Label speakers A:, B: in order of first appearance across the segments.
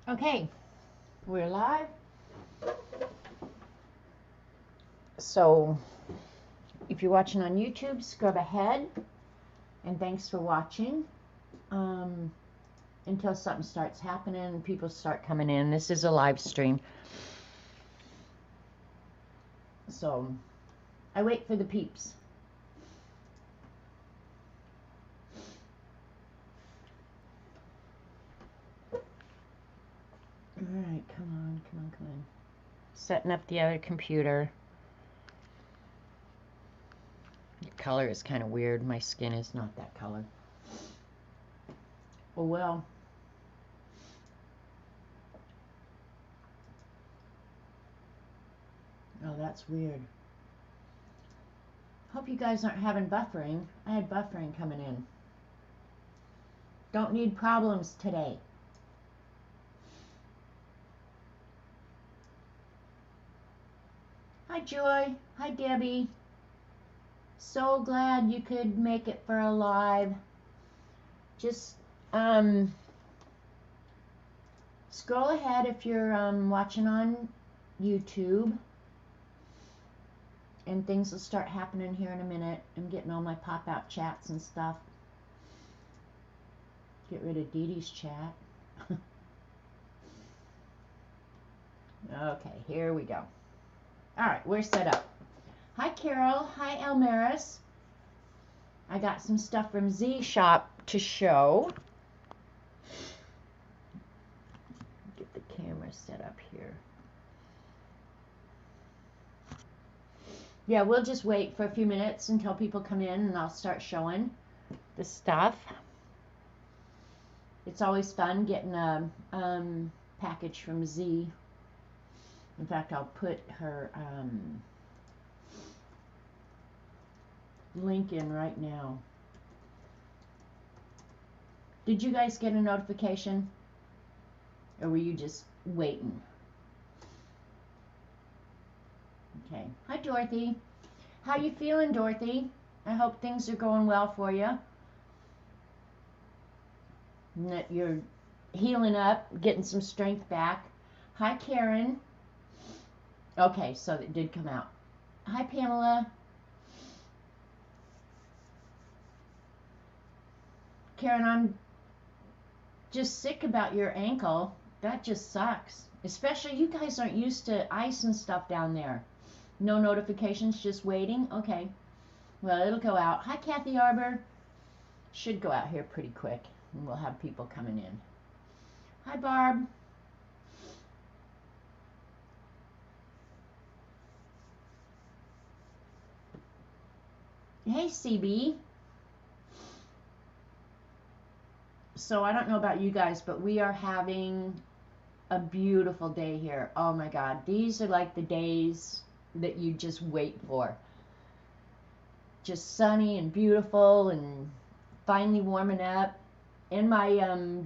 A: Okay, we're live. So, if you're watching on YouTube, scrub ahead. And thanks for watching. Um, until something starts happening and people start coming in. This is a live stream. So, I wait for the peeps. Alright, come on. Setting up the other computer. The color is kind of weird. My skin is not that color. Oh well. Oh, that's weird. Hope you guys aren't having buffering. I had buffering coming in. Don't need problems today. Hi, Joy. Hi, Debbie. So glad you could make it for a live. Just scroll ahead if you're watching on YouTube, and things will start happening here in a minute. I'm getting all my pop-out chats and stuff. Get rid of Dee Dee's chat. Okay, here we go. All right, we're set up. Hi, Carol. Hi, Elmaris. I got some stuff from Z Shop to show. Get the camera set up here. Yeah, we'll just wait for a few minutes until people come in and I'll start showing the stuff. It's always fun getting a package from Z. In fact, I'll put her link in right now. Did you guys get a notification? Or were you just waiting? Okay. Hi, Dorothy. How you feeling, Dorothy? I hope things are going well for you. And that you're healing up, getting some strength back. Hi, Karen. Okay, so it did come out. Hi, Pamela. Karen, I'm just sick about your ankle. That just sucks. Especially you guys aren't used to ice and stuff down there. No notifications, just waiting? Okay. Well, it'll go out. Hi, Kathy Arbor. Should go out here pretty quick. And we'll have people coming in. Hi, Barb. Hey, CB. So I don't know about you guys, but we are having a beautiful day here. Oh my God. These are like the days that you just wait for. Just sunny and beautiful and finally warming up. And my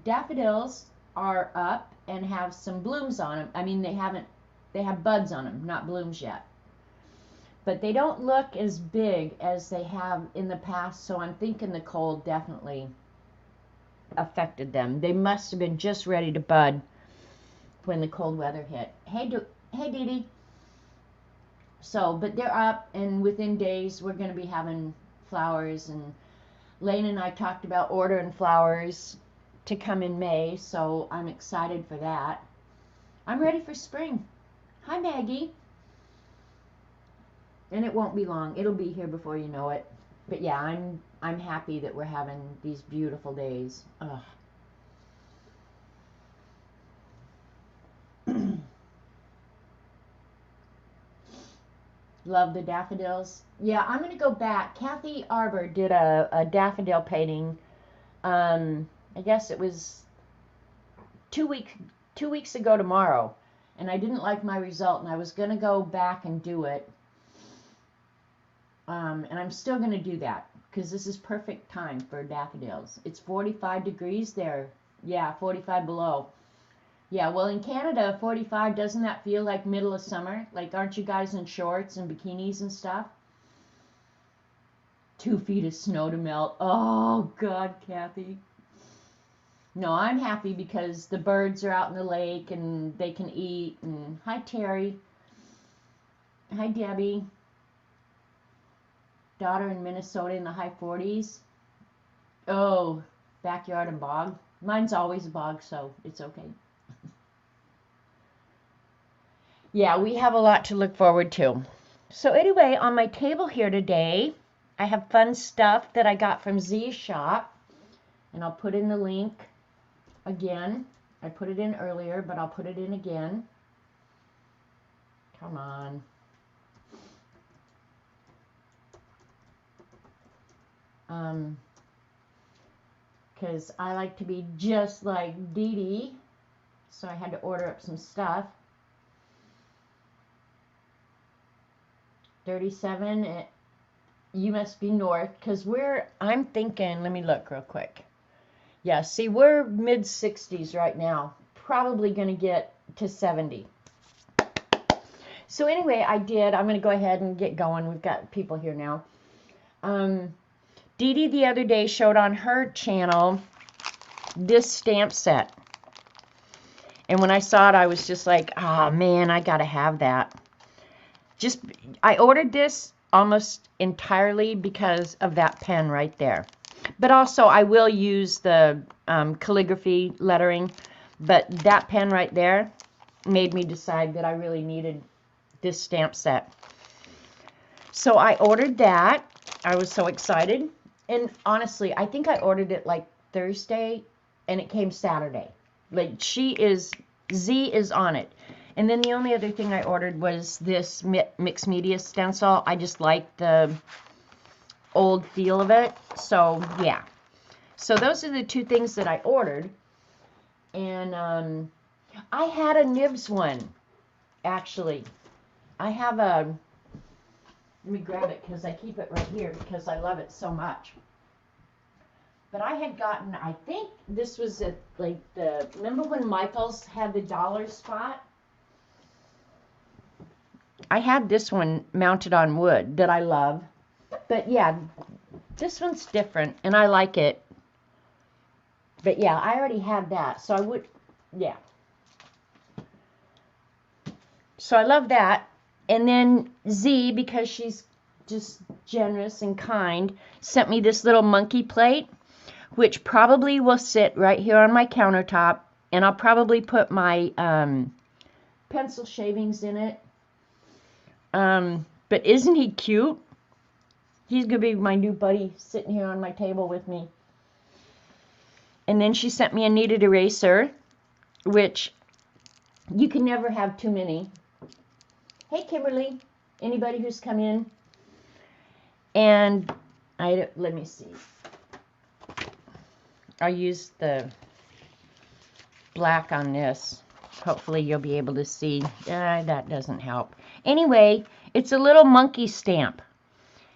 A: daffodils are up and have some blooms on them. I mean, they have buds on them, not blooms yet. But they don't look as big as they have in the past, so I'm thinking the cold definitely affected them. They must have been just ready to bud when the cold weather hit. Hey, Dee Dee. So, but they're up, and within days we're going to be having flowers. And Lane and I talked about ordering flowers to come in May, so I'm excited for that. I'm ready for spring. Hi, Maggie. And it won't be long. It'll be here before you know it. But yeah, I'm happy that we're having these beautiful days. Ugh. Love the daffodils. Yeah, I'm going to go back. Kathy Arbor did a daffodil painting. I guess it was 2 weeks ago tomorrow. And I didn't like my result, and I was going to go back and do it. And I'm still going to do that because this is perfect time for daffodils. It's 45 degrees there. Yeah, 45 below. Yeah, well, in Canada, 45, doesn't that feel like middle of summer? Like, aren't you guys in shorts and bikinis and stuff? 2 feet of snow to melt. Oh, God, Kathy. No, I'm happy because the birds are out in the lake and they can eat. And hi, Terry. Hi, Debbie. Daughter in Minnesota in the high 40s. Oh, backyard and bog. Mine's always a bog, so it's okay. Yeah, we have a lot to look forward to. So anyway, on my table here today, I have fun stuff that I got from Z's shop. And I'll put in the link again. I put it in earlier, but I'll put it in again. Come on. Because I like to be just like Dee Dee, so I had to order up some stuff. 37, you must be north, because I'm thinking, let me look real quick. Yeah, see, we're mid-60s right now. Probably going to get to 70. So anyway, I'm going to go ahead and get going. We've got people here now. Dee Dee the other day showed on her channel this stamp set. And when I saw it, I was just like, oh man, I got to have that. I ordered this almost entirely because of that pen right there. But also, I will use the calligraphy lettering. But that pen right there made me decide that I really needed this stamp set. So I ordered that. I was so excited. And honestly, I think I ordered it like Thursday, and it came Saturday. Like, Z is on it. And then the only other thing I ordered was this mixed media stencil. I just like the old feel of it. So, yeah. So those are the two things that I ordered. And I had a nibs one, actually. I have a... Let me grab it because I keep it right here because I love it so much. But I had gotten, I think this was remember when Michael's had the dollar spot? I had this one mounted on wood that I love. But yeah, this one's different and I like it. But yeah, I already had that. So I would, yeah. So I love that. And then Z, because she's just generous and kind, sent me this little monkey plate, which probably will sit right here on my countertop. And I'll probably put my pencil shavings in it. But isn't he cute? He's going to be my new buddy sitting here on my table with me. And then she sent me a kneaded eraser, which you can never have too many. Hey, Kimberly. Anybody who's come in? And let me see. I used the black on this. Hopefully you'll be able to see. That doesn't help. Anyway, it's a little monkey stamp.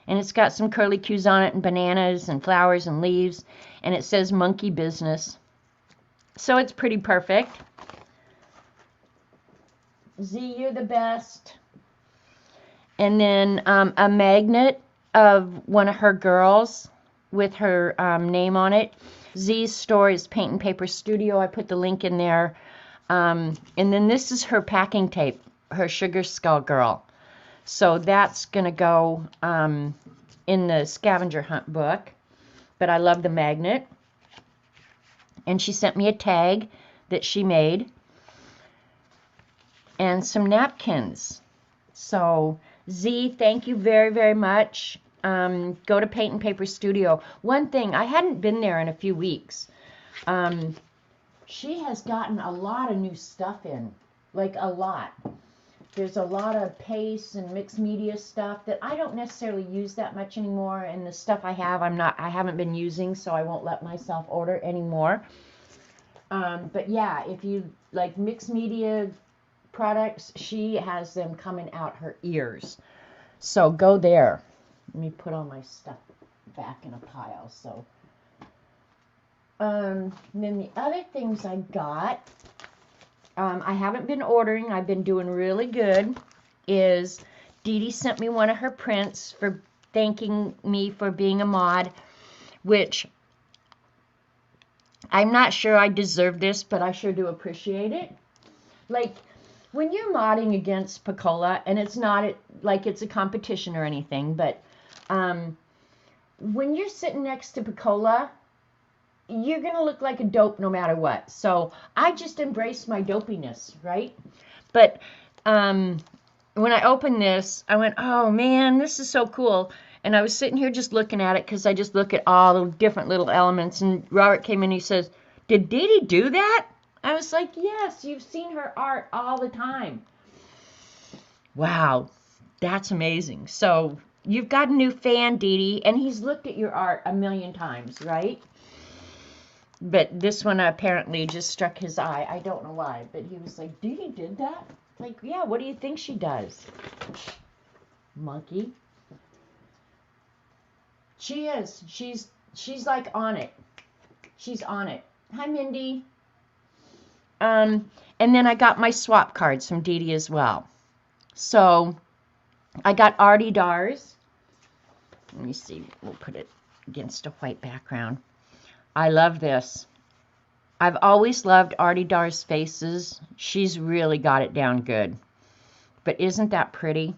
A: And it's got some curlicues on it and bananas and flowers and leaves. And it says monkey business. So it's pretty perfect. Z, you're the best. And then a magnet of one of her girls with her name on it. Z's store is Paint and Paper Studio. I put the link in there. And then this is her packing tape, her Sugar Skull Girl. So that's going to go in the scavenger hunt book. But I love the magnet. And she sent me a tag that she made. And some napkins. So, Z, thank you very, very much. Go to Paint and Paper Studio. One thing, I hadn't been there in a few weeks. She has gotten a lot of new stuff in. Like, a lot. There's a lot of paste and mixed media stuff that I don't necessarily use that much anymore. And the stuff I have, I haven't been using, so I won't let myself order anymore. But yeah, if you like mixed media products, she has them coming out her ears. So go there. Let me put all my stuff back in a pile. So then the other things I got, I haven't been ordering, I've been doing really good, is Dee Dee sent me one of her prints for thanking me for being a mod, which I'm not sure I deserve this, but I sure do appreciate it. Like, when you're modding against Picola, and it's not like it's a competition or anything, but when you're sitting next to Picola, you're going to look like a dope no matter what. So I just embrace my dopiness, right? But when I opened this, I went, oh man, this is so cool. And I was sitting here just looking at it because I just look at all the different little elements. And Robert came in and he says, did Dee Dee do that? I was like, yes, you've seen her art all the time. Wow, that's amazing. So you've got a new fan, Dee Dee, and he's looked at your art a million times, right? But this one apparently just struck his eye. I don't know why, but he was like, Dee Dee did that? Like, yeah, what do you think she does? Monkey. She is. She's like on it. She's on it. Hi, Mindy. And then I got my swap cards from Dee Dee as well. So I got Artie Dars. Let me see. We'll put it against a white background. I love this. I've always loved Artie Dar's faces. She's really got it down good. But isn't that pretty?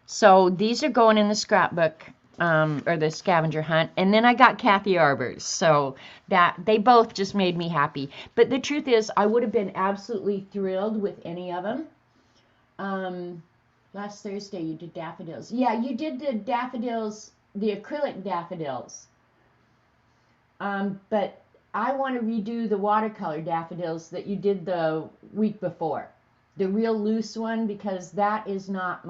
A: So these are going in the scrapbook, or the scavenger hunt. And then I got Kathy Arbor's. So that they both just made me happy. But the truth is, I would have been absolutely thrilled with any of them. Last Thursday you did daffodils. Yeah, you did the daffodils, the acrylic daffodils. But I want to redo the watercolor daffodils that you did the week before. The real loose one, because that is not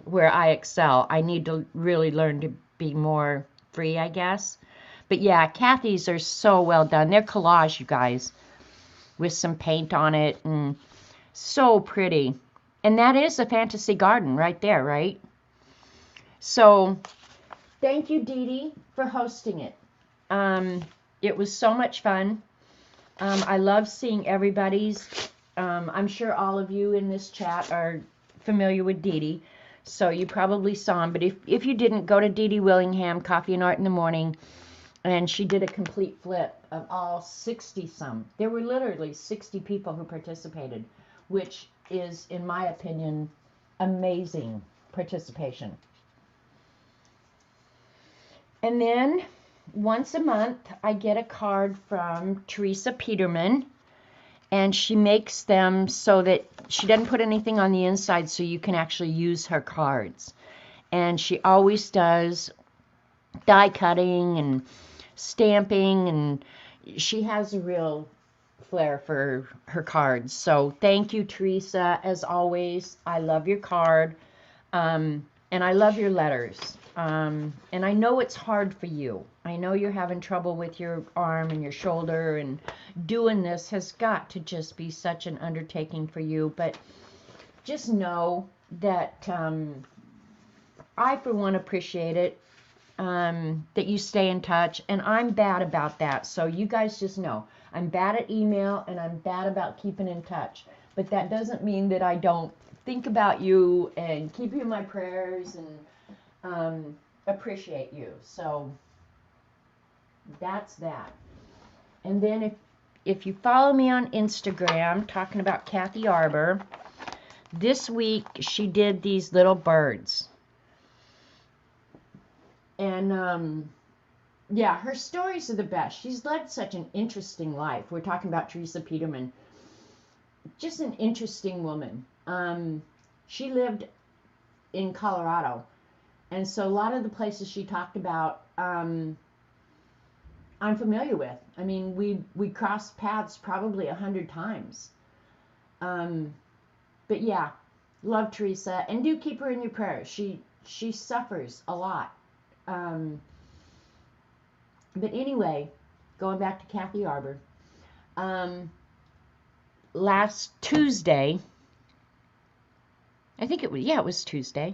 A: where I excel. I need to really learn to be more free, I guess. But yeah, Kathy's are so well done. They're collage, you guys, with some paint on it, and so pretty. And that is a fantasy garden right there, right? So thank you, Dee Dee, for hosting it. It was so much fun. I love seeing everybody's. I'm sure all of you in this chat are familiar with Dee Dee, so you probably saw him. But if you didn't, go to Dee Dee Willingham, Coffee and Art in the Morning, and she did a complete flip of all 60-some. There were literally 60 people who participated, which is, in my opinion, amazing participation. And then once a month, I get a card from Teresa Peterman, and she makes them so that she doesn't put anything on the inside so you can actually use her cards. And she always does die cutting and stamping, and she has a real flair for her cards. So thank you, Teresa, as always. I love your card, and I love your letters. And I know it's hard for you. I know you're having trouble with your arm and your shoulder, and doing this has got to just be such an undertaking for you. But just know that I, for one, appreciate it, that you stay in touch. And I'm bad about that. So you guys just know. I'm bad at email, and I'm bad about keeping in touch. But that doesn't mean that I don't think about you and keep you in my prayers and appreciate you. So that's that. And then if you follow me on Instagram, talking about Kathy Arbor, this week she did these little birds. And yeah, her stories are the best. She's led such an interesting life. We're talking about Teresa Peterman. Just an interesting woman. She lived in Colorado. And so a lot of the places she talked about, I'm familiar with. I mean, we crossed paths probably 100 times. But yeah, love Teresa, and do keep her in your prayers. She suffers a lot. But anyway, going back to Kathy Arbor, last Tuesday, I think it was Tuesday.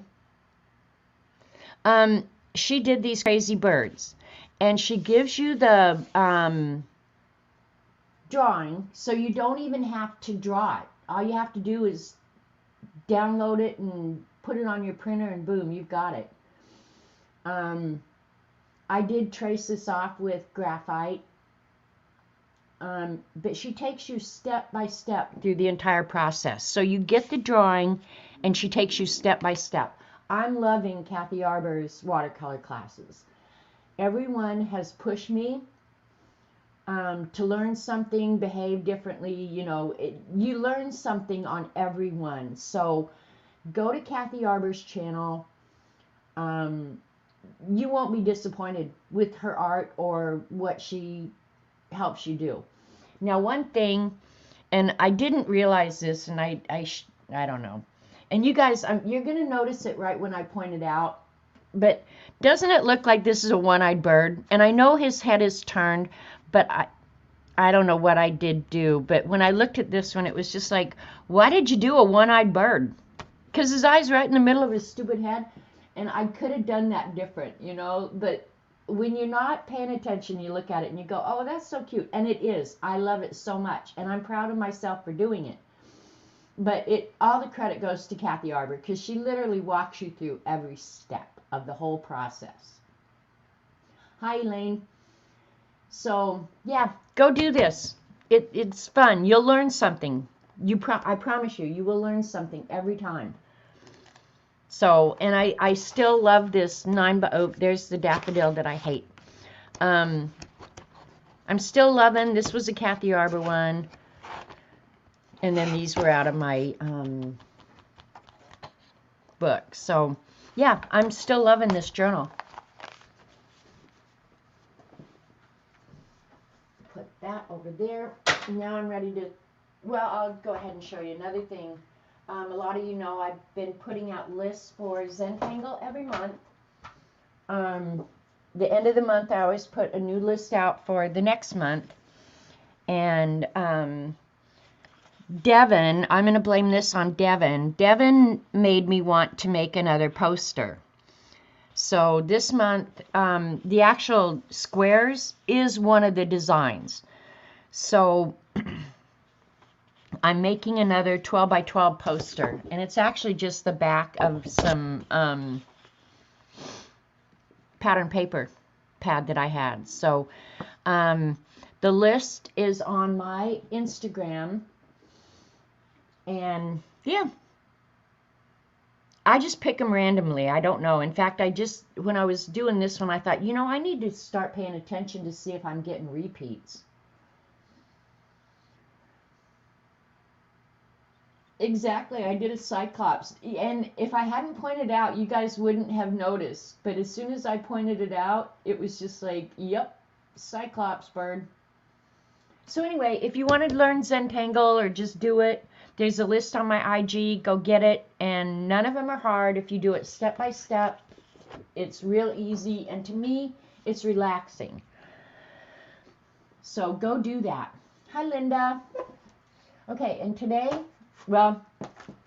A: She did these crazy birds, and she gives you the drawing, so you don't even have to draw it. All you have to do is download it and put it on your printer, and boom, you've got it. I did trace this off with graphite. But she takes you step by step through the entire process. So you get the drawing, and she takes you step by step. I'm loving Kathy Arbor's watercolor classes. Everyone has pushed me to learn something, behave differently. You know, you learn something on every one. So go to Kathy Arbor's channel. You won't be disappointed with her art or what she helps you do. Now, one thing, and I didn't realize this, and I don't know. And you guys, you're going to notice it right when I point it out. But doesn't it look like this is a one-eyed bird? And I know his head is turned, but I don't know what I did do. But when I looked at this one, it was just like, why did you do a one-eyed bird? Because his eye's right in the middle of his stupid head. And I could have done that different, you know, but when you're not paying attention, you look at it and you go, oh, that's so cute. And it is. I love it so much. And I'm proud of myself for doing it. But all the credit goes to Kathy Arbor, because she literally walks you through every step of the whole process. Hi, Elaine. So, yeah, go do this. It's fun. You'll learn something. I promise you, you will learn something every time. So, and I still love this 9 by, oh, there's the daffodil that I hate. I'm still loving, this was a Kathy Arbor one. And then these were out of my book. So, yeah, I'm still loving this journal. Put that over there. Now I'm ready to, well, I'll go ahead and show you another thing. A lot of you know I've been putting out lists for Zentangle every month. The end of the month, I always put a new list out for the next month. And Devin, I'm going to blame this on Devin. Devin made me want to make another poster. So this month, the actual squares is one of the designs. So I'm making another 12 by 12 poster, and it's actually just the back of some pattern paper pad that I had. So the list is on my Instagram, and yeah, I just pick them randomly. I don't know. In fact, when I was doing this one, I thought, you know, I need to start paying attention to see if I'm getting repeats. Exactly, I did a Cyclops, and if I hadn't pointed out, you guys wouldn't have noticed, but as soon as I pointed it out, it was just like, yep, Cyclops bird. So anyway, if you want to learn Zentangle or just do it, there's a list on my IG, go get it, and none of them are hard. If you do it step by step, it's real easy, and to me, it's relaxing. So go do that. Hi, Linda. Okay, and today, well,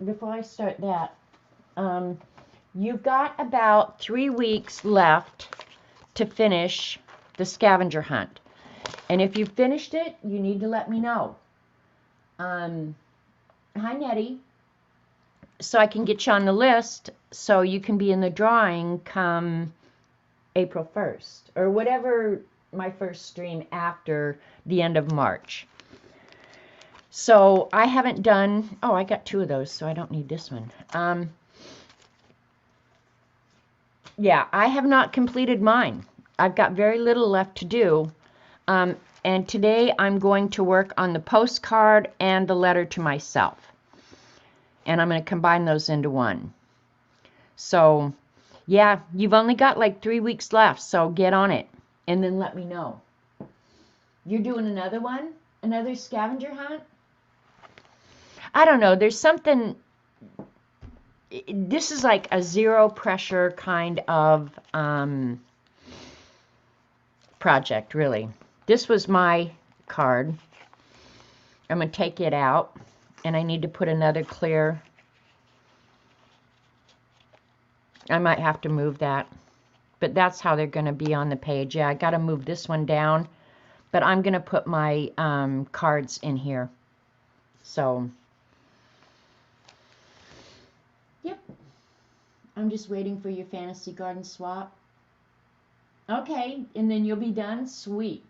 A: before I start that, you've got about 3 weeks left to finish the scavenger hunt. And if you finished it, you need to let me know. Hi, Nettie. So I can get you on the list so you can be in the drawing come April 1st or whatever my first stream after the end of March. So I haven't done, oh, I got 2 of those, so I don't need this one. Yeah, I have not completed mine. I've got very little left to do. And today I'm going to work on the postcard and the letter to myself. And I'm going to combine those into one. So, yeah, you've only got like 3 weeks left, so get on it. And then let me know. You're doing another one? Another scavenger hunt? I don't know. There's something... This is like a zero pressure kind of project, really. This was my card. I'm going to take it out, and I need to put another clear. I might have to move that, but that's how they're going to be on the page. Yeah, I got to move this one down, but I'm going to put my cards in here. So, yep. I'm just waiting for your Fantasy Garden swap. Okay, and then you'll be done? Sweet.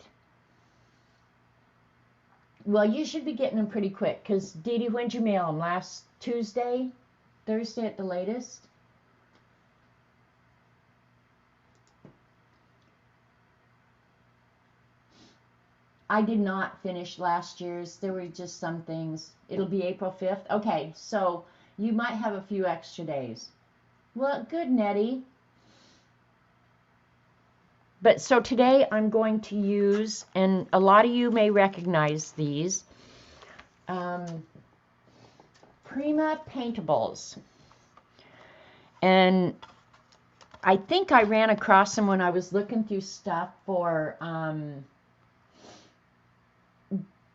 A: Well, you should be getting them pretty quick, because Dee Dee, when'd you mail them? Last Tuesday? Thursday at the latest? I did not finish last year's. There were just some things. It'll be April 5th. Okay, so you might have a few extra days. Well, good, Nettie. But so today I'm going to use, and a lot of you may recognize these, Prima Paintables. And I think I ran across them when I was looking through stuff for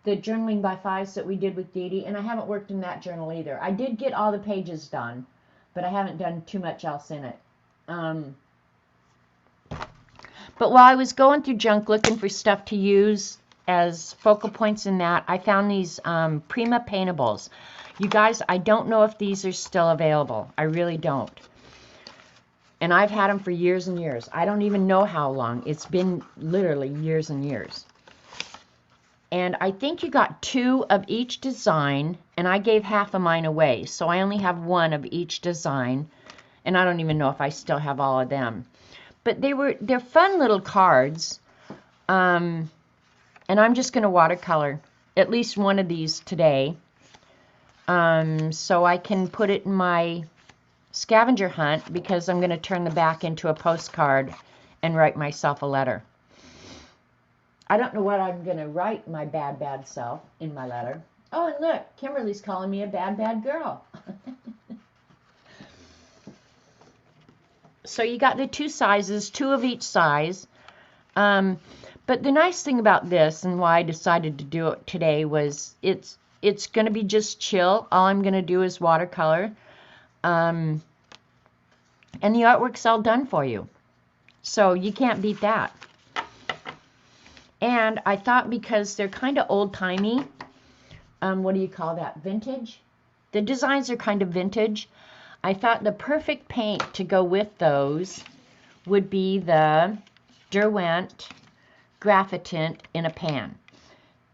A: the journaling by fives that we did with Dee Dee, and I haven't worked in that journal either. I did get all the pages done, but I haven't done too much else in it. But while I was going through junk looking for stuff to use as focal points in that, I found these Prima Paintables. You guys, I don't know if these are still available. I really don't. And I've had them for years and years. I don't even know how long. It's been literally years and years. And I think you got 2 of each design, and I gave half of mine away. So I only have 1 of each design, and I don't even know if I still have all of them. But they're fun little cards, and I'm just going to watercolor at least one of these today, so I can put it in my scavenger hunt, because I'm going to turn the back into a postcard and write myself a letter. I don't know what I'm going to write my bad self in my letter. Oh, and look, Kimberly's calling me a bad girl. So you got the 2 sizes, 2 of each size. But the nice thing about this, and why I decided to do it today, was it's going to be just chill. All I'm going to do is watercolor. And the artwork's all done for you. So you can't beat that. And I thought, because they're kind of old-timey, what do you call that, vintage? The designs are kind of vintage. I thought the perfect paint to go with those would be the Derwent Graphitint in a pan.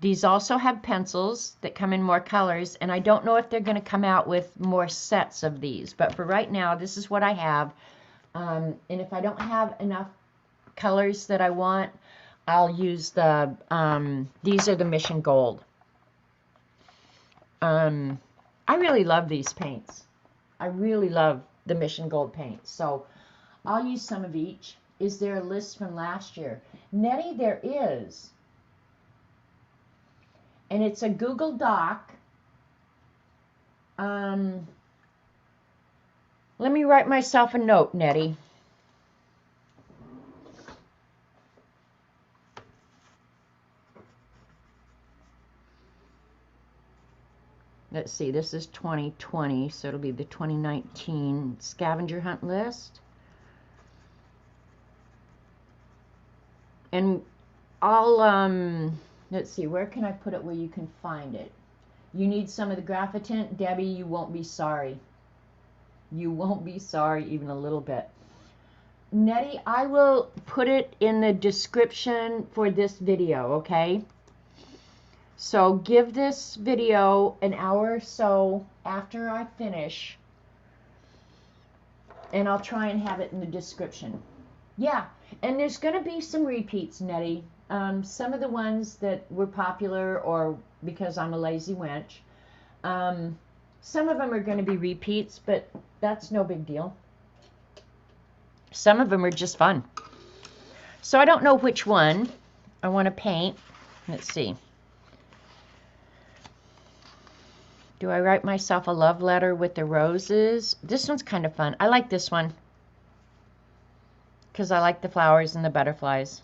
A: These also have pencils that come in more colors, and I don't know if they're going to come out with more sets of these, but for right now, this is what I have. And if I don't have enough colors that I want, I'll use the, these are the Mission Gold. I really love these paints. I really love the Mission Gold paint. So I'll use some of each. Is there a list from last year? Nettie, there is. And it's a Google Doc. Let me write myself a note, Nettie. Let's see, this is 2020, so it'll be the 2019 scavenger hunt list. And I'll, let's see, where can I put it where you can find it? You need some of the Graphitint? Debbie, you won't be sorry. You won't be sorry even a little bit. Nettie, I will put it in the description for this video, okay? So give this video an hour or so after I finish, and I'll try and have it in the description. Yeah, and there's going to be some repeats, Nettie. Some of the ones that were popular, or because I'm a lazy wench. Some of them are going to be repeats, but that's no big deal. Some of them are just fun. So I don't know which one I want to paint. Let's see. Do I write myself a love letter with the roses? This one's kind of fun. I like this one because I like the flowers and the butterflies.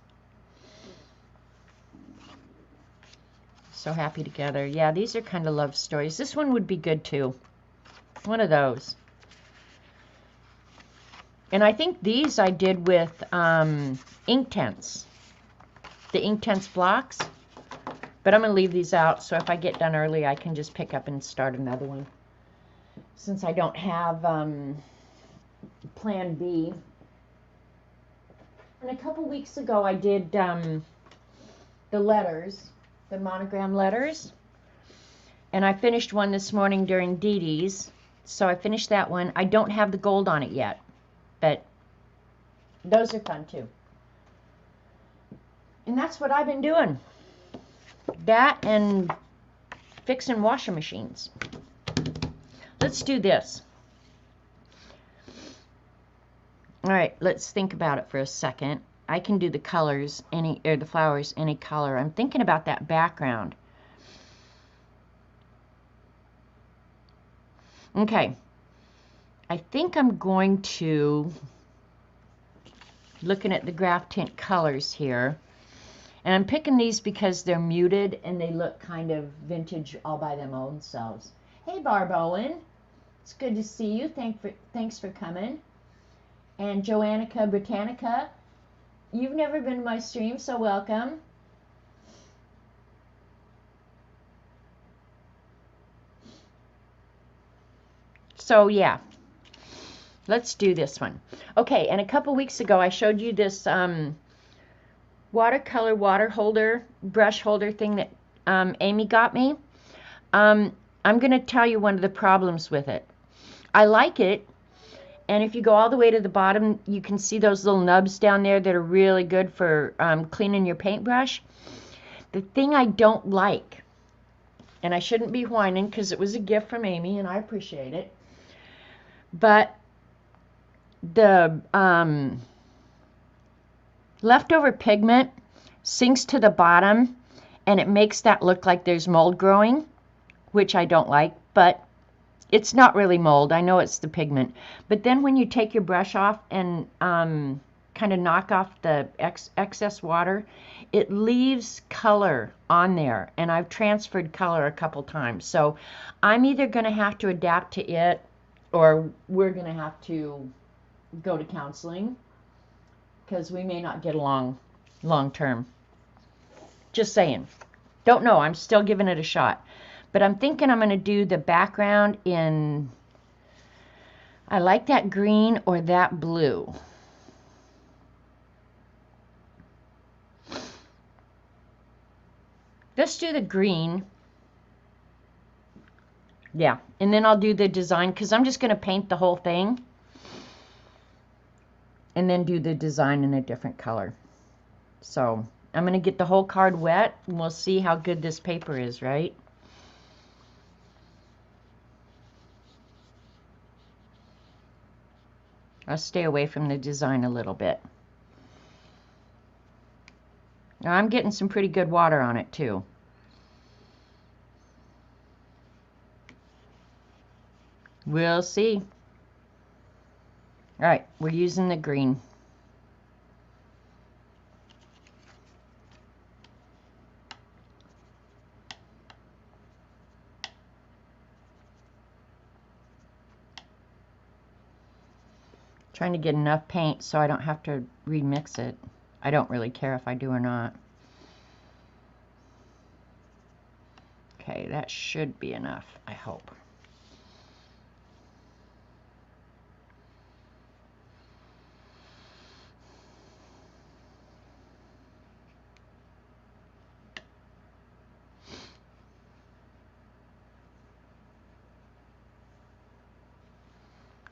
A: So happy together. Yeah, these are kind of love stories. This one would be good too. One of those. And I think these I did with Inktense. The Inktense blocks. But I'm going to leave these out, so if I get done early, I can just pick up and start another one. Since I don't have Plan B. And a couple weeks ago I did the letters, the monogram letters. And I finished one this morning during Dee Dee's. So I finished that one. I don't have the gold on it yet, but those are fun too. And that's what I've been doing. That and fixing washing machines. Let's do this. All right, let's think about it for a second. I can do the colors, the flowers, any color. I'm thinking about that background. Okay, I think I'm going to, looking at the Graphitint colors here, and I'm picking these because they're muted and they look kind of vintage all by them own selves. Hey Barb Owen, it's good to see you. Thanks for coming. And Joannica Britannica, you've never been to my stream, so welcome. So yeah, let's do this one. Okay, and a couple weeks ago I showed you this watercolor water holder, brush holder thing that Amy got me. I'm going to tell you one of the problems with it. I like it, and if you go all the way to the bottom, you can see those little nubs down there that are really good for cleaning your paintbrush. The thing I don't like, and I shouldn't be whining because it was a gift from Amy and I appreciate it, but the leftover pigment sinks to the bottom and it makes that look like there's mold growing, which I don't like, but it's not really mold. I know it's the pigment. But then when you take your brush off and kind of knock off the excess water, it leaves color on there, and I've transferred color a couple times. So I'm either going to have to adapt to it, or we're going to have to go to counseling because we may not get along long term. Just saying. Don't know. I'm still giving it a shot. But I'm thinking I'm going to do the background in, I like that green or that blue. Let's do the green. Yeah, and then I'll do the design because I'm just going to paint the whole thing and then do the design in a different color. So I'm going to get the whole card wet and we'll see how good this paper is, right? I'll stay away from the design a little bit. Now I'm getting some pretty good water on it too. We'll see. All right, we're using the green. Trying to get enough paint so I don't have to remix it. I don't really care if I do or not. Okay, that should be enough, I hope.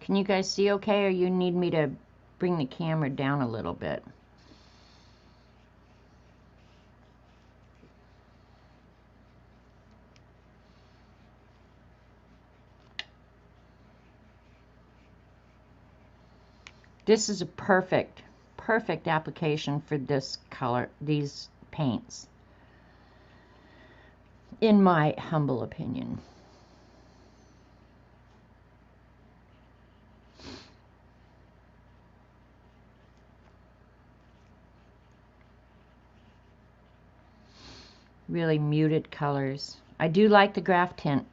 A: Can you guys see okay, or you need me to bring the camera down a little bit? This is a perfect application for this color, these paints, in my humble opinion. Really muted colors. I do like the Graphitint.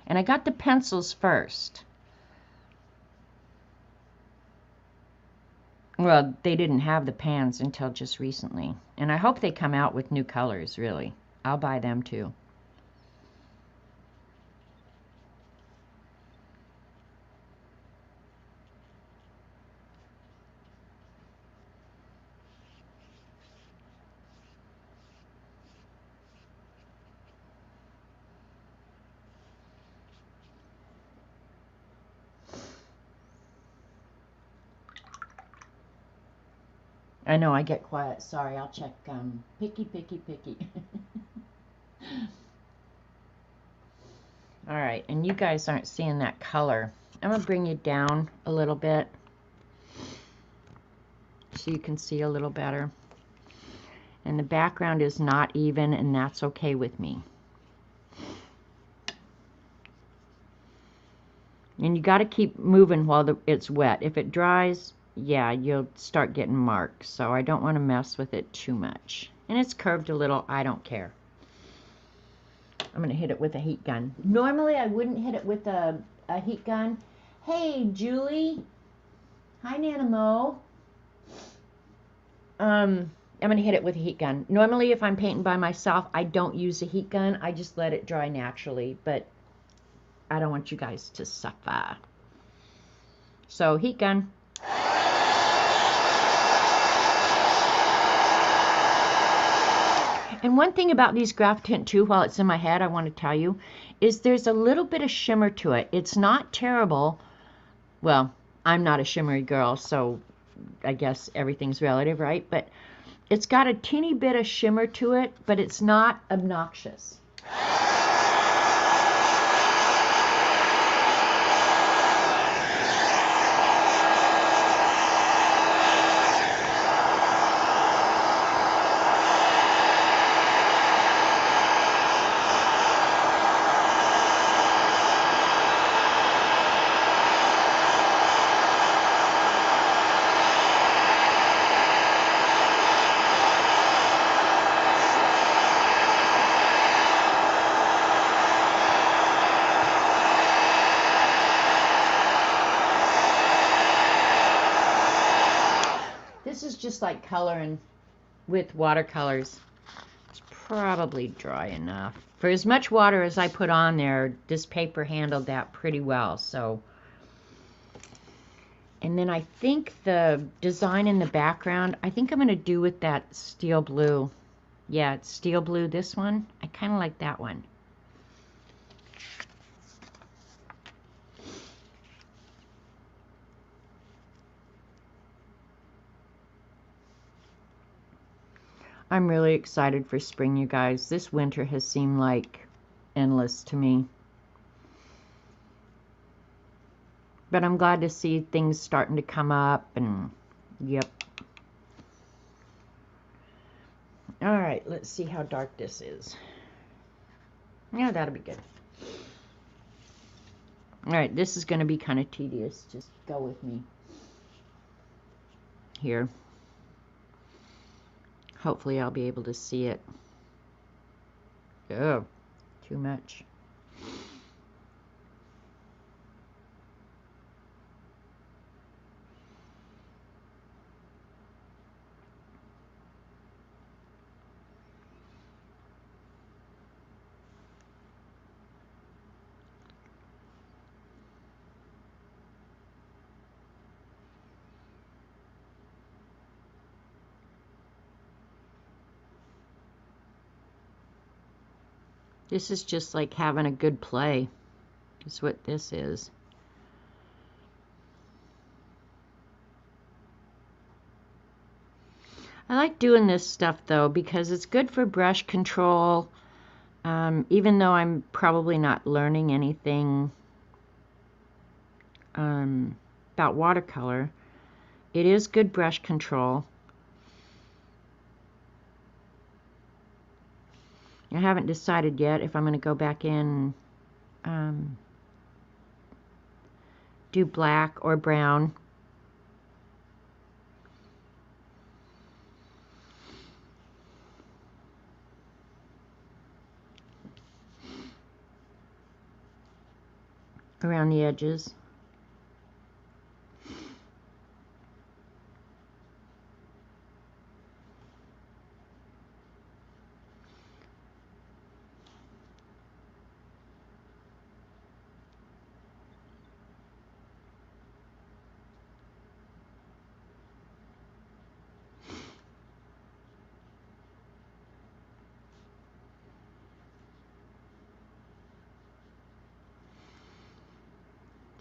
A: And I got the pencils first. Well, they didn't have the pans until just recently. And I hope they come out with new colors, really. I'll buy them too. I know I get quiet. Sorry, I'll check. Picky. All right, and you guys aren't seeing that color. I'm gonna bring you down a little bit so you can see a little better. And the background is not even, and that's okay with me. And you got to keep moving while it's wet. If it dries, yeah, you'll start getting marks. So I don't want to mess with it too much. And it's curved a little. I don't care. I'm going to hit it with a heat gun. Normally I wouldn't hit it with a heat gun. Hey, Julie. Hi, Nana Mo. I'm going to hit it with a heat gun. Normally if I'm painting by myself, I don't use a heat gun. I just let it dry naturally. But I don't want you guys to suffer. So heat gun. And one thing about these Graphitint too, while it's in my head, I want to tell you, is there's a little bit of shimmer to it. It's not terrible. Well, I'm not a shimmery girl, so I guess everything's relative, right? But it's got a teeny bit of shimmer to it, but it's not obnoxious. This is just like coloring with watercolors. It's probably dry enough. For as much water as I put on there, this paper handled that pretty well. So, and then I think the design in the background, I think I'm going to do with that steel blue. Yeah, it's steel blue, this one. I kind of like that one. I'm really excited for spring, you guys. This winter has seemed like endless to me. But I'm glad to see things starting to come up, and yep. All right, let's see how dark this is. Yeah, that'll be good. All right, this is going to be kind of tedious. Just go with me here. Hopefully I'll be able to see it. Oh, too much. This is just like having a good play. That's what this is. I like doing this stuff though because it's good for brush control. Even though I'm probably not learning anything about watercolor, it is good brush control. I haven't decided yet if I'm going to go back in do black or brown. Around the edges.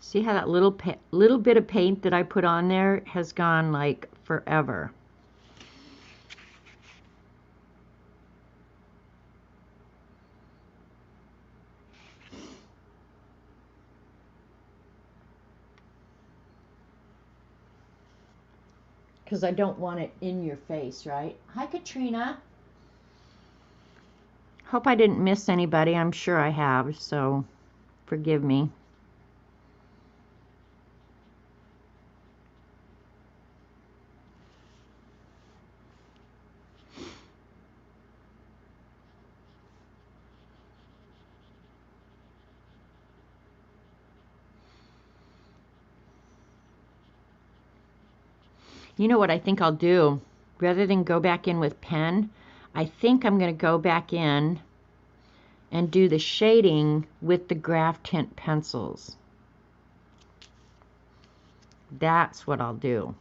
A: See how that little bit of paint that I put on there has gone like forever. because I don't want it in your face, right? Hi, Katrina. Hope I didn't miss anybody. I'm sure I have, so forgive me. You know what I think I'll do? Rather than go back in with pen, I think I'm going to go back in and do the shading with the Graphitint pencils. That's what I'll do.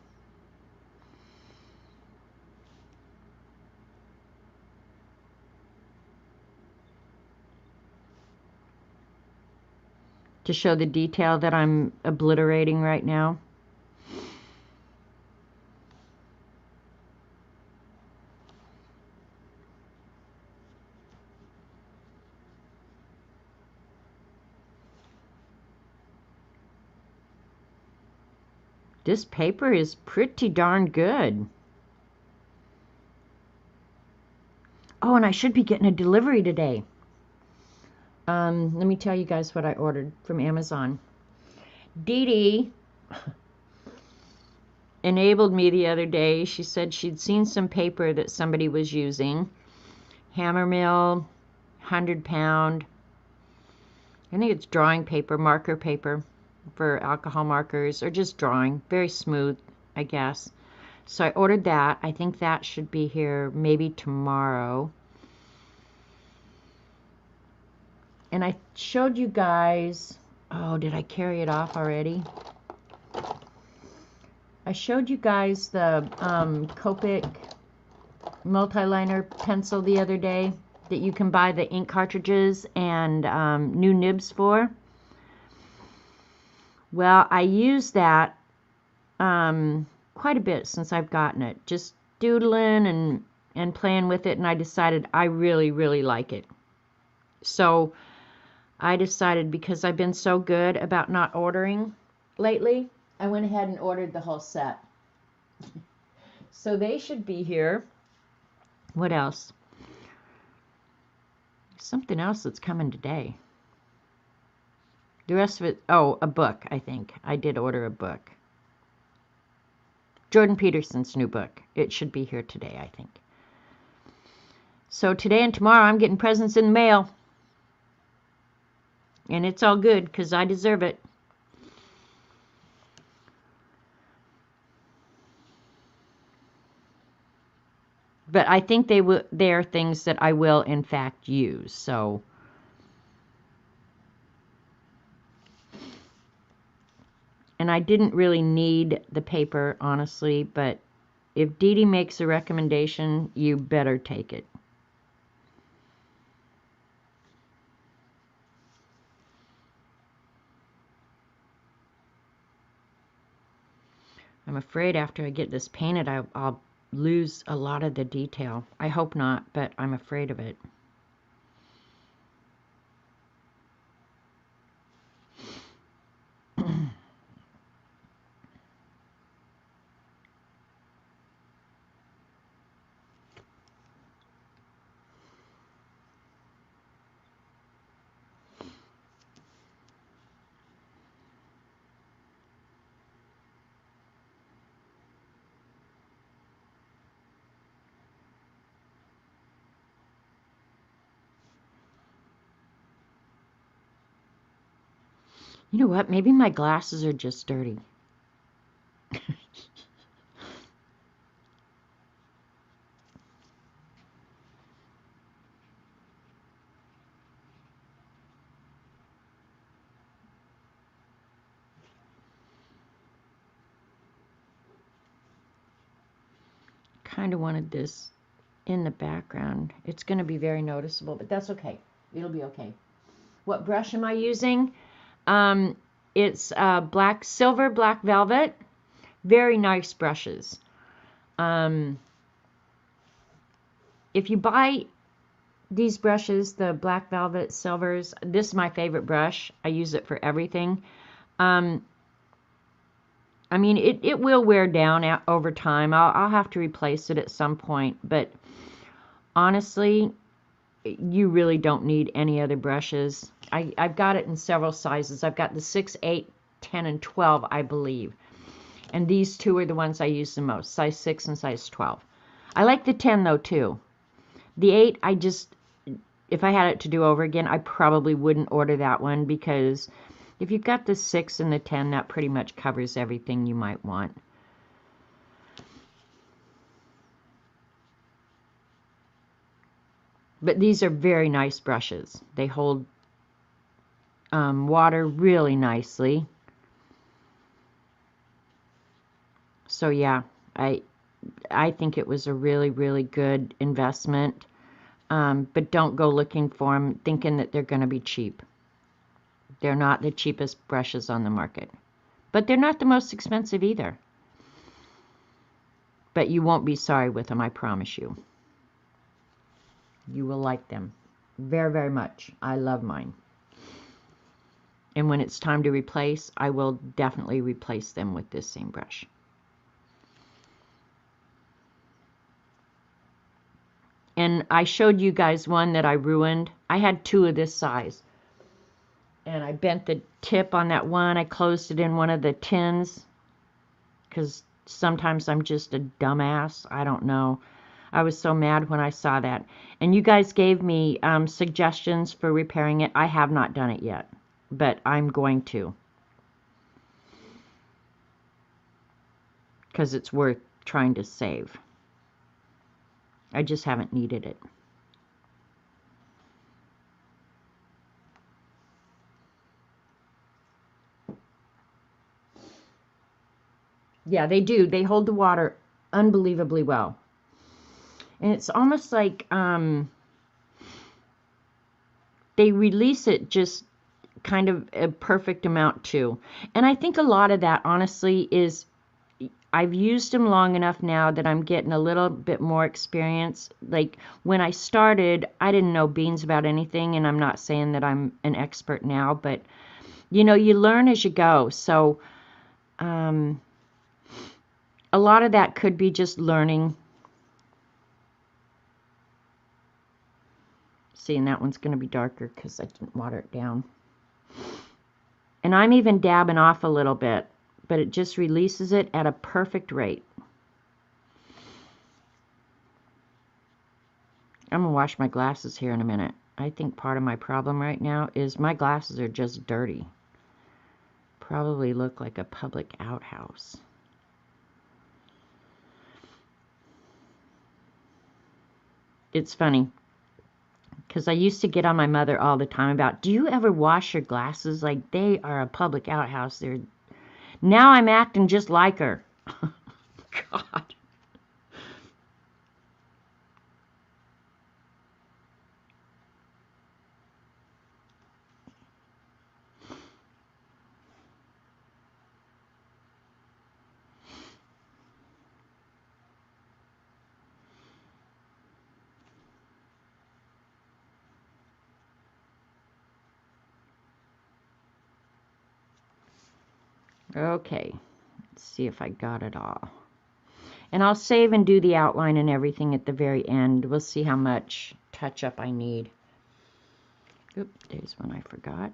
A: To show the detail that I'm obliterating right now. This paper is pretty darn good. Oh, and I should be getting a delivery today. Let me tell you guys what I ordered from Amazon. Dee Dee enabled me the other day. She said she'd seen some paper that somebody was using. Hammermill, 100-pound. I think it's drawing paper, marker paper for alcohol markers, or just drawing. Very smooth, I guess. So I ordered that. I think that should be here maybe tomorrow. And I showed you guys, oh, did I carry it off already? I showed you guys the Copic multiliner pencil the other day that you can buy the ink cartridges and new nibs for. Well, I used that quite a bit since I've gotten it. Just doodling and playing with it, and I decided I really, really like it. So I decided, because I've been so good about not ordering lately, I went ahead and ordered the whole set. So they should be here. What else? Something else that's coming today. The rest of it, oh, a book, I think. I did order a book. Jordan Peterson's new book. It should be here today, I think. So today and tomorrow I'm getting presents in the mail. And it's all good because I deserve it. But I think they are things that I will in fact use. So and I didn't really need the paper, honestly, but if Dee Dee makes a recommendation, you better take it. I'm afraid after I get this painted, I'll lose a lot of the detail. I hope not, but I'm afraid of it. You know what? Maybe my glasses are just dirty. Kind of wanted this in the background. It's going to be very noticeable, but that's okay. It'll be okay. What brush am I using? It's silver black velvet. Very nice brushes. If you buy these brushes, the black velvet silvers, this is my favorite brush. I use it for everything. I mean, it will wear down over time. I'll have to replace it at some point, but honestly, you really don't need any other brushes. I've got it in several sizes. I've got the 6, 8, 10, and 12, I believe. And these two are the ones I use the most, size 6 and size 12. I like the 10, though, too. The 8, if I had it to do over again, I probably wouldn't order that one, because if you've got the 6 and the 10, that pretty much covers everything you might want. But these are very nice brushes. They hold water really nicely. So yeah, I think it was a really, really good investment. But don't go looking for them thinking that they're going to be cheap. They're not the cheapest brushes on the market. But they're not the most expensive either. But you won't be sorry with them, I promise you. You will like them very, very much. I love mine. And when it's time to replace, I will definitely replace them with this same brush. And I showed you guys one that I ruined. I had 2 of this size. And I bent the tip on that one. I closed it in one of the tins, because sometimes I'm just a dumbass. I don't know. I was so mad when I saw that. And you guys gave me suggestions for repairing it. I have not done it yet, but I'm going to, because it's worth trying to save. I just haven't needed it. Yeah, they do. They hold the water unbelievably well. And it's almost like they release it just kind of a perfect amount too. And I think a lot of that, honestly, is I've used them long enough now that I'm getting a little bit more experience. Like when I started, I didn't know beans about anything, and I'm not saying that I'm an expert now, but you know, you learn as you go. So a lot of that could be just learning. See, and that one's going to be darker because I didn't water it down. And I'm even dabbing off a little bit, but it just releases it at a perfect rate. I'm going to wash my glasses here in a minute. I think part of my problem right now is my glasses are just dirty. Probably look like a public outhouse. It's funny, because I used to get on my mother all the time about, do you ever wash your glasses? Like, they are a public outhouse. Now I'm acting just like her. God. Okay, let's see if I got it all. And I'll save and do the outline and everything at the very end. We'll see how much touch-up I need. Oop, there's one I forgot.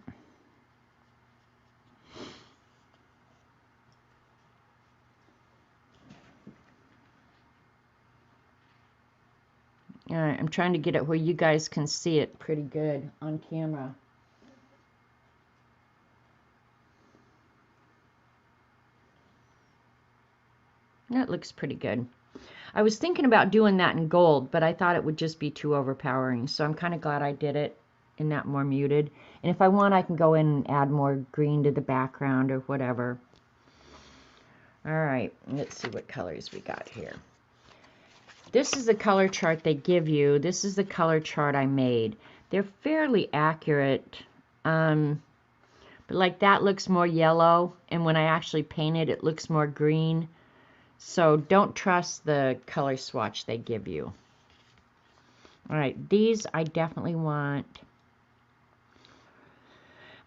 A: All right, I'm trying to get it where you guys can see it pretty good on camera. That looks pretty good. I was thinking about doing that in gold, but I thought it would just be too overpowering. So I'm kind of glad I did it in that more muted. And if I want, I can go in and add more green to the background or whatever. All right, let's see what colors we got here. This is the color chart they give you. This is the color chart I made. They're fairly accurate. But like that looks more yellow, and when I actually paint it, it looks more green. So don't trust the color swatch they give you. All right, these I definitely want.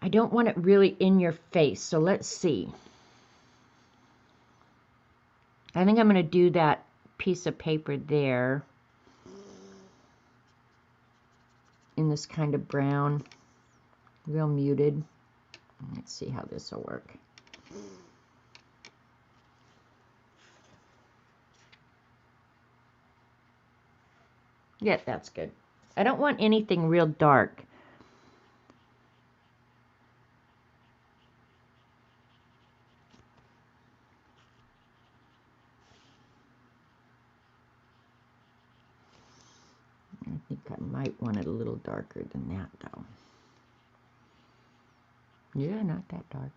A: I don't want it really in your face, so let's see. I think I'm going to do that piece of paper there in this kind of brown, real muted. Let's see how this will work. Yeah, that's good. I don't want anything real dark. I think I might want it a little darker than that, though. Yeah, not that dark.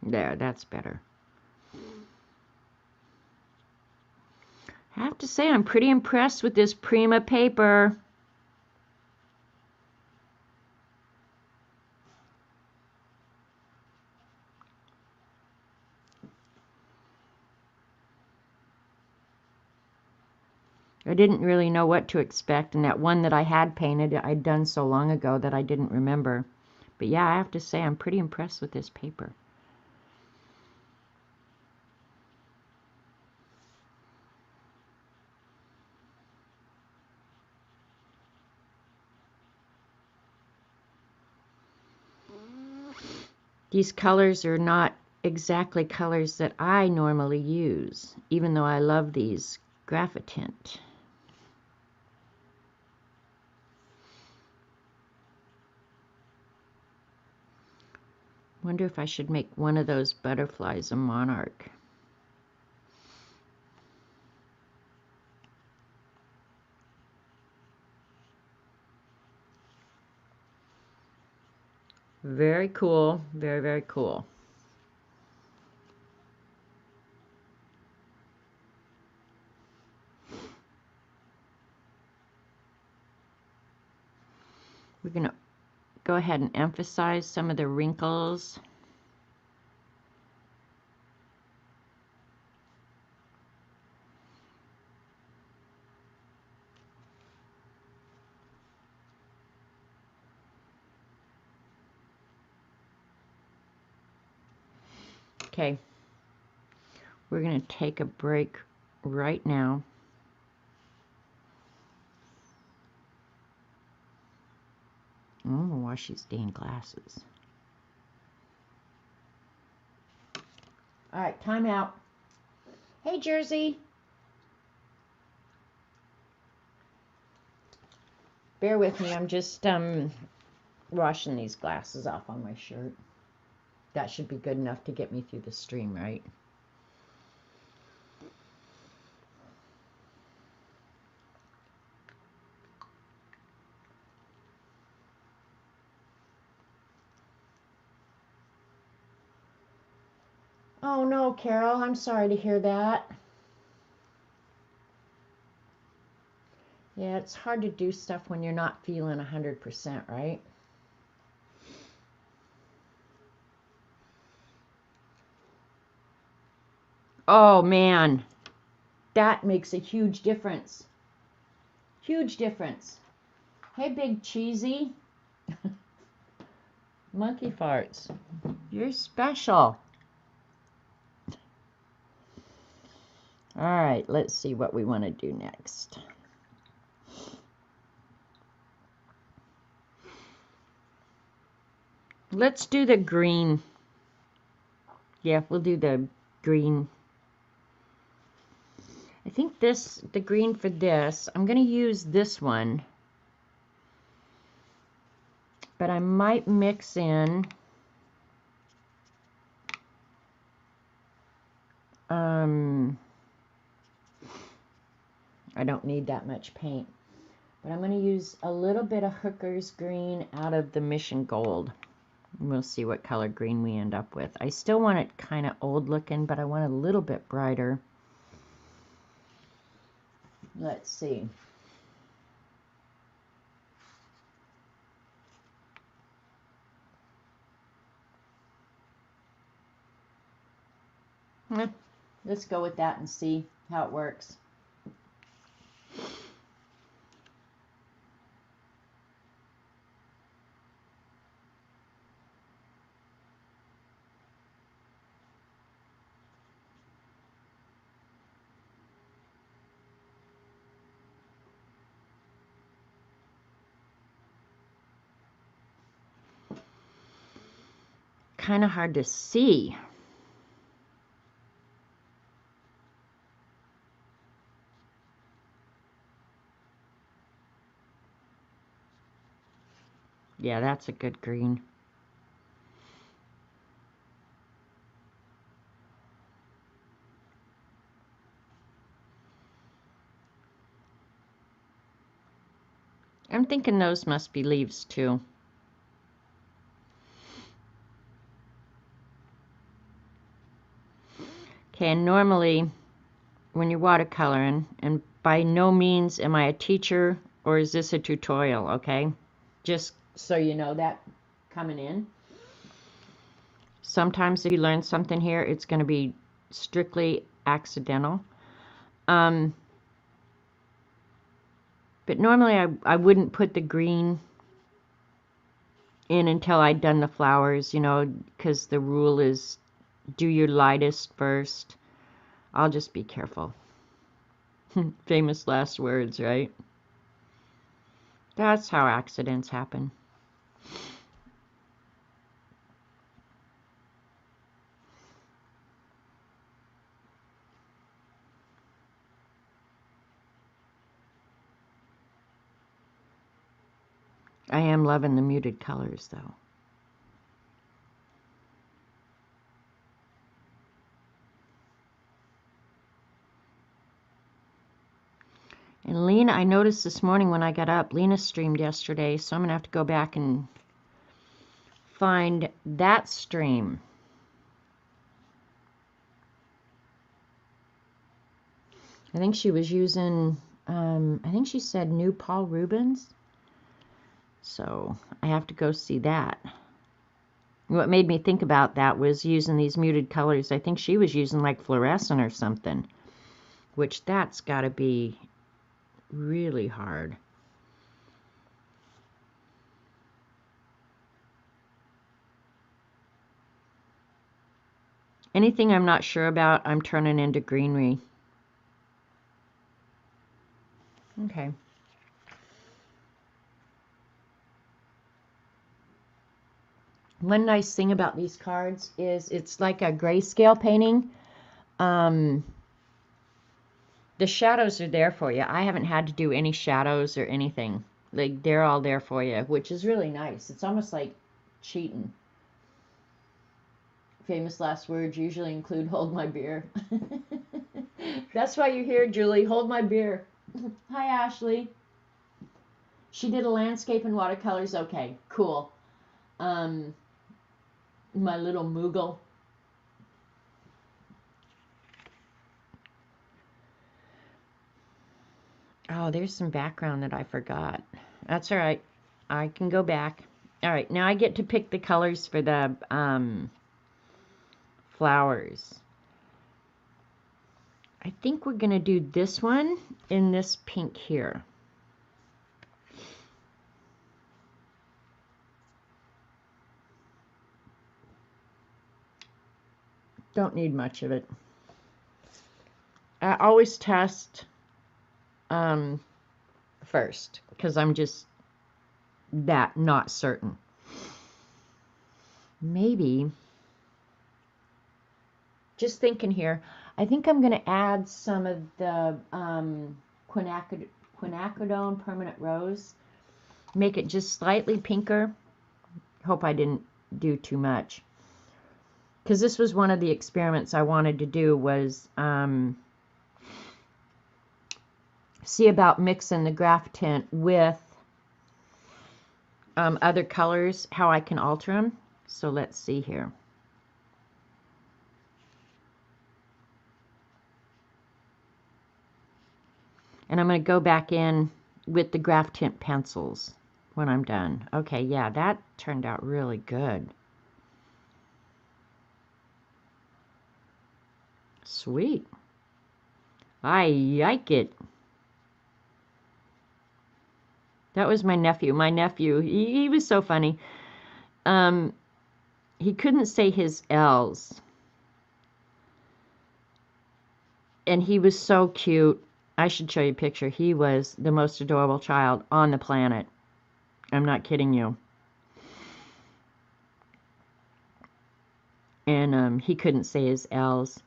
A: There, that's better. I have to say, I'm pretty impressed with this Prima paper. I didn't really know what to expect, and that one that I had painted, I'd done so long ago that I didn't remember. But yeah, I have to say, I'm pretty impressed with this paper. These colors are not exactly colors that I normally use, even though I love these Graphitint. Wonder if I should make one of those butterflies a monarch. Very cool. Very, very cool. We're going to go ahead and emphasize some of the wrinkles. Okay, we're going to take a break right now. I'm going to wash these dang glasses. All right, time out. Hey, Jersey. Bear with me. I'm just washing these glasses off on my shirt. That should be good enough to get me through the stream, right? Oh no, Carol, I'm sorry to hear that. Yeah, it's hard to do stuff when you're not feeling 100%, right? Oh man, that makes a huge difference. Huge difference. Hey, Big Cheesy. Monkey farts. You're special. All right, let's see what we want to do next. Let's do the green. Yeah, we'll do the green. I think the green for this, I'm going to use this one. But I might mix in I don't need that much paint. But I'm going to use a little bit of Hooker's green out of the Mission Gold. We'll see what color green we end up with. I still want it kind of old looking, but I want it a little bit brighter. Let's see. Let's go with that and see how it works. kind of hard to see. Yeah, that's a good green. I'm thinking those must be leaves too. Okay, and normally when you're watercoloring, and by no means am I a teacher or is this a tutorial, okay? Just so you know that coming in. Sometimes if you learn something here, it's going to be strictly accidental. But normally I wouldn't put the green in until I'd done the flowers, you know, because the rule is do your lightest first. I'll just be careful. Famous last words, right? That's how accidents happen. I am loving the muted colors, though. And Lena, I noticed this morning when I got up, Lena streamed yesterday, so I'm going to have to go back and find that stream. I think she was using, I think she said new Paul Rubens. So I have to go see that. What made me think about that was using these muted colors. I think she was using like fluorescent or something, which that's got to be really hard. Anything I'm not sure about, I'm turning into greenery. Okay. One nice thing about these cards is it's like a grayscale painting. The shadows are there for you. I haven't had to do any shadows or anything. Like, they're all there for you, which is really nice. It's almost like cheating. Famous last words usually include hold my beer. That's why you're here, Julie. Hold my beer. Hi, Ashley. She did a landscape in watercolors. Okay, cool. My little Moogle. Oh, there's some background that I forgot. That's all right. I can go back. All right, now I get to pick the colors for the flowers. I think we're going to do this one in this pink here. Don't need much of it. I always test first because I'm just that not certain. Maybe, just thinking here, I think I'm going to add some of the quinacridone permanent rose. Make it just slightly pinker. Hope I didn't do too much. Because this was one of the experiments I wanted to do was see about mixing the Graphitint with other colors, how I can alter them. So let's see here. And I'm going to go back in with the Graphitint pencils when I'm done. Okay, yeah, that turned out really good. Sweet. I like it. That was my nephew. My nephew, he was so funny. He couldn't say his L's. And he was so cute. I should show you a picture. He was the most adorable child on the planet. I'm not kidding you. and he couldn't say his L's.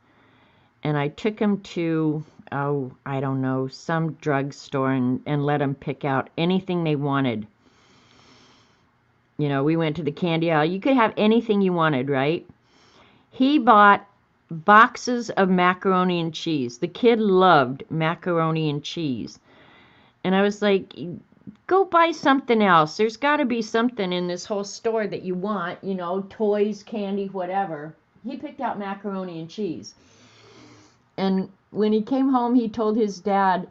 A: And I took him to, oh, I don't know, some drugstore and let him pick out anything they wanted. You know, we went to the candy aisle. You could have anything you wanted, right? He bought boxes of macaroni and cheese. The kid loved macaroni and cheese. And I was like, go buy something else. There's got to be something in this whole store that you want, you know, toys, candy, whatever. He picked out macaroni and cheese. And when he came home, he told his dad,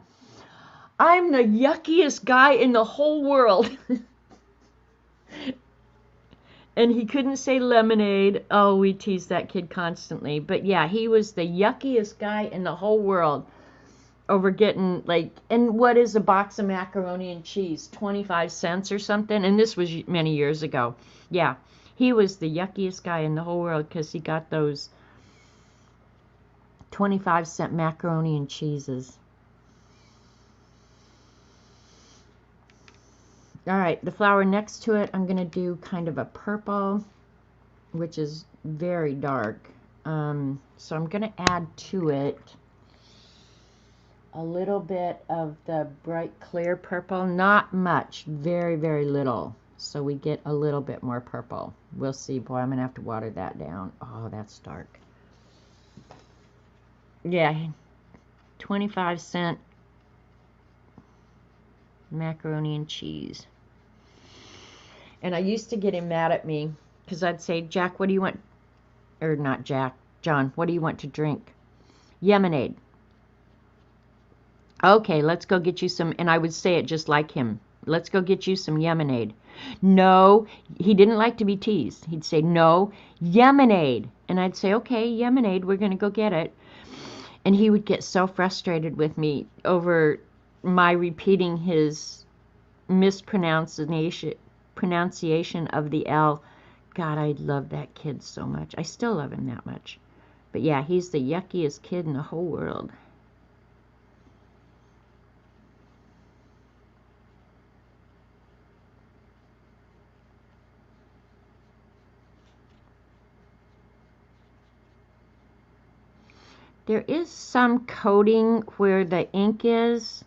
A: I'm the yuckiest guy in the whole world. And he couldn't say lemonade. Oh, we teased that kid constantly. But yeah, he was the yuckiest guy in the whole world over getting, like, and what is a box of macaroni and cheese? 25 cents or something? And this was many years ago. Yeah, he was the yuckiest guy in the whole world because he got those 25-cent macaroni and cheeses. All right, the flower next to it, I'm going to do kind of a purple, which is very dark. So I'm going to add to it a little bit of the bright clear purple. Not much, very, very little. So we get a little bit more purple. We'll see. Boy, I'm going to have to water that down. Oh, that's dark. Yeah, 25-cent macaroni and cheese. And I used to get him mad at me because I'd say, Jack, what do you want? Or not Jack, John, what do you want to drink? Lemonade. Okay, let's go get you some. And I would say it just like him. Let's go get you some lemonade. No, he didn't like to be teased. He'd say, no, lemonade. And I'd say, okay, lemonade, we're going to go get it. And he would get so frustrated with me over my repeating his mispronunciation of the L. God, I love that kid so much. I still love him that much. But yeah, he's the yuckiest kid in the whole world. There is some coating where the ink is,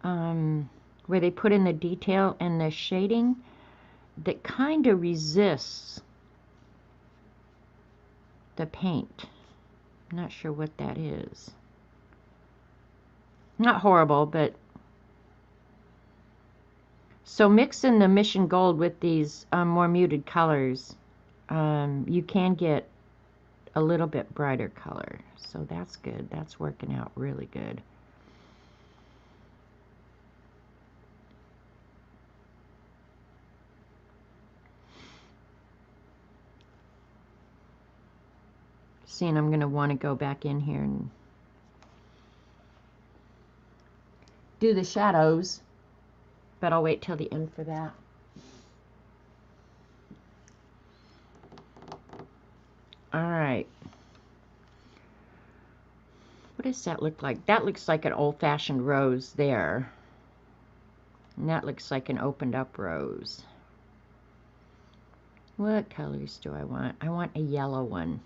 A: where they put in the detail and the shading, that kind of resists the paint. I'm not sure what that is. Not horrible, but... So mixing the Mission Gold with these more muted colors, you can get a little bit brighter color. So that's good. That's working out really good. See, and I'm going to want to go back in here and do the shadows, but I'll wait till the end for that. All right. What does that look like? That looks like an old-fashioned rose there. And that looks like an opened up rose. What colors do I want? I want a yellow one.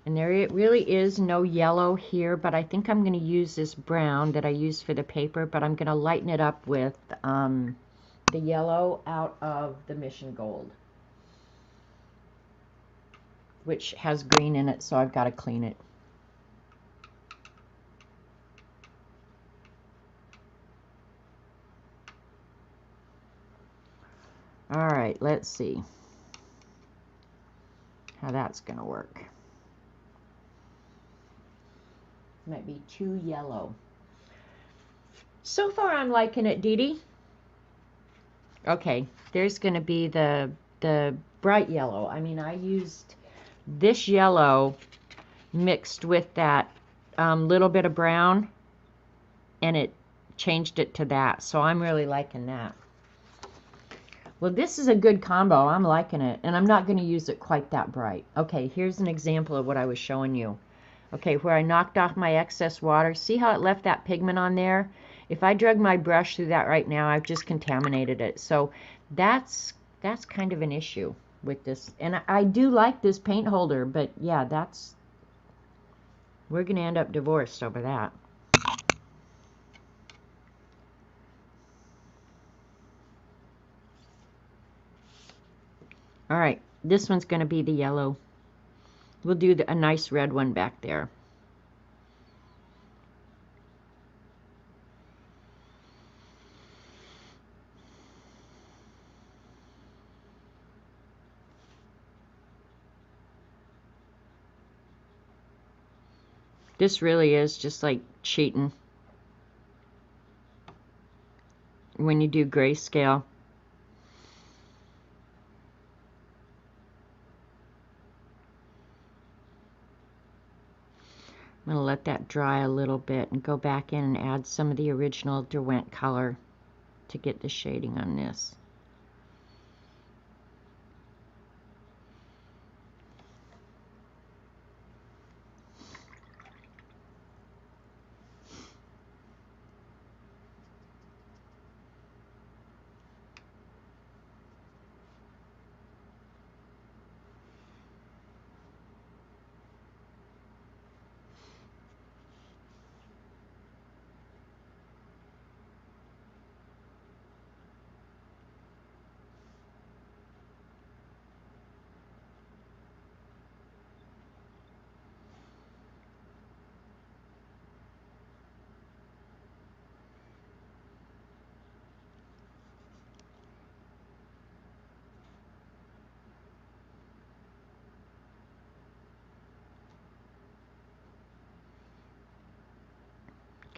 A: And there really is no yellow here, but I think I'm going to use this brown that I used for the paper, but I'm going to lighten it up with the yellow out of the Mission Gold, which has green in it, so I've got to clean it. All right, let's see how that's going to work. Might be too yellow. So far, I'm liking it, Dee Dee. Okay, there's going to be the bright yellow. I mean, I used this yellow mixed with that little bit of brown, and it changed it to that. So I'm really liking that. Well, this is a good combo. I'm liking it, and I'm not going to use it quite that bright. Okay, here's an example of what I was showing you. Okay, where I knocked off my excess water. See how it left that pigment on there? If I drug my brush through that right now, I've just contaminated it. So that's kind of an issue. with this. And I do like this paint holder, but yeah, we're going to end up divorced over that. All right, this one's going to be the yellow. We'll do a nice red one back there. This really is just like cheating when you do grayscale. I'm going to let that dry a little bit and go back in and add some of the original Derwent color to get the shading on this.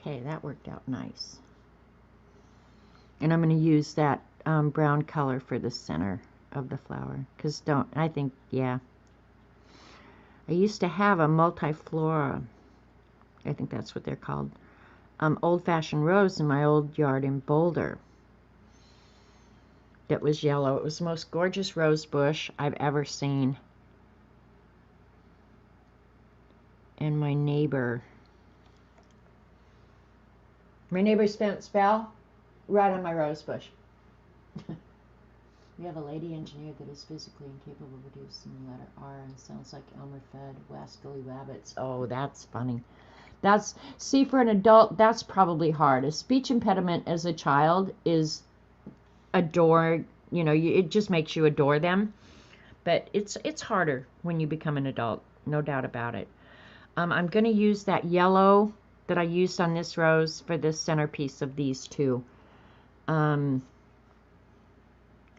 A: Okay, that worked out nice. And I'm going to use that brown color for the center of the flower. Because I think, yeah. I used to have a multiflora, I think that's what they're called, old-fashioned rose in my old yard in Boulder. That was yellow. It was the most gorgeous rose bush I've ever seen. And my neighbor fell right on my rose bush. We have a lady engineer that is physically incapable of producing the letter R and sounds like Elmer Fudd, Wascally Wabbits. Oh, that's funny. See, for an adult, that's probably hard. A speech impediment as a child is adore, it just makes you adore them. But it's harder when you become an adult, no doubt about it. I'm going to use that yellow that I used on this rose for the centerpiece of these two. I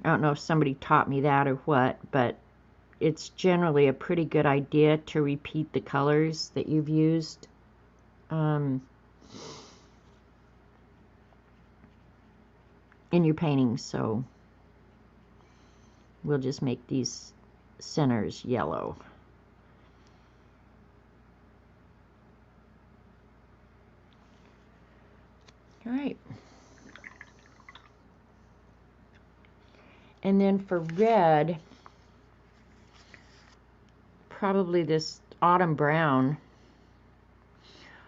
A: don't know if somebody taught me that or what, but it's generally a pretty good idea to repeat the colors that you've used. In your paintings, so we'll just make these centers yellow. All right. And then for red, probably this autumn brown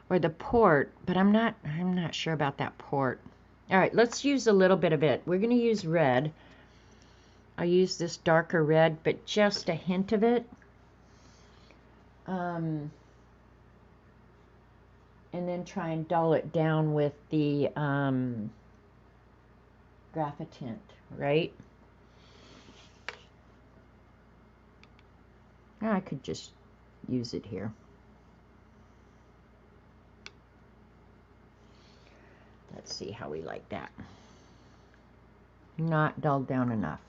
A: or the port, but I'm not sure about that port. All right, let's use a little bit of it. We're going to use red. I use this darker red, but just a hint of it. And then try and dull it down with the Graphitint, right? I could just use it here. Let's see how we like that. Not dulled down enough.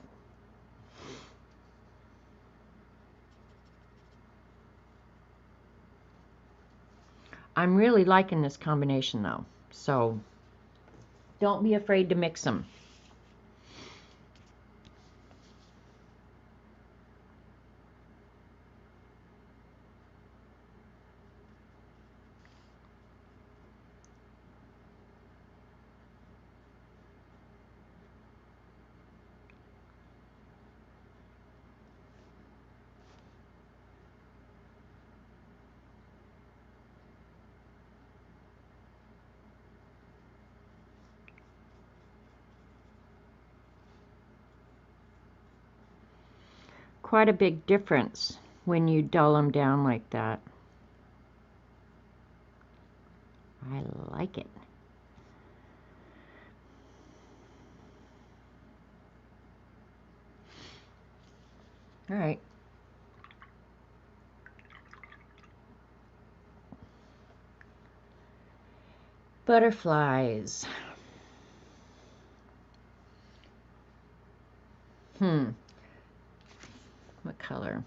A: I'm really liking this combination though, so don't be afraid to mix them. quite a big difference when you dull them down like that. I like it. All right. Butterflies. What color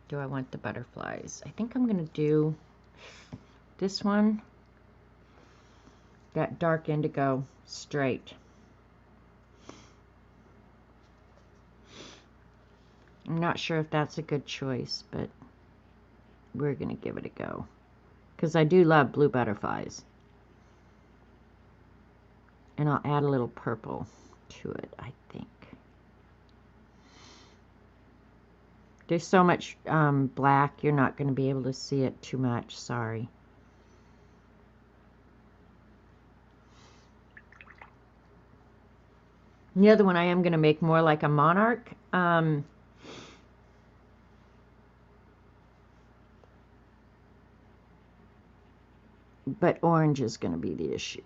A: do I want the butterflies? I think I'm going to do this one, that dark indigo straight. I'm not sure if that's a good choice, but we're going to give it a go. Because I do love blue butterflies. And I'll add a little purple to it, I think. There's so much black, you're not going to be able to see it too much. Sorry. The other one I am going to make more like a monarch. But orange is going to be the issue.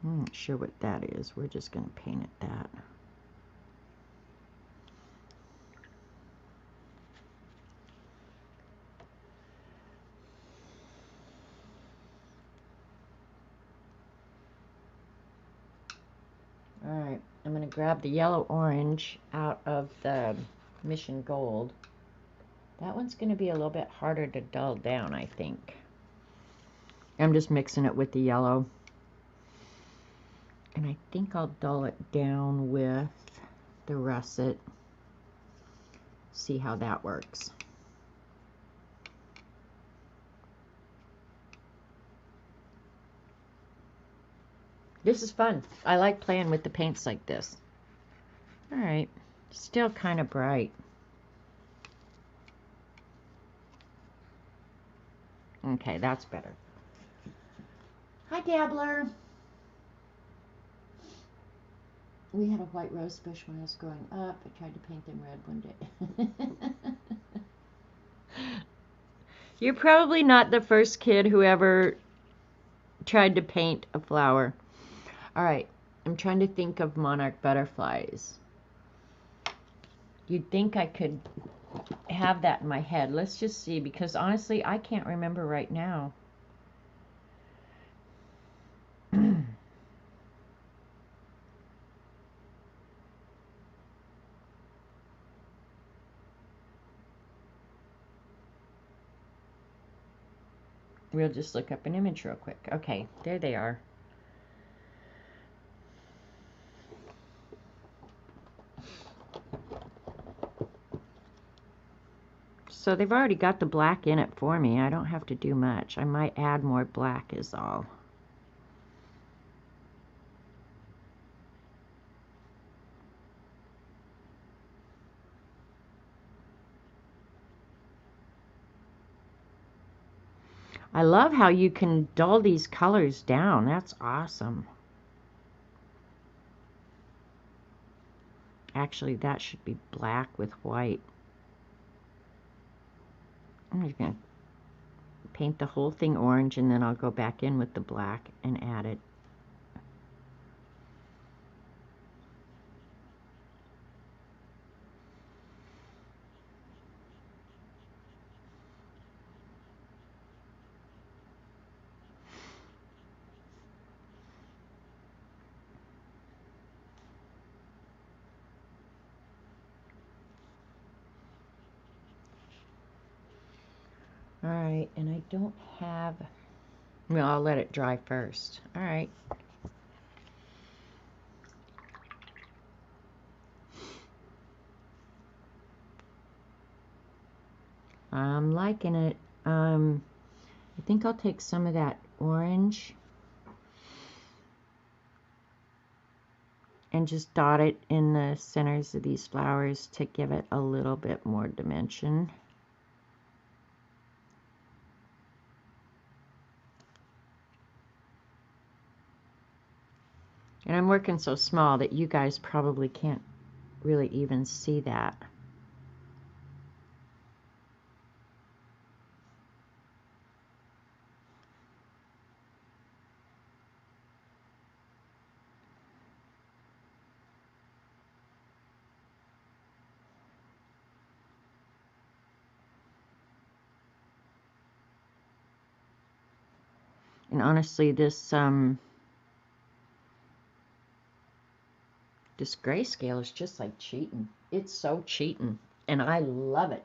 A: I'm not sure what that is. We're just going to paint it that. Alright, I'm going to grab the yellow orange out of the Mission Gold. That one's going to be a little bit harder to dull down, I think. I'm just mixing it with the yellow. And I think I'll dull it down with the russet. See how that works. This is fun. I like playing with the paints like this. Alright, still kind of bright. Okay, that's better. Hi, Dabbler. We had a white rose bush when I was growing up. I tried to paint them red one day. You're probably not the first kid who ever tried to paint a flower. Alright, I'm trying to think of monarch butterflies. You'd think I could have that in my head. Let's just see, because honestly, I can't remember right now. We'll just look up an image real quick. Okay, there they are. So they've already got the black in it for me. I don't have to do much. I might add more black is all. I love how you can dull these colors down. That's awesome. Actually, that should be black with white. I'm just going to paint the whole thing orange, and then I'll go back in with the black and add it. Alright, and I don't have... Well, I'll let it dry first. Alright. I'm liking it. I think I'll take some of that orange and just dot it in the centers of these flowers to give it a little bit more dimension. And I'm working so small that you guys probably can't really even see that. And honestly, this grayscale is just like cheating. It's so cheating, and I love it.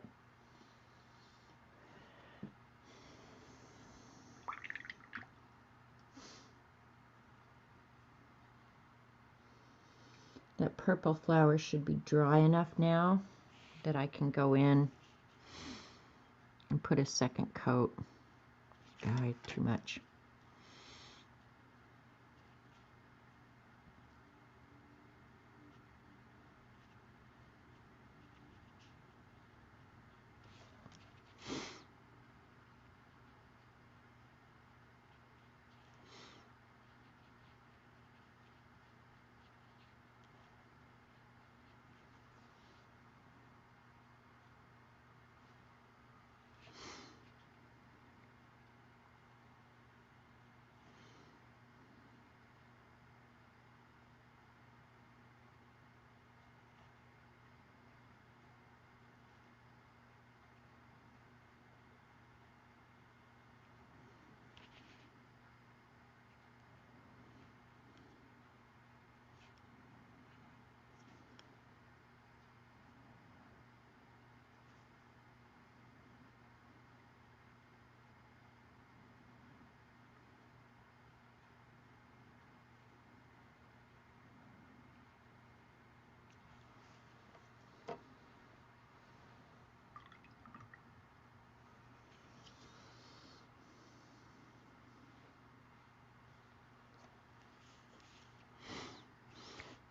A: That purple flower should be dry enough now that I can go in and put a second coat. Too much.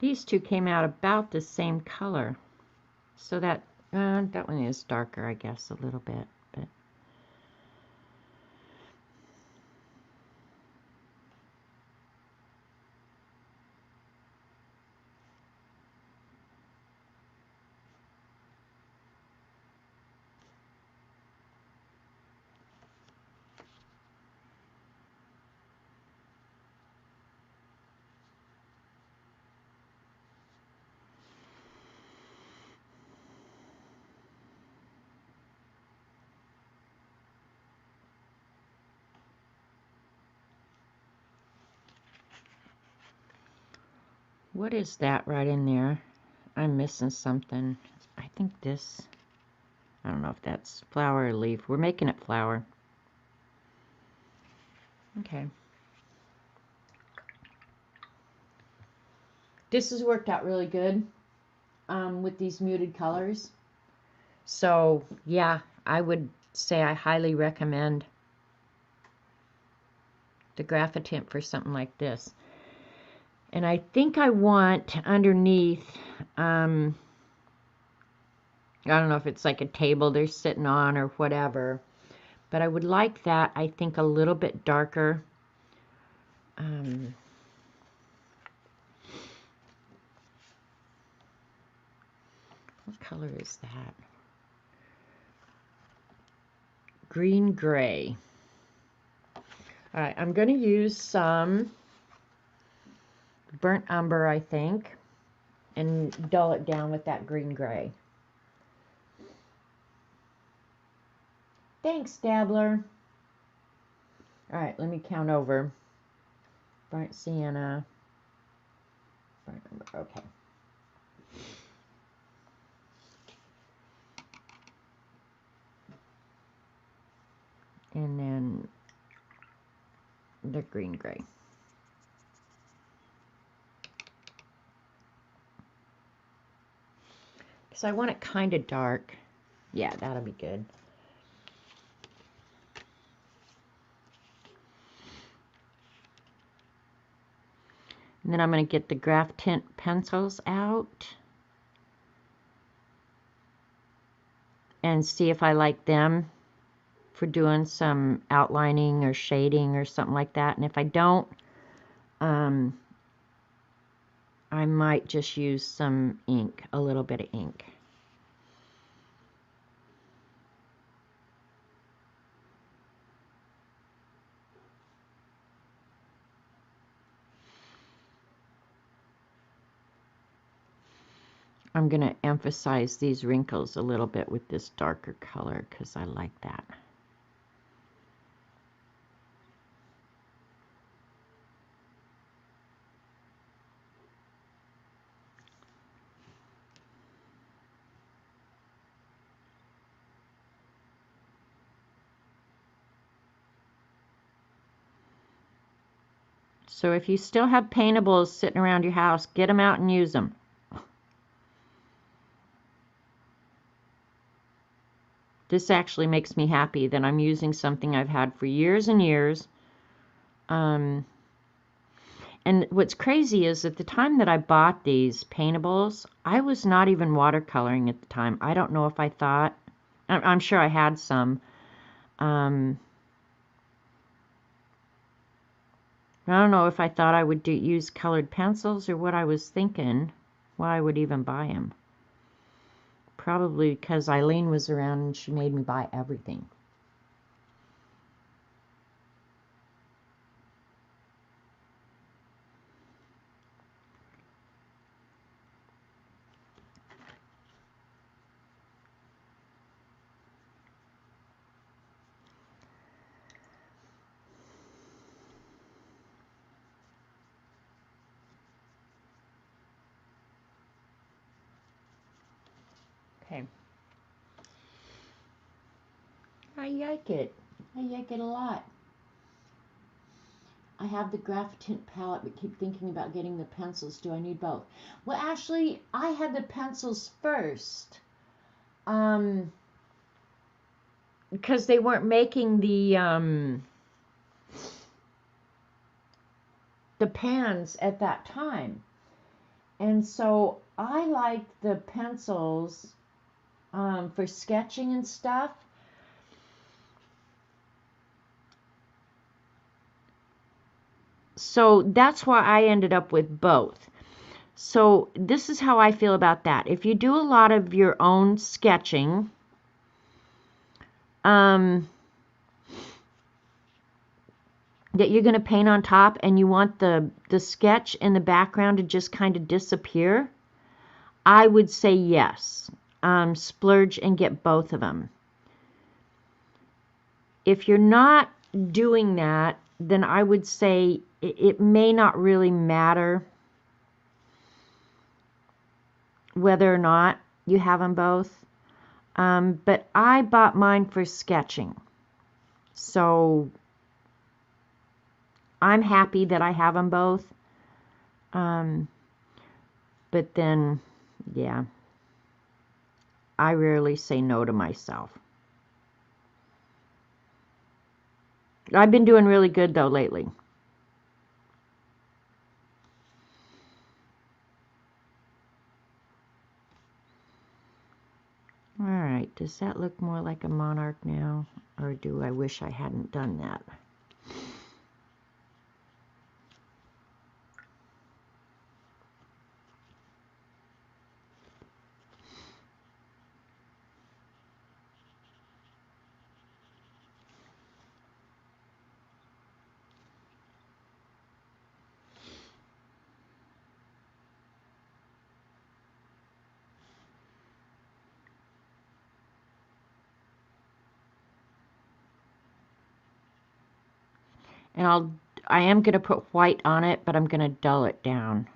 A: These two came out about the same color, so that that one is darker, I guess, a little bit, but what is that right in there? I'm missing something. I think this, I don't know if that's flower or leaf. We're making it flower. Okay. This has worked out really good with these muted colors. So, yeah, I would say I highly recommend the Graphitint for something like this. And I think I want underneath, I don't know if it's like a table they're sitting on or whatever, but I would like that, I think, a little bit darker. What color is that? Green gray. All right, I'm going to use some burnt umber, I think, and dull it down with that green gray. Thanks, Dabbler. All right, let me count over. Burnt sienna. Burnt umber, okay. And then the green gray. Because I want it kind of dark. Yeah, that'll be good. And then I'm going to get the Graphitint pencils out and see if I like them for doing some outlining or shading or something like that. And if I don't, I might just use some ink, a little bit of ink. I'm going to emphasize these wrinkles a little bit with this darker color because I like that. So if you still have paintables sitting around your house, get them out and use them. This actually makes me happy that I'm using something I've had for years and years. And what's crazy is at the time that I bought these paintables, I was not even watercoloring at the time. I don't know if I thought, I'm sure I had some. I don't know if I thought I would use colored pencils or what I was thinking, why I would even buy them. Probably because Eileen was around and she made me buy everything. Okay. I like it. I like it a lot. I have the Graphitint palette, but keep thinking about getting the pencils. Do I need both? Well, actually, I had the pencils first. Because they weren't making the pans at that time. And so I liked the pencils for sketching and stuff. So that's why I ended up with both. So this is how I feel about that. If you do a lot of your own sketching, that you're going to paint on top and you want the sketch in the background to just kind of disappear, I would say yes. Splurge and get both of them. If you're not doing that, then I would say it may not really matter whether or not you have them both. But I bought mine for sketching. So I'm happy that I have them both. But then, yeah, I rarely say no to myself. I've been doing really good, though, lately. All right, does that look more like a monarch now? Or do I wish I hadn't done that? And I am going to put white on it, but I'm going to dull it down.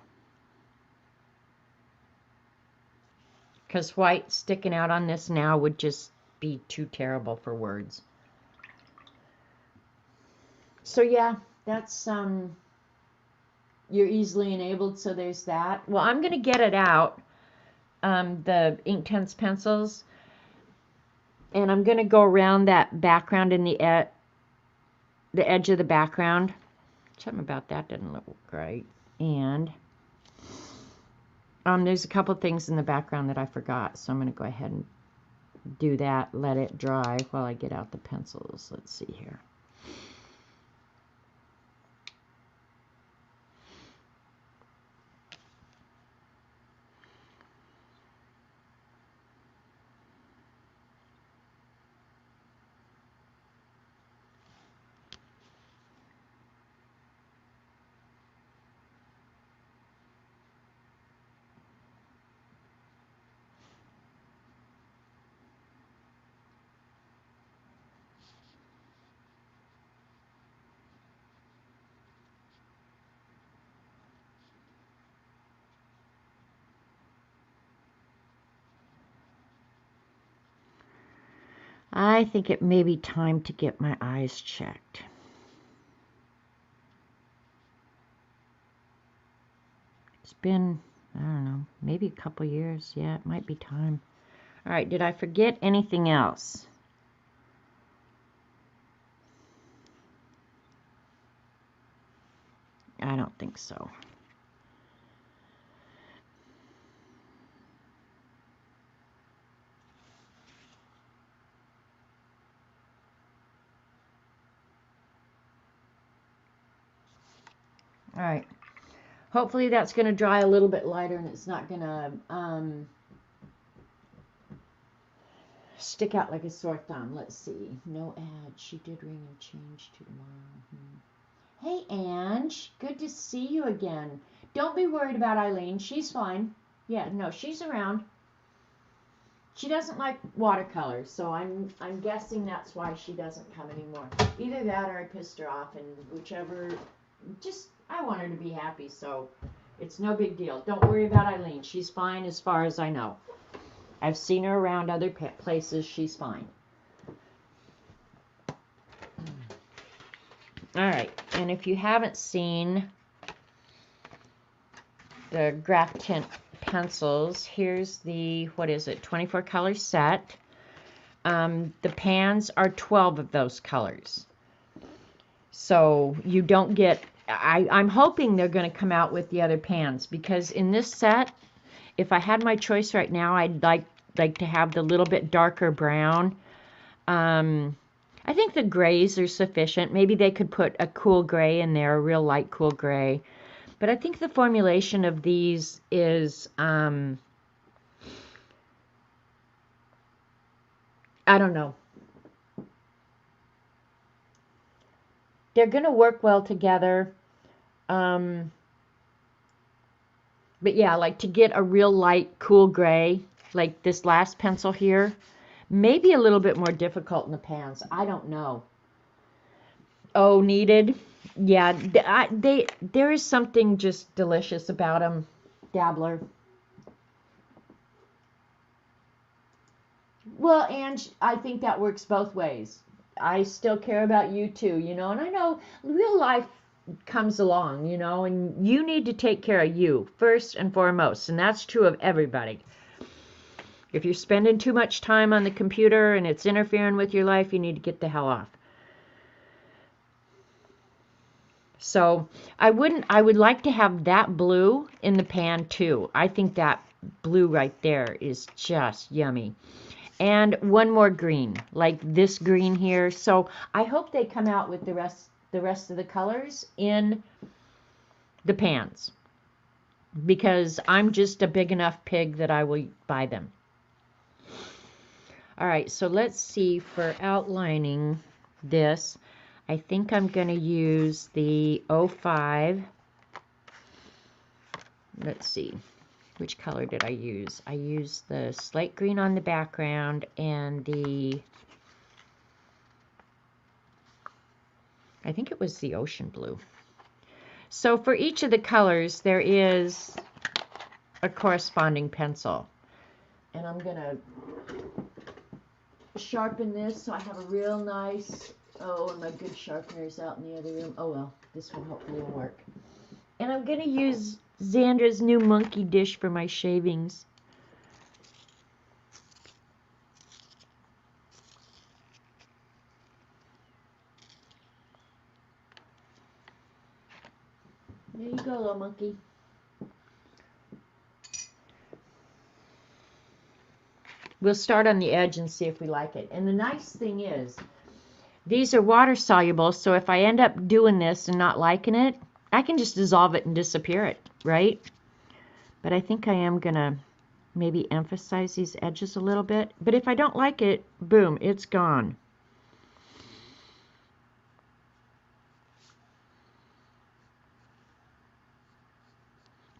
A: Because white sticking out on this now would just be too terrible for words. So yeah, that's, you're easily enabled, so there's that. Well, I'm going to get it out, the Inktense pencils, and I'm going to go around that background in the edge of the background. Something about that didn't look great. And there's a couple things in the background that I forgot, so I'm going to go ahead and do that, let it dry while I get out the pencils. Let's see here. I think it may be time to get my eyes checked. It's been, I don't know, maybe a couple years. Yeah, it might be time. All right, did I forget anything else? I don't think so. All right. Hopefully that's going to dry a little bit lighter and it's not going to stick out like a sore thumb. Let's see. No ad. She did ring and change to tomorrow. Hey, Ange. Good to see you again. Don't be worried about Eileen. She's fine. Yeah, no, she's around. She doesn't like watercolor, so I'm guessing that's why she doesn't come anymore. Either that or I pissed her off, and whichever, just, I want her to be happy, so it's no big deal. Don't worry about Eileen. She's fine as far as I know. I've seen her around other places. She's fine. All right, and if you haven't seen the Graphitint pencils, here's the, what is it, 24 color set. The pans are 12 of those colors. So you don't get, I'm hoping they're going to come out with the other pans, because in this set, if I had my choice right now, I'd like to have the little bit darker brown. I think the grays are sufficient. Maybe they could put a cool gray in there, a real light cool gray. But I think the formulation of these is, I don't know. They're going to work well together. But yeah, like to get a real light, cool gray, like this last pencil here, maybe a little bit more difficult in the pans. I don't know. Oh, needed. Yeah, there is something just delicious about them, Dabbler. Well, and I think that works both ways. I still care about you too, you know, and I know real life comes along, you know, and you need to take care of you first and foremost, and that's true of everybody. If you're spending too much time on the computer and it's interfering with your life, you need to get the hell off. So I would like to have that blue in the pan too. I think that blue right there is just yummy. And one more green, like this green here. So I hope they come out with the rest of the colors in the pans, because I'm just a big enough pig that I will buy them. All right, so let's see, for outlining this, I think I'm going to use the 05. Let's see, which color did I use? I used the slate green on the background and I think it was the ocean blue. So for each of the colors, there is a corresponding pencil. And I'm going to sharpen this so I have a real nice, oh, and my good sharpener is out in the other room. Oh well, this one hopefully will work. And I'm going to use Xandra's new monkey dish for my shavings. There you go, little monkey. We'll start on the edge and see if we like it. And the nice thing is, these are water soluble, so if I end up doing this and not liking it, I can just dissolve it and disappear it, right? But I think I am going to maybe emphasize these edges a little bit. But if I don't like it, boom, it's gone.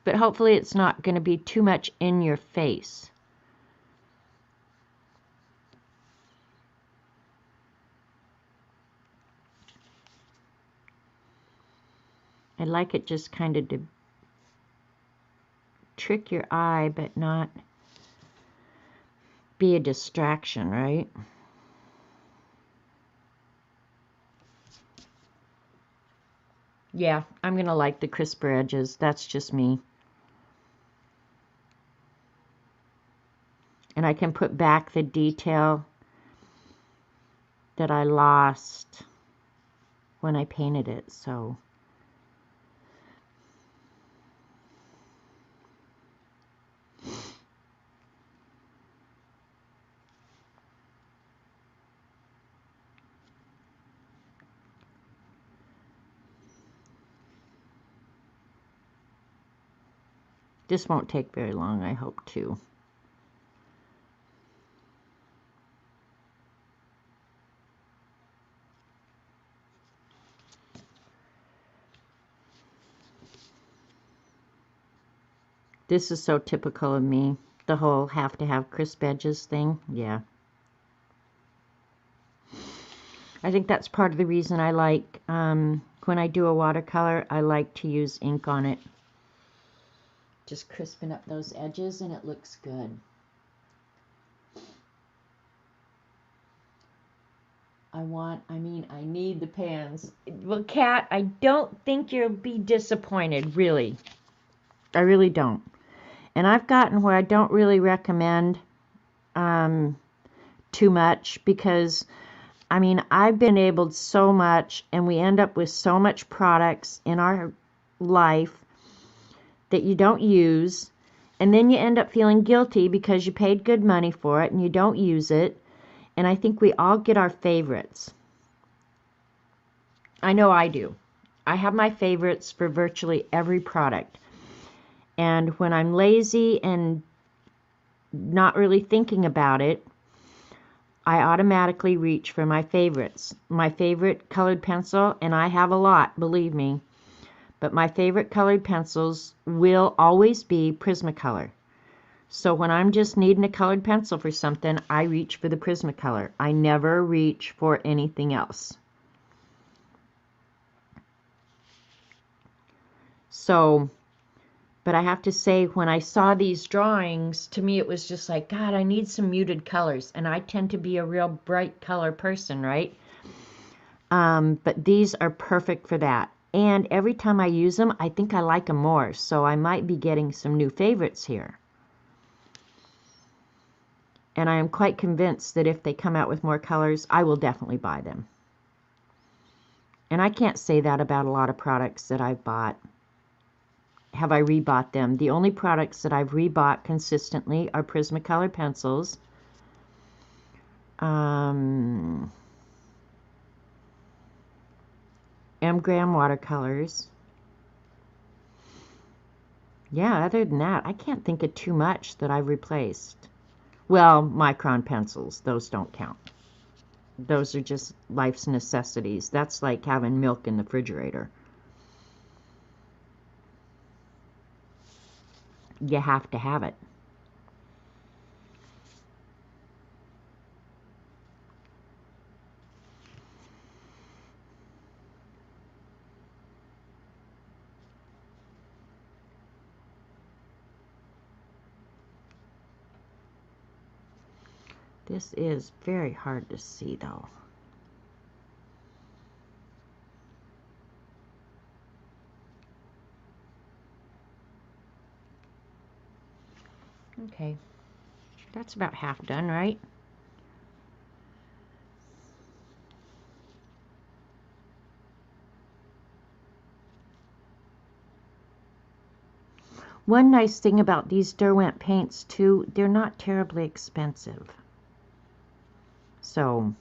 A: But hopefully it's not going to be too much in your face. I like it just kind of to trick your eye, but not be a distraction, right? Yeah, I'm going to like the crisper edges. That's just me. And I can put back the detail that I lost when I painted it, so. This won't take very long, I hope, too. This is so typical of me. The whole have to have crisp edges thing. Yeah. I think that's part of the reason I like, when I do a watercolor, I like to use ink on it. Just crisping up those edges and it looks good. I need the pans. Well, Kat, I don't think you'll be disappointed, really. I really don't. And I've gotten where I don't really recommend too much because, I've been enabled so much and we end up with so much products in our life that you don't use, and then you end up feeling guilty because you paid good money for it and you don't use it. And I think we all get our favorites. I know I do. I have my favorites for virtually every product. And when I'm lazy and not really thinking about it, I automatically reach for my favorites. My favorite colored pencil, and I have a lot, believe me, but my favorite colored pencils will always be Prismacolor. So when I'm just needing a colored pencil for something, I reach for the Prismacolor. I never reach for anything else. So, but I have to say, when I saw these drawings, to me it was just like, God, I need some muted colors. And I tend to be a real bright color person, right? But these are perfect for that. And every time I use them, I think I like them more. So I might be getting some new favorites here. And I am quite convinced that if they come out with more colors, I will definitely buy them. And I can't say that about a lot of products that I've bought. Have I rebought them? The only products that I've rebought consistently are Prismacolor pencils. M. Graham watercolors. Yeah, other than that, I can't think of too much that I've replaced. Well, micron pencils, those don't count. Those are just life's necessities. That's like having milk in the refrigerator. You have to have it. This is very hard to see, though. Okay, that's about half done, right? One nice thing about these Derwent paints, too, they're not terribly expensive. So,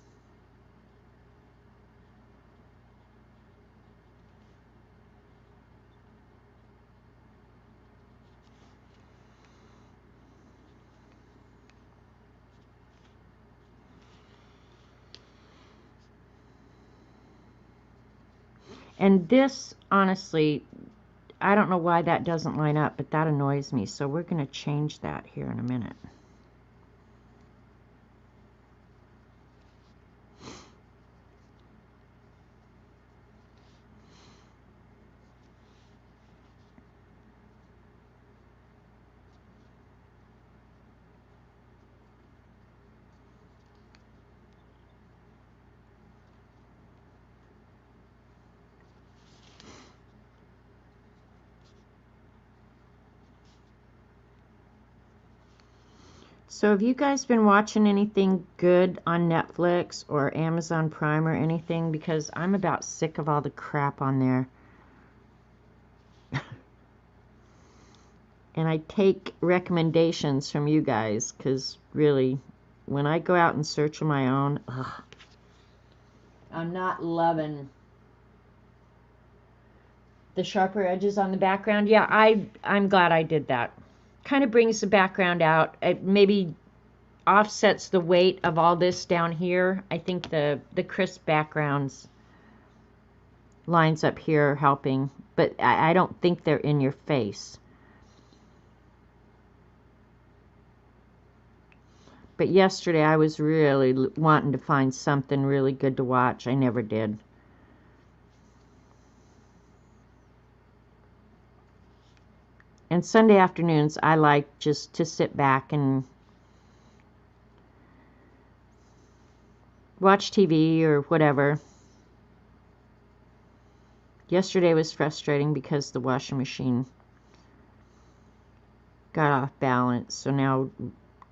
A: and this, honestly, I don't know why that doesn't line up, but that annoys me. So we're going to change that here in a minute. So have you guys been watching anything good on Netflix or Amazon Prime or anything? Because I'm about sick of all the crap on there. And I take recommendations from you guys, because really, when I go out and search on my own, ugh, I'm not loving the sharper edges on the background. Yeah, I'm glad I did that. Kind of brings the background out. It maybe offsets the weight of all this down here. I think the crisp backgrounds lines up here are helping, but I don't think they're in your face. But yesterday I was really wanting to find something really good to watch. I never did. And Sunday afternoons I like just to sit back and watch TV or whatever. Yesterday was frustrating because the washing machine got off balance. So now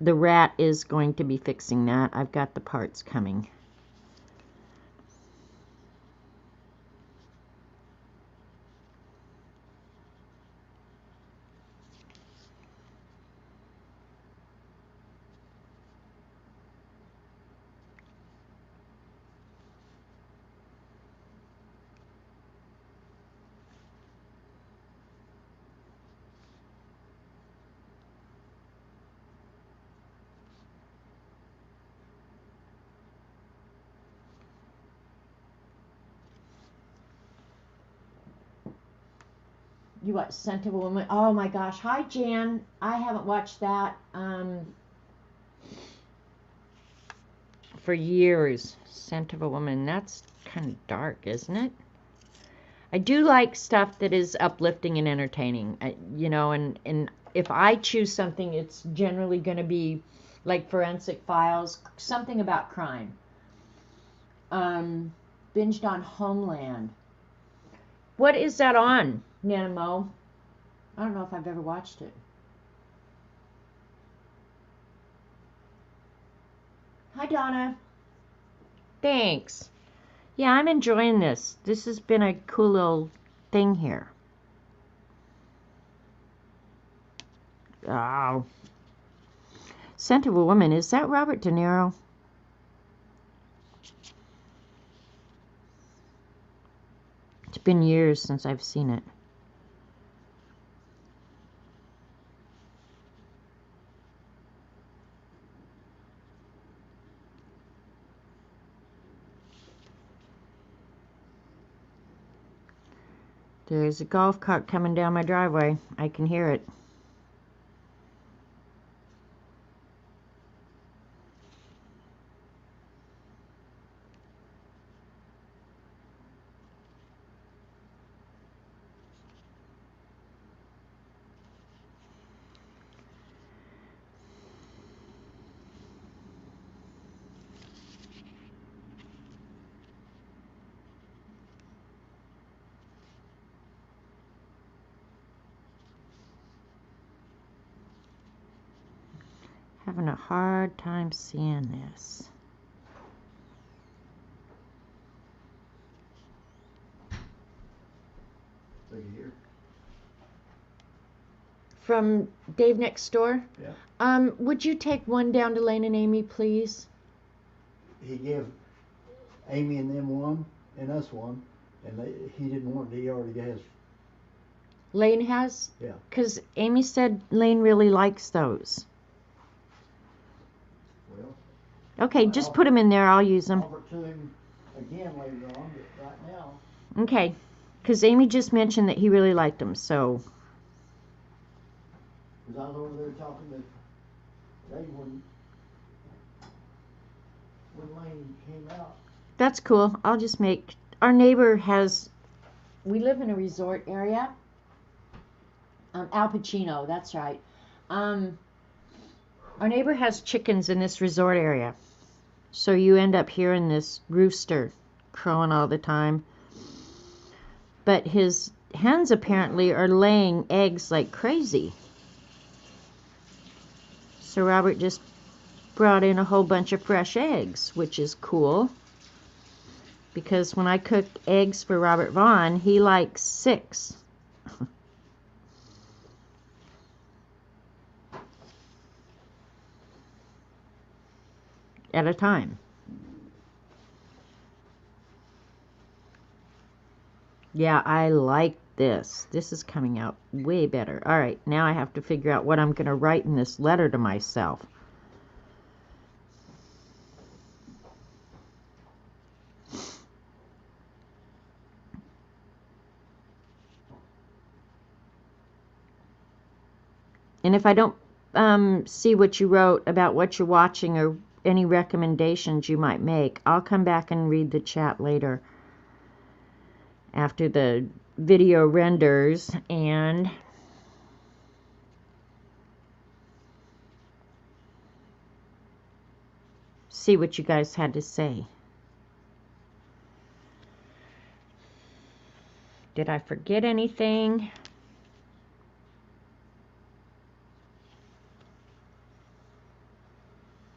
A: the rat is going to be fixing that. I've got the parts coming. You watch Scent of a Woman? Oh my gosh. Hi, Jan. I haven't watched that for years. Scent of a Woman. That's kind of dark, isn't it? I do like stuff that is uplifting and entertaining. You know, and if I choose something, it's generally going to be like Forensic Files, something about crime. Binged on Homeland. What is that on, Nanamo? I don't know if I've ever watched it. Hi, Donna. Thanks. Yeah, I'm enjoying this. This has been a cool little thing here. Oh. Scent of a Woman. Is that Robert De Niro? It's been years since I've seen it. There's a golf cart coming down my driveway. I can hear it. Having a hard time seeing this.
B: Here.
A: From Dave next door?
B: Yeah.
A: Would you take one down to Lane and Amy, please?
B: He gave Amy and them one and us one, and he didn't want it. He already has.
A: Lane has?
B: Yeah.
A: Because Amy said Lane really likes those.
B: Well.
A: Okay, just put them in there. I'll use them.
B: Offer to him again later on, but right now.
A: Okay. Because Amy just mentioned that he really liked them, so.
B: Because I was over there talking to Ray when Lane came out.
A: That's cool. I'll just make. Our neighbor has. We live in a resort area. Al Pacino, that's right. Our neighbor has chickens in this resort area. So you end up hearing this rooster crowing all the time. But his hens apparently are laying eggs like crazy. So Robert just brought in a whole bunch of fresh eggs, which is cool. Because when I cook eggs for Robert Vaughn, he likes 6. At a time. Yeah, I like this. This is coming out way better. All right, now I have to figure out what I'm going to write in this letter to myself. And if I don't see what you wrote about what you're watching or any recommendations you might make, I'll come back and read the chat later after the video renders and see what you guys had to say. Did I forget anything?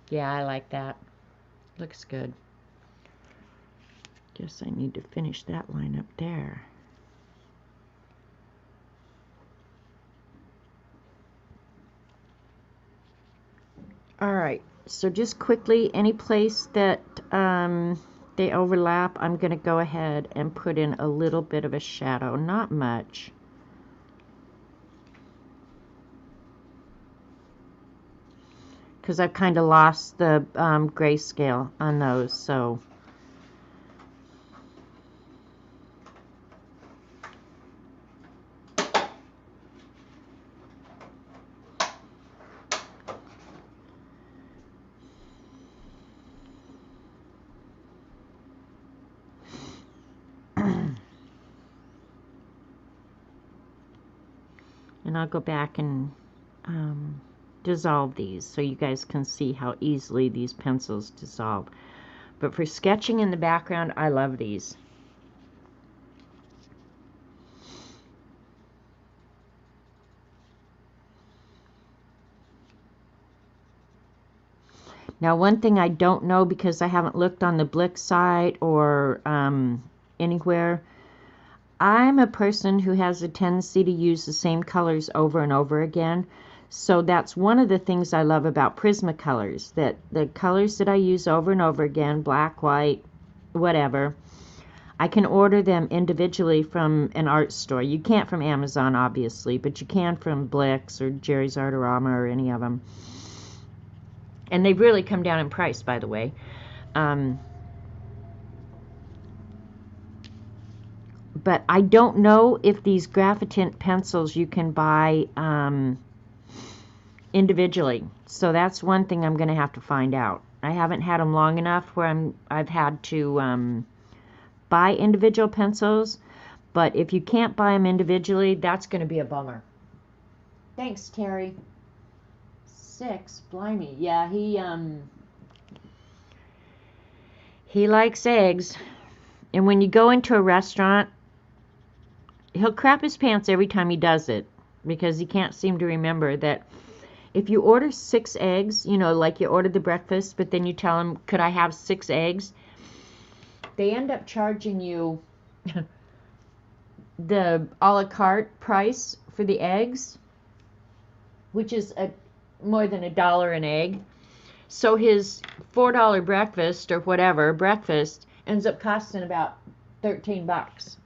A: Yeah, I like that. Looks good. Guess I need to finish that line up there. Alright, so just quickly, any place that they overlap, I'm going to go ahead and put in a little bit of a shadow. Not much. Because I've kind of lost the grayscale on those, so... And I'll go back and dissolve these so you guys can see how easily these pencils dissolve. But for sketching in the background, I love these. Now, one thing I don't know because I haven't looked on the Blick site or anywhere, I'm a person who has a tendency to use the same colors over and over again. So that's one of the things I love about Prismacolors, that the colors that I use over and over again, black, white, whatever, I can order them individually from an art store. You can't from Amazon, obviously, but you can from Blick's or Jerry's Artorama or any of them. And they've really come down in price, by the way. But I don't know if these Graphitint pencils you can buy individually. So that's one thing I'm going to have to find out. I haven't had them long enough where I've had to buy individual pencils. But if you can't buy them individually, that's going to be a bummer. Thanks, Terry. 6, blimey. Yeah, he likes eggs. And when you go into a restaurant, he'll crap his pants every time he does it because he can't seem to remember that if you order 6 eggs, you know, like you ordered the breakfast, but then you tell them, could I have 6 eggs? They end up charging you the a la carte price for the eggs, which is more than $1 an egg. So his $4 breakfast or whatever breakfast ends up costing about $13.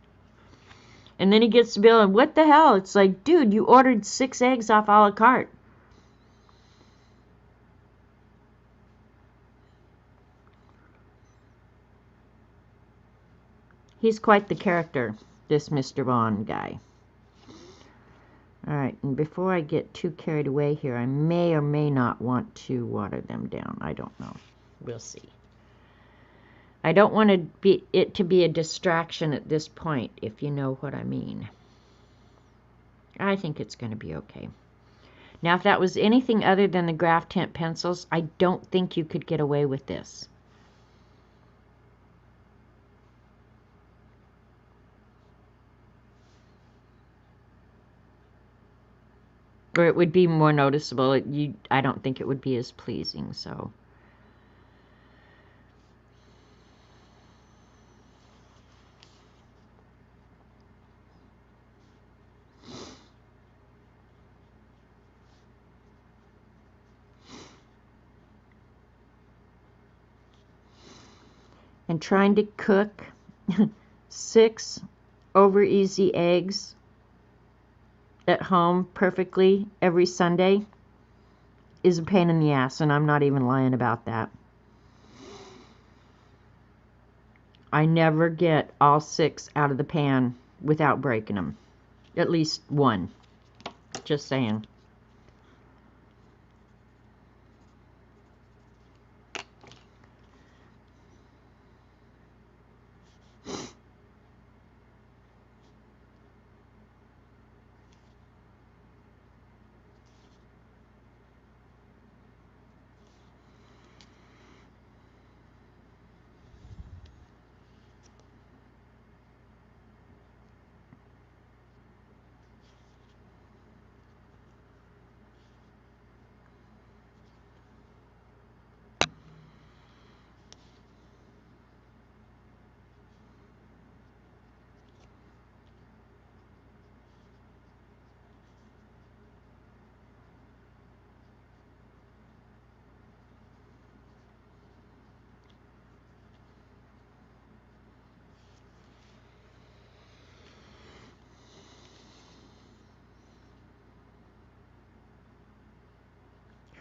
A: And then he gets the bill and what the hell? It's like, dude, you ordered 6 eggs off a la carte. He's quite the character, this Mr. Vaughn guy. Alright, and before I get too carried away here, I may or may not want to water them down. I don't know. We'll see. I don't want it to be a distraction at this point, if you know what I mean. I think it's going to be okay. Now, if that was anything other than the Graphitint pencils, I don't think you could get away with this. Or it would be more noticeable. I don't think it would be as pleasing, so. And trying to cook 6 over easy eggs at home perfectly every Sunday is a pain in the ass, and I'm not even lying about that. I never get all 6 out of the pan without breaking them. At least one. Just saying.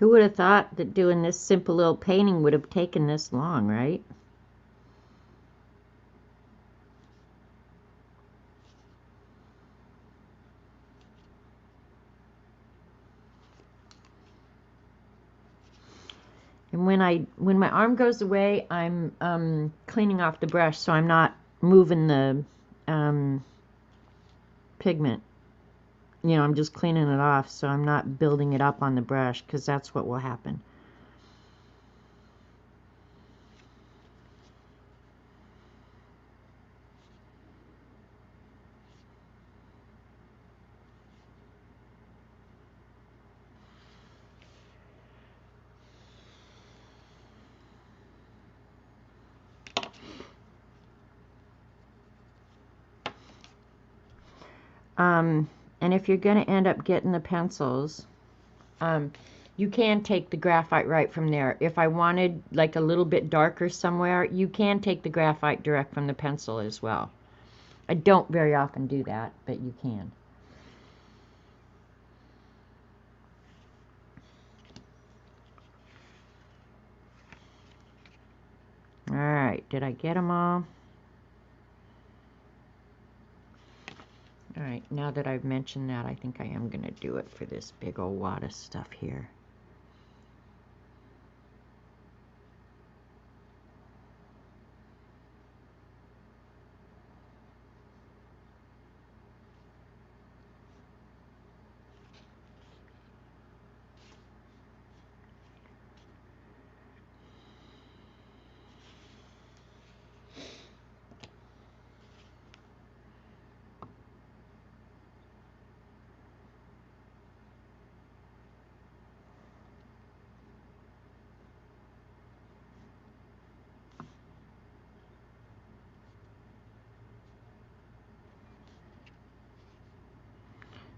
A: Who would have thought that doing this simple little painting would have taken this long, right? And when my arm goes away, I'm cleaning off the brush, so I'm not moving the pigment. You know, I'm just cleaning it off, so I'm not building it up on the brush, because that's what will happen. And if you're going to end up getting the pencils, you can take the graphite right from there. If I wanted like a little bit darker somewhere, you can take the graphite direct from the pencil as well. I don't very often do that, but you can. Alright, did I get them all? Alright, now that I've mentioned that, I think I am going to do it for this big old wad of stuff here.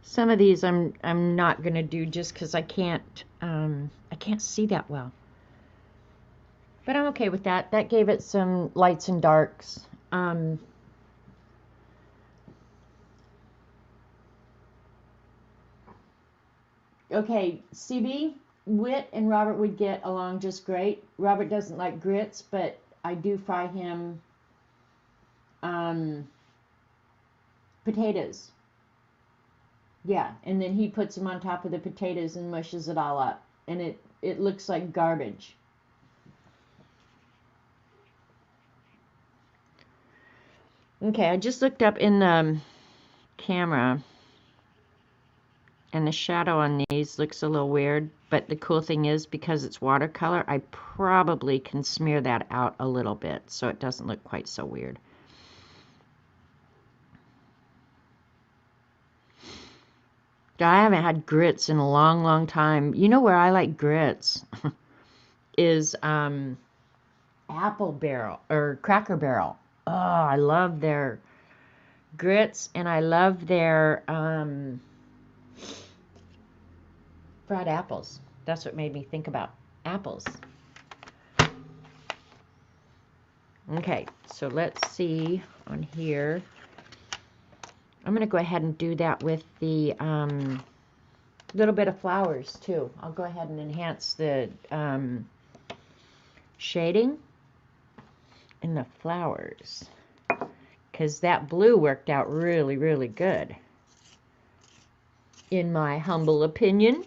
A: Some of these I'm not gonna do just because I can't see that well. But I'm okay with that. That gave it some lights and darks. Okay, CB, Wit and Robert would get along just great. Robert doesn't like grits, but I do fry him potatoes. Yeah, and then he puts them on top of the potatoes and mushes it all up. And it looks like garbage. Okay, I just looked up in the camera, and the shadow on these looks a little weird, but the cool thing is, because it's watercolor, I probably can smear that out a little bit so it doesn't look quite so weird. I haven't had grits in a long, long time. You know where I like grits is Apple Barrel or Cracker Barrel. Oh, I love their grits, and I love their fried apples. That's what made me think about apples. Okay, so let's see on here. I'm going to go ahead and do that with the little bit of flowers too. I'll go ahead and enhance the shading in the flowers, because that blue worked out really, really good, in my humble opinion.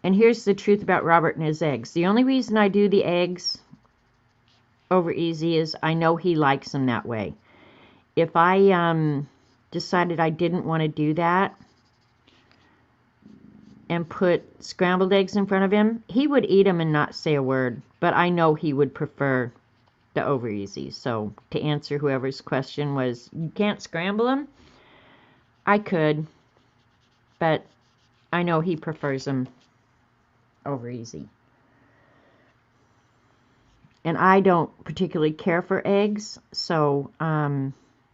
A: And here's the truth about Robert and his eggs. The only reason I do the eggs over easy is I know he likes them that way. If I decided I didn't want to do that and put scrambled eggs in front of him, he would eat them and not say a word. But I know he would prefer the over easy. So to answer whoever's question was, you can't scramble them? I could, but I know he prefers them over easy. And I don't particularly care for eggs, so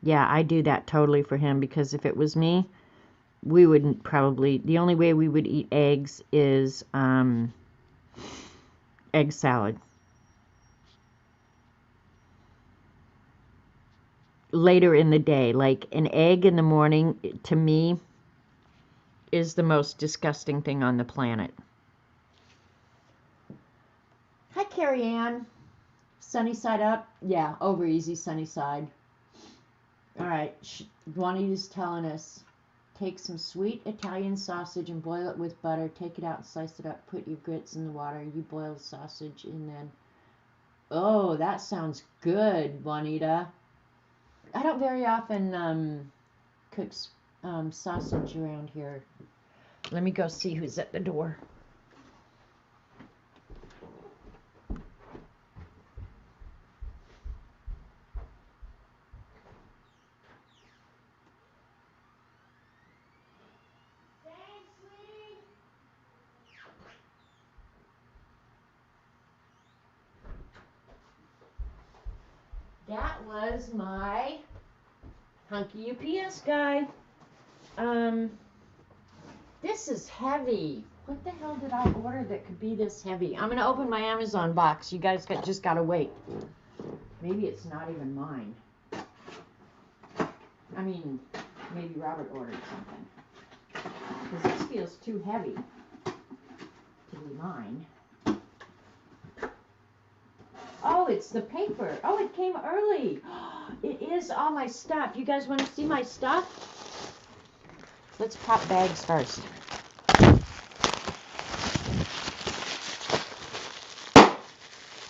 A: yeah, I do that totally for him, because if it was me, we wouldn't probably, the only way we would eat eggs is egg salad. Later in the day, like an egg in the morning, to me, is the most disgusting thing on the planet. Hi, Carrie Ann. Sunny side up? Yeah, over easy, sunny side. All right, Juanita's telling us, take some sweet Italian sausage and boil it with butter. Take it out and slice it up. Put your grits in the water. You boil the sausage and then... Oh, that sounds good, Juanita. I don't very often cook sausage around here. Let me go see who's at the door. That was my hunky UPS guy. This is heavy. What the hell did I order that could be this heavy? I'm going to open my Amazon box. You guys just got to wait. Maybe it's not even mine. I mean, maybe Robert ordered something. Because this feels too heavy to be mine. Oh, it's the paper. Oh, it came early. It is all my stuff. You guys want to see my stuff? Let's pop bags first.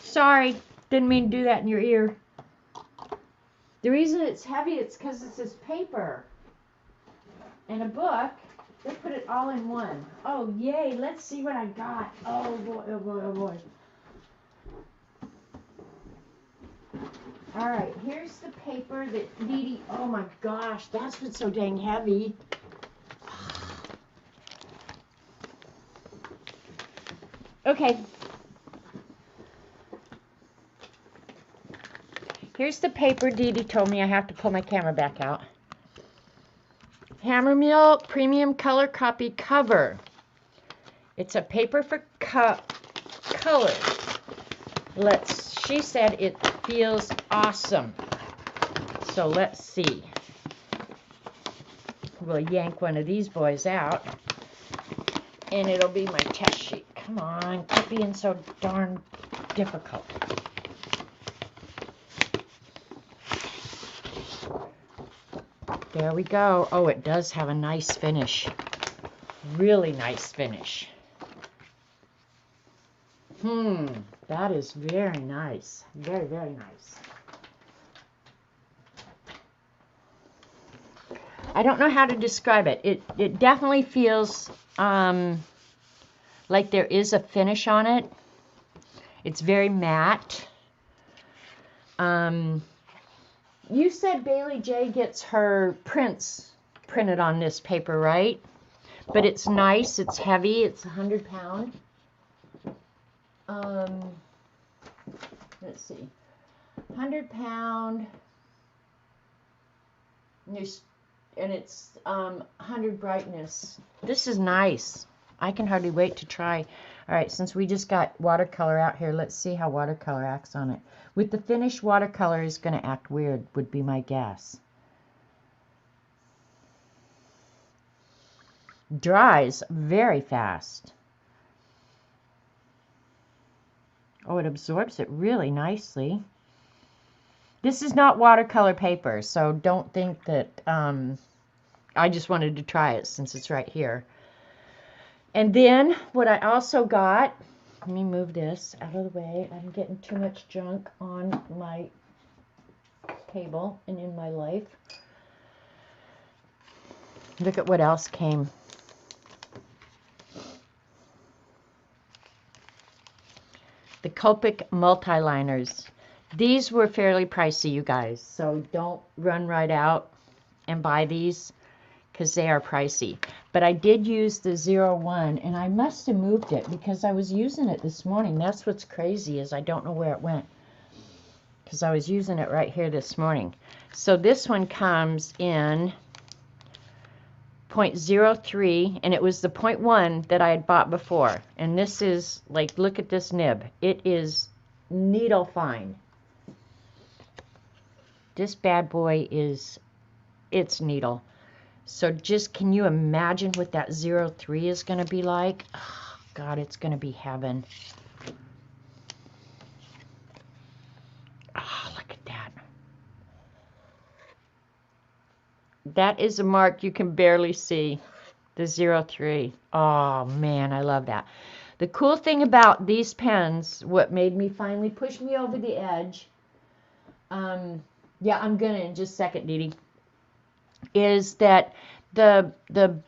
A: Sorry, didn't mean to do that in your ear. The reason it's heavy, it's because it's this paper and a book. They put it all in one. Oh, yay. Let's see what I got. Oh, boy, oh, boy, oh, boy. All right, here's the paper that Dee Dee, oh my gosh, that's what's so dang heavy. Okay. Here's the paper Dee Dee told me I have to pull my camera back out. Hammermill Premium Color Copy Cover. It's a paper for color. She said it feels awesome. So let's see. We'll yank one of these boys out, and it'll be my test sheet. Come on, quit being so darn difficult. There we go. Oh, it does have a nice finish. Really nice finish. That is very nice. Very, very nice. I don't know how to describe it. It definitely feels like there is a finish on it. It's very matte. You said Bailey J gets her prints printed on this paper, right? But it's nice. It's heavy. It's 100 pound. Let's see. 100 pound. And it's 100 brightness. This is nice. I can hardly wait to try. All right, since we just got watercolor out here, let's see how watercolor acts on it. With the finished, watercolor is going to act weird, would be my guess. Dries very fast. Oh, it absorbs it really nicely. This is not watercolor paper, so don't think that I just wanted to try it since it's right here. And then what I also got, let me move this out of the way. I'm getting too much junk on my table and in my life. Look at what else came. The Copic multi-liners. These were fairly pricey, you guys, so don't run right out and buy these because they are pricey. But I did use the 01, and I must have moved it because I was using it this morning. That's what's crazy is I don't know where it went because I was using it right here this morning. So this one comes in 0.03, and it was the 0.1 that I had bought before. And this is, like, look at this nib. It is needle fine. This bad boy is, it's needle. So just, can you imagine what that 03 is going to be like? Oh, God, it's going to be heaven. Oh, look at that. That is a mark you can barely see. The 03. Oh, man, I love that. The cool thing about these pens, what made me finally push me over the edge, yeah, I'm going to in just a second, Dee Dee, is that the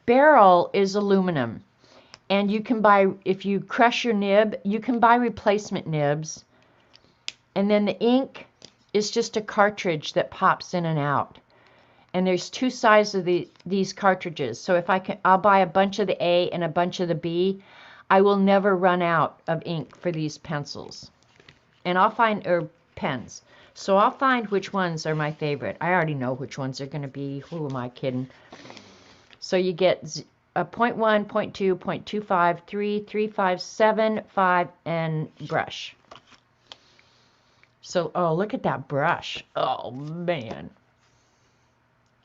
A: barrel is aluminum. And you can buy, if you crush your nib, you can buy replacement nibs. And then the ink is just a cartridge that pops in and out. And there's two sides of these cartridges. So if I'll buy a bunch of the A and a bunch of the B. I will never run out of ink for these pencils. And I'll find, or pens. So I'll find which ones are my favorite. I already know which ones are going to be. Who am I kidding? So you get a 0.1, 0.2, 0.25, 3, 3, 5, 7, 5, and brush. So, oh, look at that brush. Oh, man.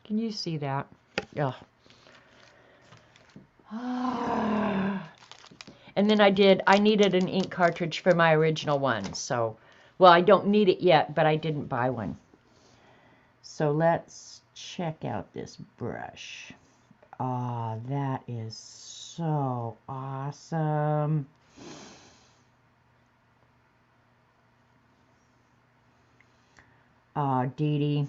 A: Can you see that? Oh. And then I needed an ink cartridge for my original one. So, well, I don't need it yet, but I didn't buy one. So let's check out this brush. Oh, that is so awesome. Oh, Dee Dee.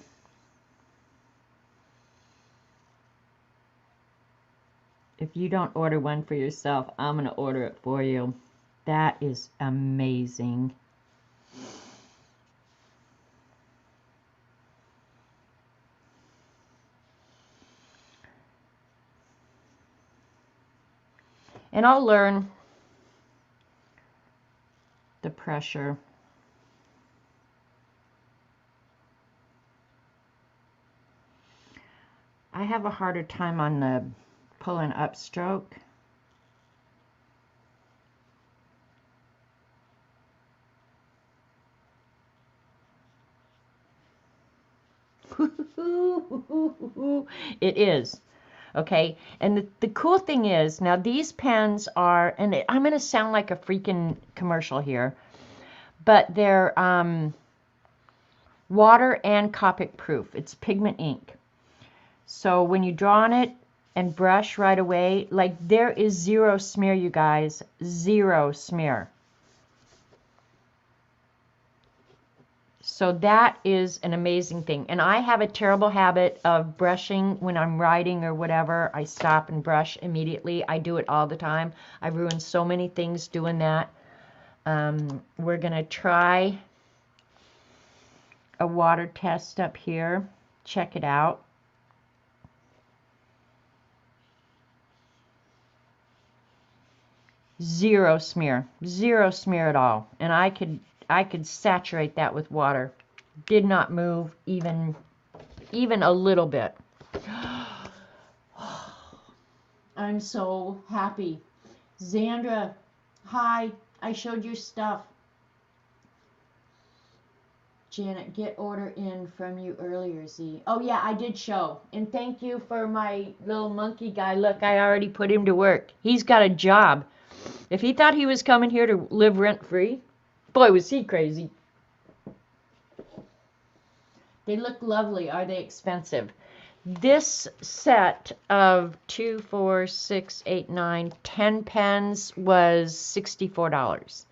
A: If you don't order one for yourself, I'm going to order it for you. That is amazing. And I'll learn the pressure. I have a harder time on the pulling up stroke. It is. Okay, and the cool thing is, now these pens are, and I'm going to sound like a freaking commercial here, but they're water and Copic proof. It's pigment ink. So when you draw on it and brush right away, like there is zero smear, you guys, zero smear. So that is an amazing thing. And I have a terrible habit of brushing when I'm writing or whatever. I stop and brush immediately. I do it all the time. I ruin so many things doing that. We're going to try a water test up here. Check it out. Zero smear at all. And I could saturate that with water. Did not move even a little bit. I'm so happy. Zandra, hi. I showed your stuff. Janet, get order in from you earlier, Z. Oh yeah, I did show. And thank you for my little monkey guy. Look, I already put him to work. He's got a job. If he thought he was coming here to live rent-free, boy, was he crazy. They look lovely. Are they expensive? This set of 2, 4, 6, 8, 9, 10 pens was $64.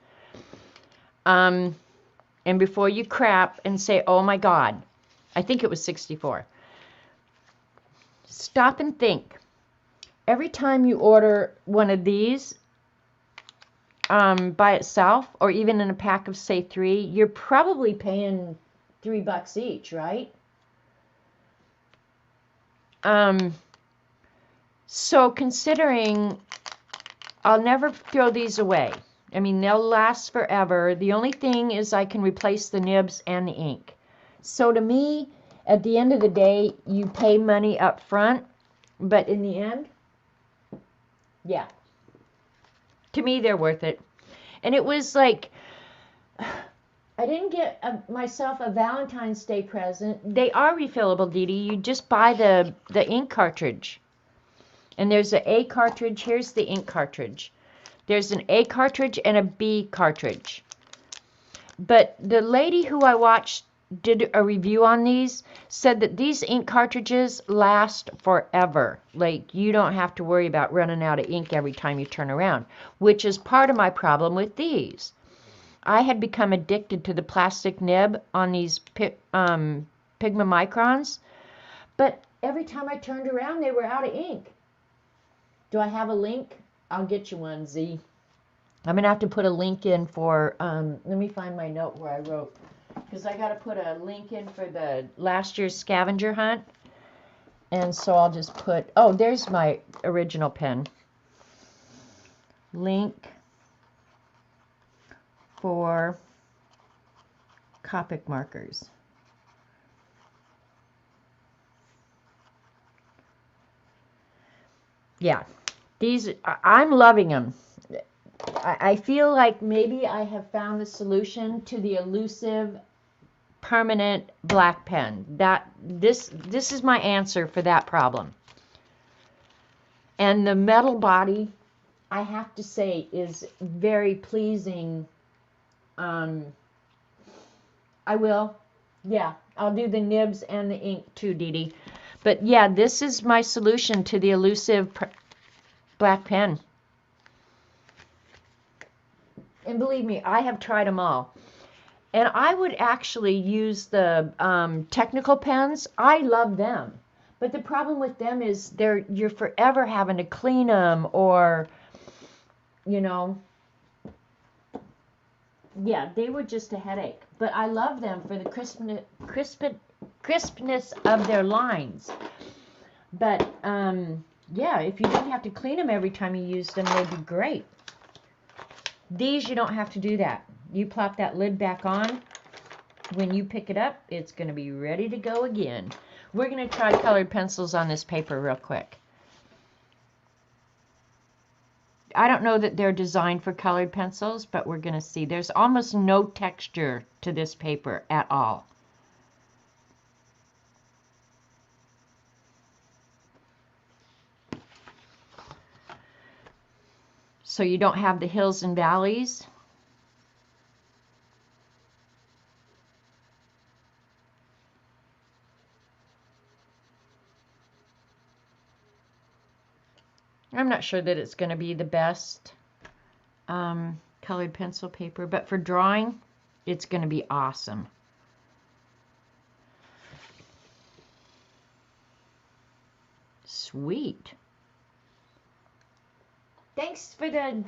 A: And before you crap and say, oh my God, I think it was 64. Stop and think. Every time you order one of these by itself, or even in a pack of, say, 3, you're probably paying $3 each, right? So considering I'll never throw these away. I mean, they'll last forever. The only thing is I can replace the nibs and the ink. So to me, at the end of the day, you pay money up front, but in the end, yeah. To me, they're worth it. And it was like, I didn't get myself a Valentine's Day present. They are refillable, Dee Dee. You just buy the ink cartridge. And there's an A cartridge. Here's the ink cartridge. There's an A cartridge and a B cartridge. But the lady who I watched did a review on these said that these ink cartridges last forever. Like, you don't have to worry about running out of ink every time you turn around, which is part of my problem with these. I had become addicted to the plastic nib on these Pigma Microns, but every time I turned around, they were out of ink. Do I have a link? I'll get you one, Z. I'm going to have to put a link in for, let me find my note where I wrote, because I got to put a link in for the last year's scavenger hunt. And so I'll just put, oh, there's my original pen. Link for Copic markers. Yeah, these, I'm loving them. I feel like maybe I have found the solution to the elusive permanent black pen. This is my answer for that problem. And the metal body, I have to say, is very pleasing. I will. Yeah, I'll do the nibs and the ink too, Dee Dee. But yeah, this is my solution to the elusive black pen. And believe me, I have tried them all. And I would actually use the technical pens. I love them. But the problem with them is you're forever having to clean them, or, you know, yeah, they were just a headache. But I love them for the crispness of their lines. But, yeah, if you didn't have to clean them every time you used them, they'd be great. These, you don't have to do that. You plop that lid back on. When you pick it up, it's going to be ready to go again. We're going to try colored pencils on this paper real quick. I don't know that they're designed for colored pencils, but we're going to see. There's almost no texture to this paper at all. So you don't have the hills and valleys. I'm not sure that it's going to be the best colored pencil paper, but for drawing, it's going to be awesome. Sweet. Thanks for the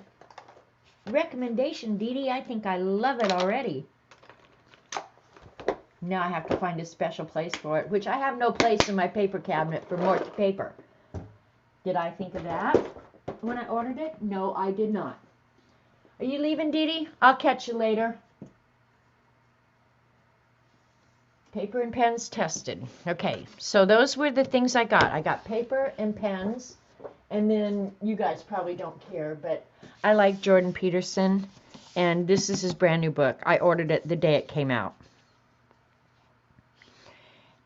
A: recommendation, Dee Dee. I think I love it already. Now I have to find a special place for it, which I have no place in my paper cabinet for more paper. Did I think of that when I ordered it? No, I did not. Are you leaving, Dee Dee? I'll catch you later. Paper and pens tested. Okay, so those were the things I got. I got paper and pens, and then you guys probably don't care, but I like Jordan Peterson, and this is his brand new book. I ordered it the day it came out.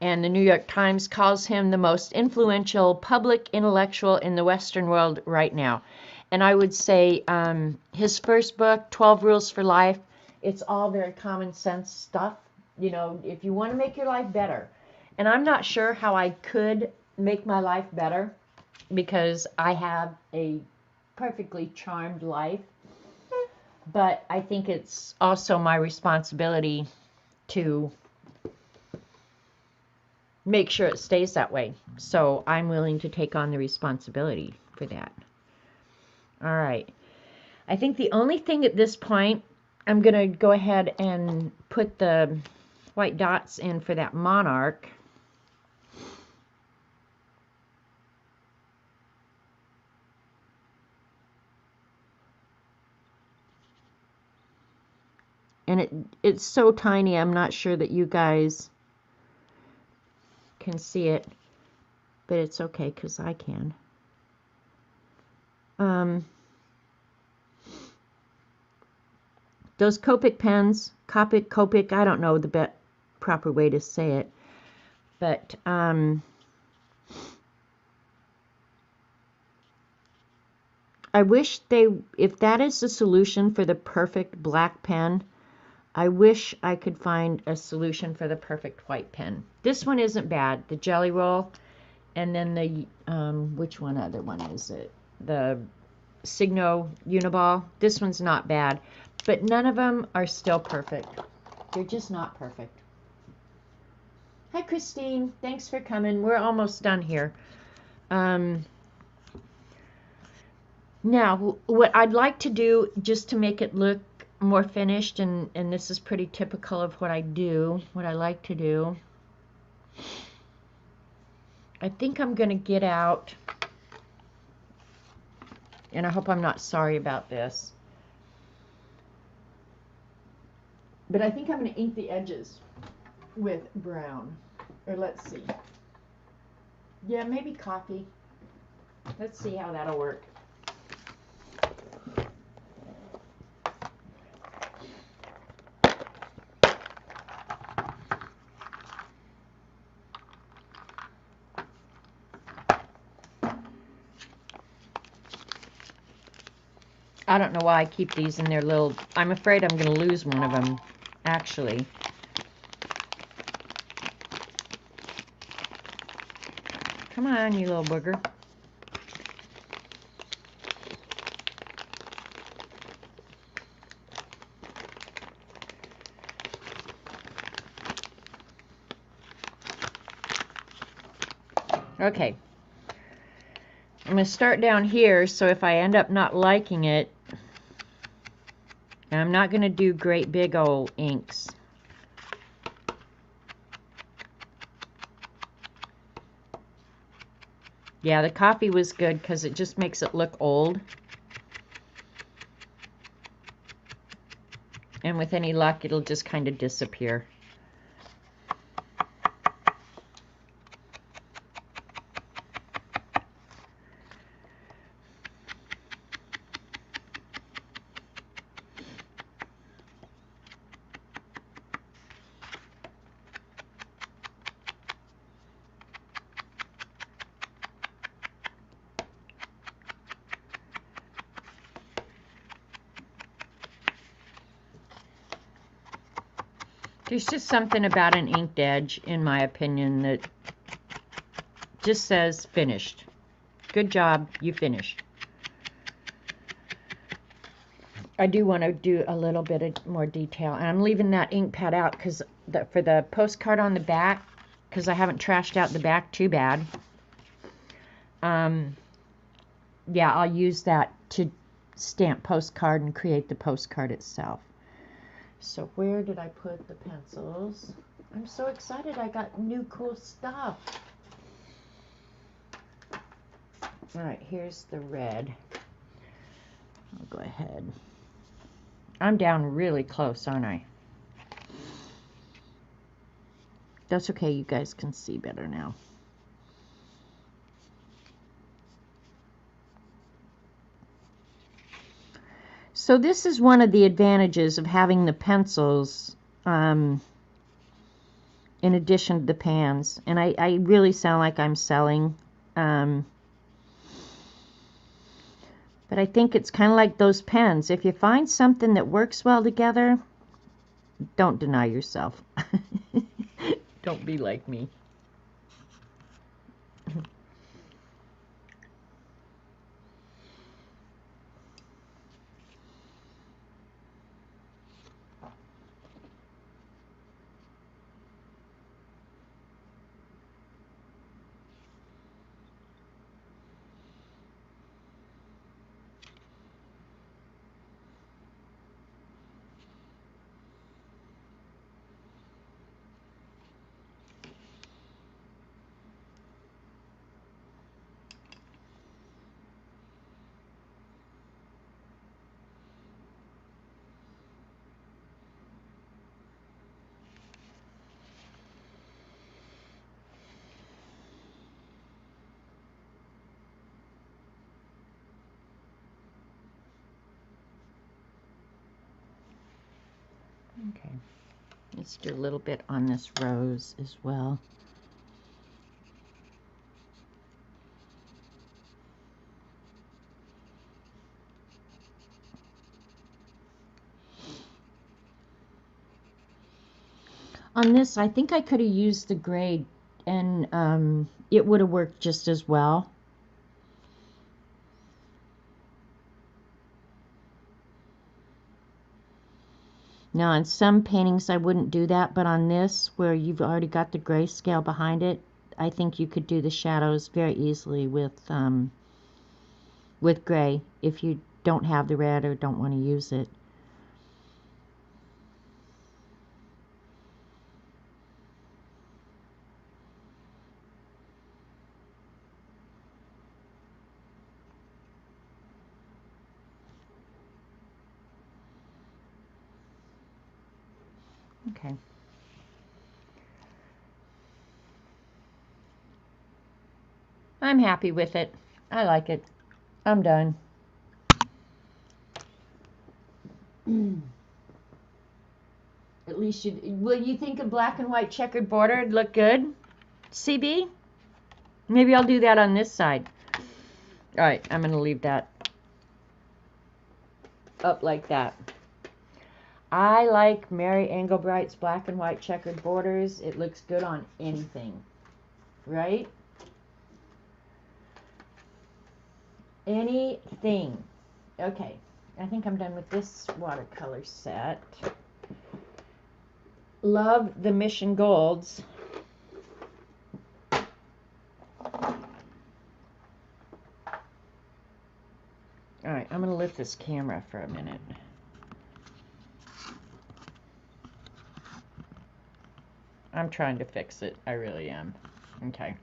A: And the New York Times calls him the most influential public intellectual in the Western world right now. And I would say his first book, 12 Rules for Life, it's all very common sense stuff. You know, if you want to make your life better. And I'm not sure how I could make my life better because I have a perfectly charmed life. But I think it's also my responsibility to make sure it stays that way. So I'm willing to take on the responsibility for that. All right. I think the only thing at this point, I'm going to go ahead and put the white dots in for that monarch. And it's so tiny, I'm not sure that you guys can see it, but it's okay because I can. Those Copic pens, Copic, I don't know the proper way to say it, but I wish if that is the solution for the perfect black pen, I wish I could find a solution for the perfect white pen. This one isn't bad, the Jelly Roll, and then the, which other one is it? The Signo Uniball. This one's not bad, but none of them are still perfect. They're just not perfect. Hi, Christine. Thanks for coming. We're almost done here. Now, what I'd like to do, just to make it look more finished, and this is pretty typical of what I do, what I like to do, I think I'm going to get out, and I hope I'm not sorry about this, but I think I'm going to ink the edges with brown, or let's see. Yeah, maybe coffee. Let's see how that'll work. I don't know why I keep these in their little... I'm afraid I'm going to lose one of them, actually. Come on, you little booger. Okay. I'm going to start down here, so if I end up not liking it, and I'm not going to do great big old inks. Yeah, the coffee was good because it just makes it look old. And with any luck, it'll just kind of disappear. There's just something about an inked edge, in my opinion, that just says finished. Good job, you finished. I do want to do a little bit of more detail, and I'm leaving that ink pad out because for the postcard on the back, because I haven't trashed out the back too bad. Yeah, I'll use that to stamp postcard and create the postcard itself. So where did I put the pencils? I'm so excited, I got new cool stuff. Alright, here's the red. I'll go ahead. I'm down really close, aren't I? That's okay, you guys can see better now. So this is one of the advantages of having the pencils in addition to the pans. And I really sound like I'm selling. But I think it's kind of like those pens. If you find something that works well together, don't deny yourself. Don't be like me. Okay, let's do a little bit on this rose as well. On this, I think I could have used the gray and it would have worked just as well. Now, on some paintings, I wouldn't do that, but on this, where you've already got the grayscale behind it, I think you could do the shadows very easily with gray if you don't have the red or don't want to use it. Okay. I'm happy with it. I like it. I'm done. At least will you think a black and white checkered border would look good? CB? Maybe I'll do that on this side. All right, I'm going to leave that up like that. I like Mary Englebright's black and white checkered borders. It looks good on anything, right? Anything. Okay, I think I'm done with this watercolor set. Love the Mission Golds. All right, I'm going to lift this camera for a minute. I'm trying to fix it. I really am. Okay.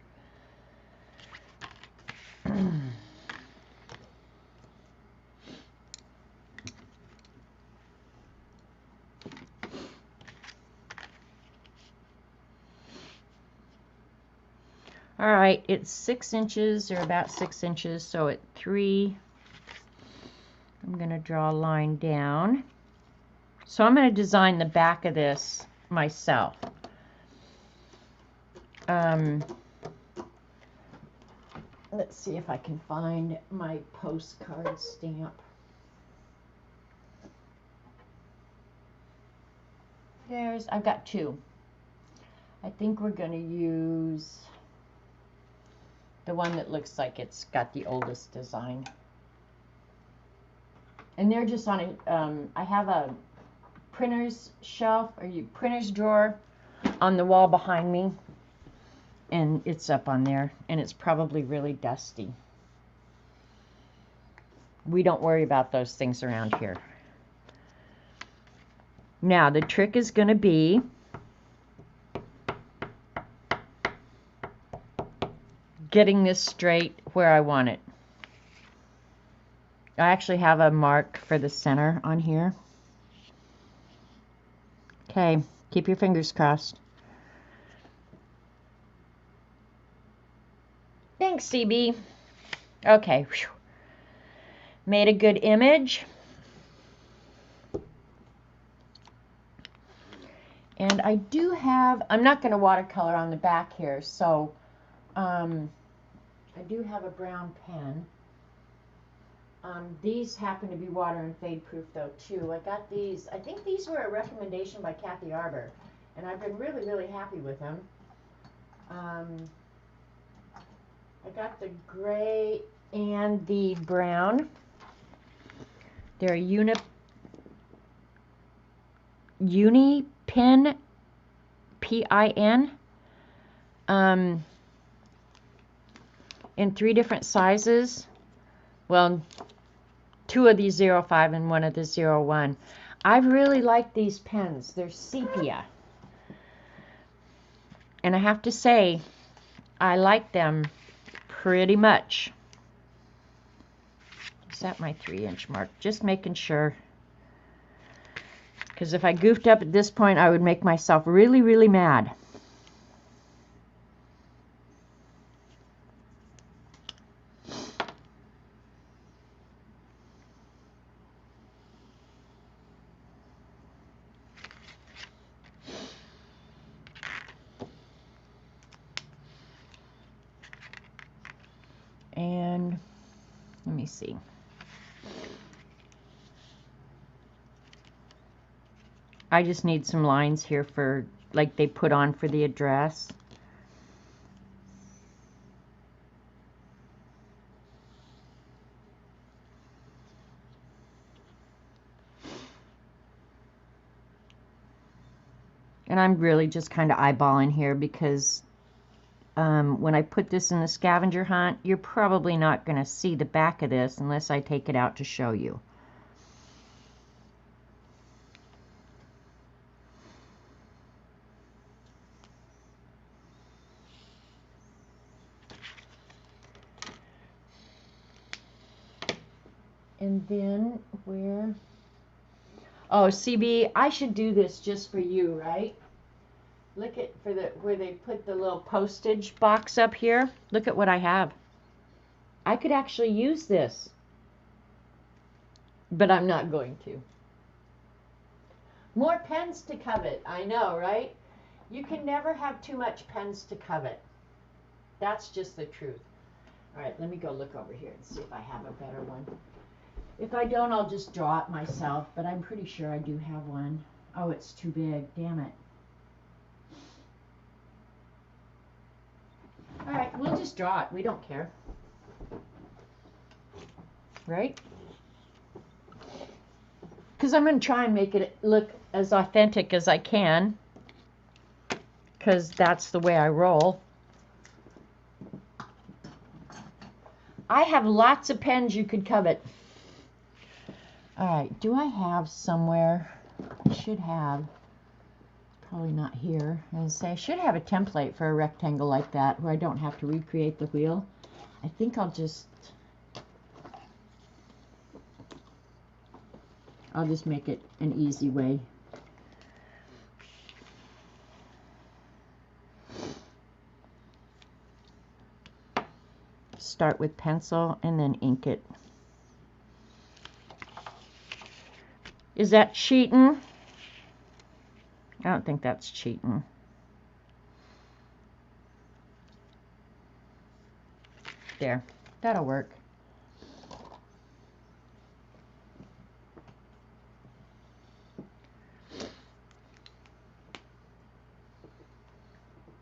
A: All right, it's 6 inches or about 6 inches, so at 3, I'm going to draw a line down. So I'm going to design the back of this myself. Let's see if I can find my postcard stamp. I've got 2. I think we're going to use the one that looks like it's got the oldest design. And they're just on a, I have a printer's shelf, or printer's drawer on the wall behind me. And it's up on there, and it's probably really dusty. We don't worry about those things around here. Now, the trick is going to be getting this straight where I want it. I actually have a mark for the center on here. Okay, keep your fingers crossed. Thanks, CB. Okay. Whew. Made a good image. And I do have, I'm not going to watercolor on the back here, so I do have a brown pen. These happen to be water and fade proof though too. I got these, I think these were a recommendation by Kathy Arbor, and I've been really, really happy with them. I got the gray and the brown. They're Unipin, P-I-N, in 3 different sizes. Well, 2 of these 05 and 1 of the 01. I really like these pens. They're sepia. And I have to say, I like them pretty much. Is that my 3-inch mark? Just making sure. Because if I goofed up at this point, I would make myself really, really mad. And let me see. I just need some lines here for, like they put on for the address. And I'm really just kind of eyeballing here because when I put this in the scavenger hunt, you're probably not going to see the back of this unless I take it out to show you. And then where? Oh, CB, I should do this just for you, right? Look at for the where they put the little postage box up here. Look at what I have. I could actually use this, but I'm not going to. More pens to covet. I know, right? You can never have too much pens to covet. That's just the truth. All right, let me go look over here and see if I have a better one. If I don't, I'll just draw it myself, but I'm pretty sure I do have one. Oh, it's too big. Damn it. All right, we'll just draw it. We don't care. Right? Because I'm going to try and make it look as authentic as I can. Because that's the way I roll. I have lots of pens you could covet. All right, do I have somewhere? I should have. Probably not here. I should have a template for a rectangle like that where I don't have to recreate the wheel. I think I'll just make it an easy way. Start with pencil and then ink it. Is that cheating? I don't think that's cheating. There, that'll work.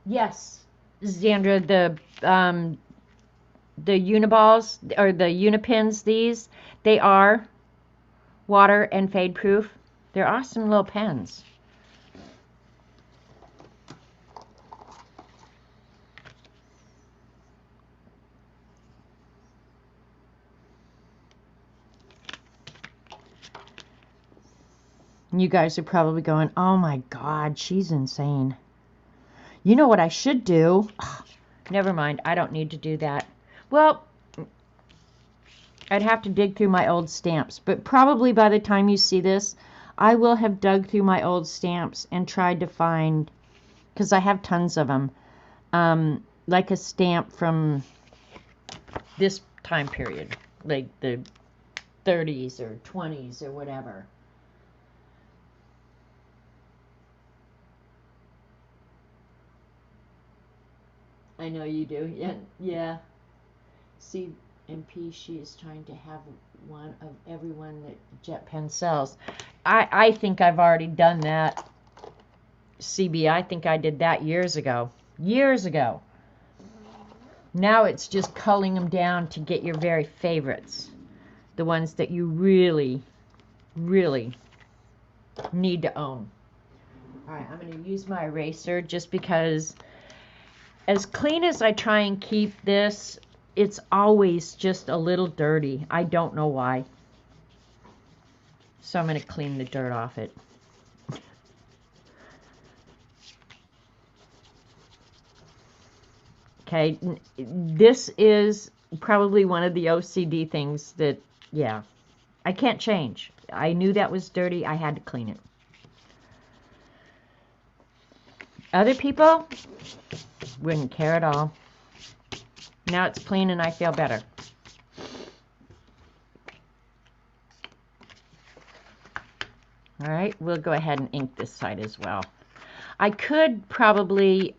A: Yes, Xandra, the Uniballs or the Unipins, they are water and fade proof. They're awesome little pens. You guys are probably going, oh my God, she's insane. You know what I should do? Oh, never mind, I don't need to do that. Well, I'd have to dig through my old stamps, but probably by the time you see this, I will have dug through my old stamps and tried to find, because I have tons of them, like a stamp from this time period, like the 30s or 20s or whatever. I know you do. Yeah, yeah. CMP, she is trying to have one of everyone that Jet Pen sells. I think I've already done that. CB, I think I did that years ago. Years ago. Now it's just culling them down to get your very favorites. The ones that you really, really need to own. Alright, I'm going to use my eraser just because as clean as I try and keep this, it's always just a little dirty. I don't know why. So I'm going to clean the dirt off it. Okay, this is probably one of the OCD things that, yeah, I can't change. I knew that was dirty. I had to clean it. Other people wouldn't care at all. Now it's clean and I feel better. All right, we'll go ahead and ink this side as well. I could probably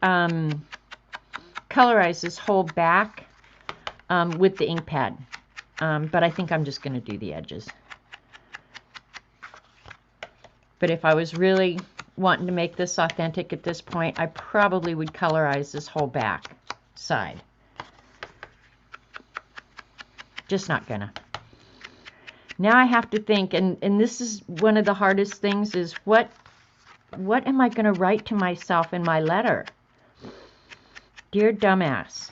A: colorize this whole back with the ink pad, but I think I'm just going to do the edges. But if I was really wanting to make this authentic at this point, I probably would colorize this whole back side. Just not gonna. Now I have to think, and this is one of the hardest things, is what am I going to write to myself in my letter? Dear dumbass.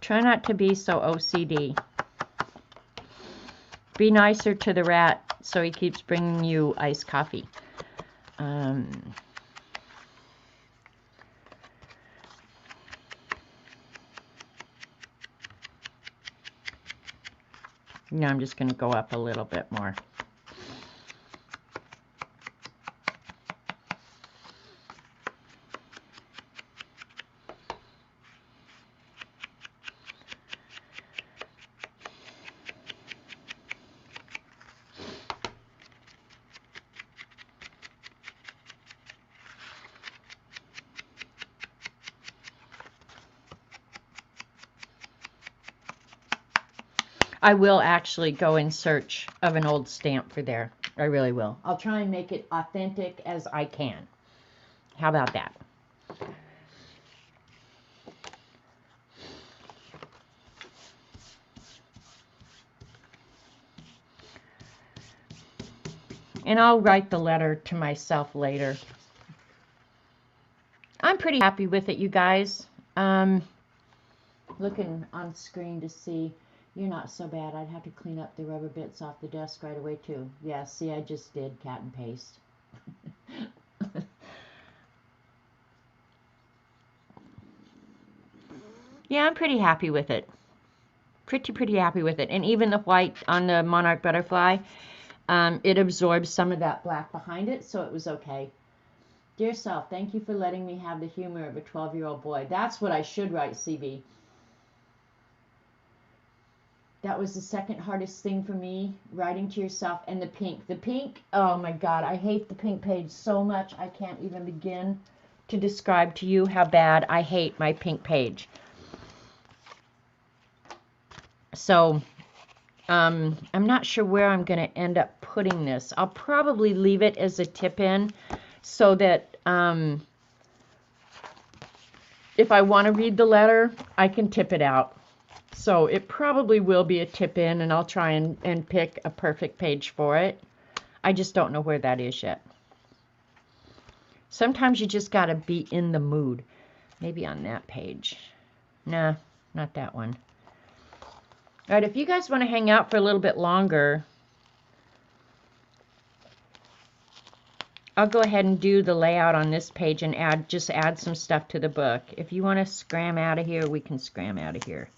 A: Try not to be so OCD. Be nicer to the rat so he keeps bringing you iced coffee. Now I'm just going to go up a little bit more. I will actually go in search of an old stamp for there. I really will. I'll try and make it authentic as I can. How about that? And I'll write the letter to myself later. I'm pretty happy with it, you guys. Looking on screen to see. You're not so bad. I'd have to clean up the rubber bits off the desk right away, too. Yeah, see, I just did cat and paste. Yeah, I'm pretty happy with it. Pretty happy with it. And even the white on the monarch butterfly, it absorbs some of that black behind it, so it was okay. Dear self, thank you for letting me have the humor of a 12-year-old boy. That's what I should write, CB. That was the second hardest thing for me, writing to yourself. And the pink. The pink, oh my God, I hate the pink page so much I can't even begin to describe to you how bad I hate my pink page. So, I'm not sure where I'm going to end up putting this. I'll probably leave it as a tip-in so that if I want to read the letter, I can tip it out. So it probably will be a tip-in, and I'll try and pick a perfect page for it. I just don't know where that is yet. Sometimes you just got to be in the mood. Maybe on that page. Nah, not that one. All right, if you guys want to hang out for a little bit longer, I'll go ahead and do the layout on this page and just add some stuff to the book. If you want to scram out of here, we can scram out of here.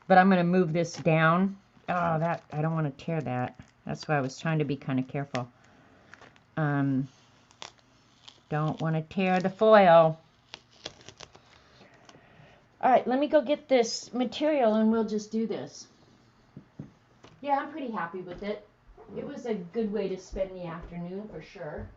A: But I'm going to move this down. Oh, I don't want to tear that. That's why I was trying to be kind of careful. Don't want to tear the foil. All right, let me go get this material and we'll just do this. Yeah, I'm pretty happy with it. It was a good way to spend the afternoon for sure.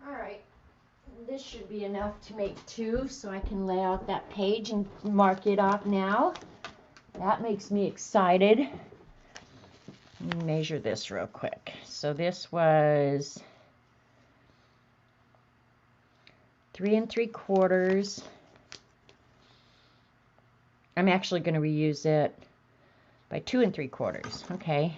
A: All right, this should be enough to make 2, so I can lay out that page and mark it off now. That makes me excited. Let me measure this real quick. So this was 3 3/4. I'm actually going to reuse it by 2 3/4. Okay.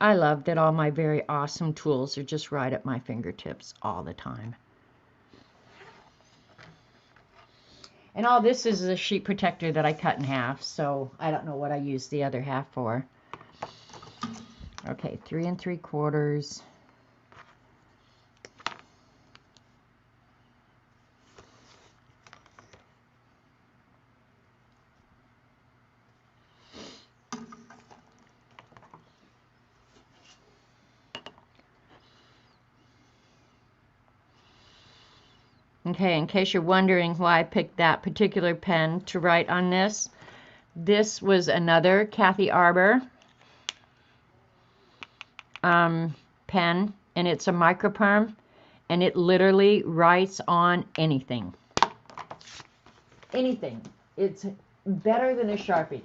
A: I love that all my very awesome tools are just right at my fingertips all the time. And all this is a sheet protector that I cut in half, so I don't know what I used the other half for. Okay, 3 3/4. Okay, in case you're wondering why I picked that particular pen to write on this, this was another Kathy Arbor pen, and it's a microperm, and it literally writes on anything. Anything. It's better than a Sharpie.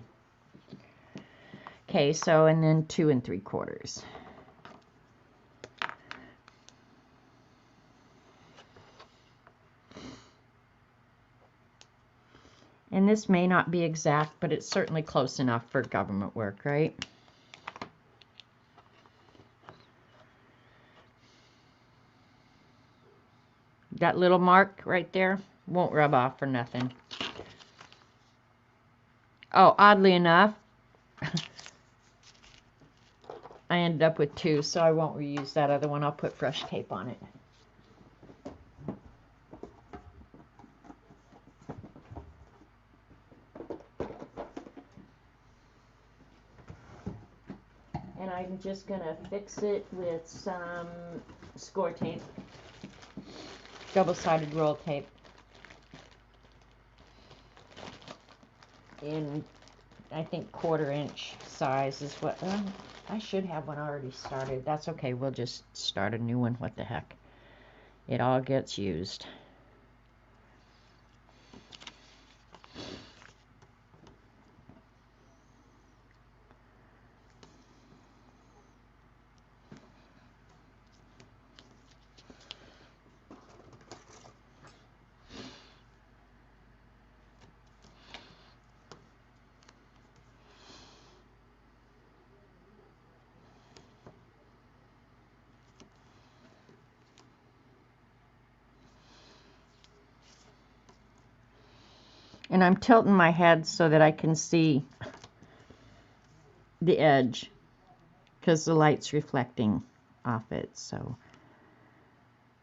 A: Okay, so, and then 2 3/4. And this may not be exact, but it's certainly close enough for government work, right? That little mark right there won't rub off for nothing. Oh, oddly enough, I ended up with 2, so I won't reuse that other one. I'll put fresh tape on it. And I'm just going to fix it with some score tape, double-sided roll tape. In, I think, 1/4 inch size is what, I should have one already started. That's okay, we'll just start a new one, what the heck. It all gets used. And I'm tilting my head so that I can see the edge because the light's reflecting off it. So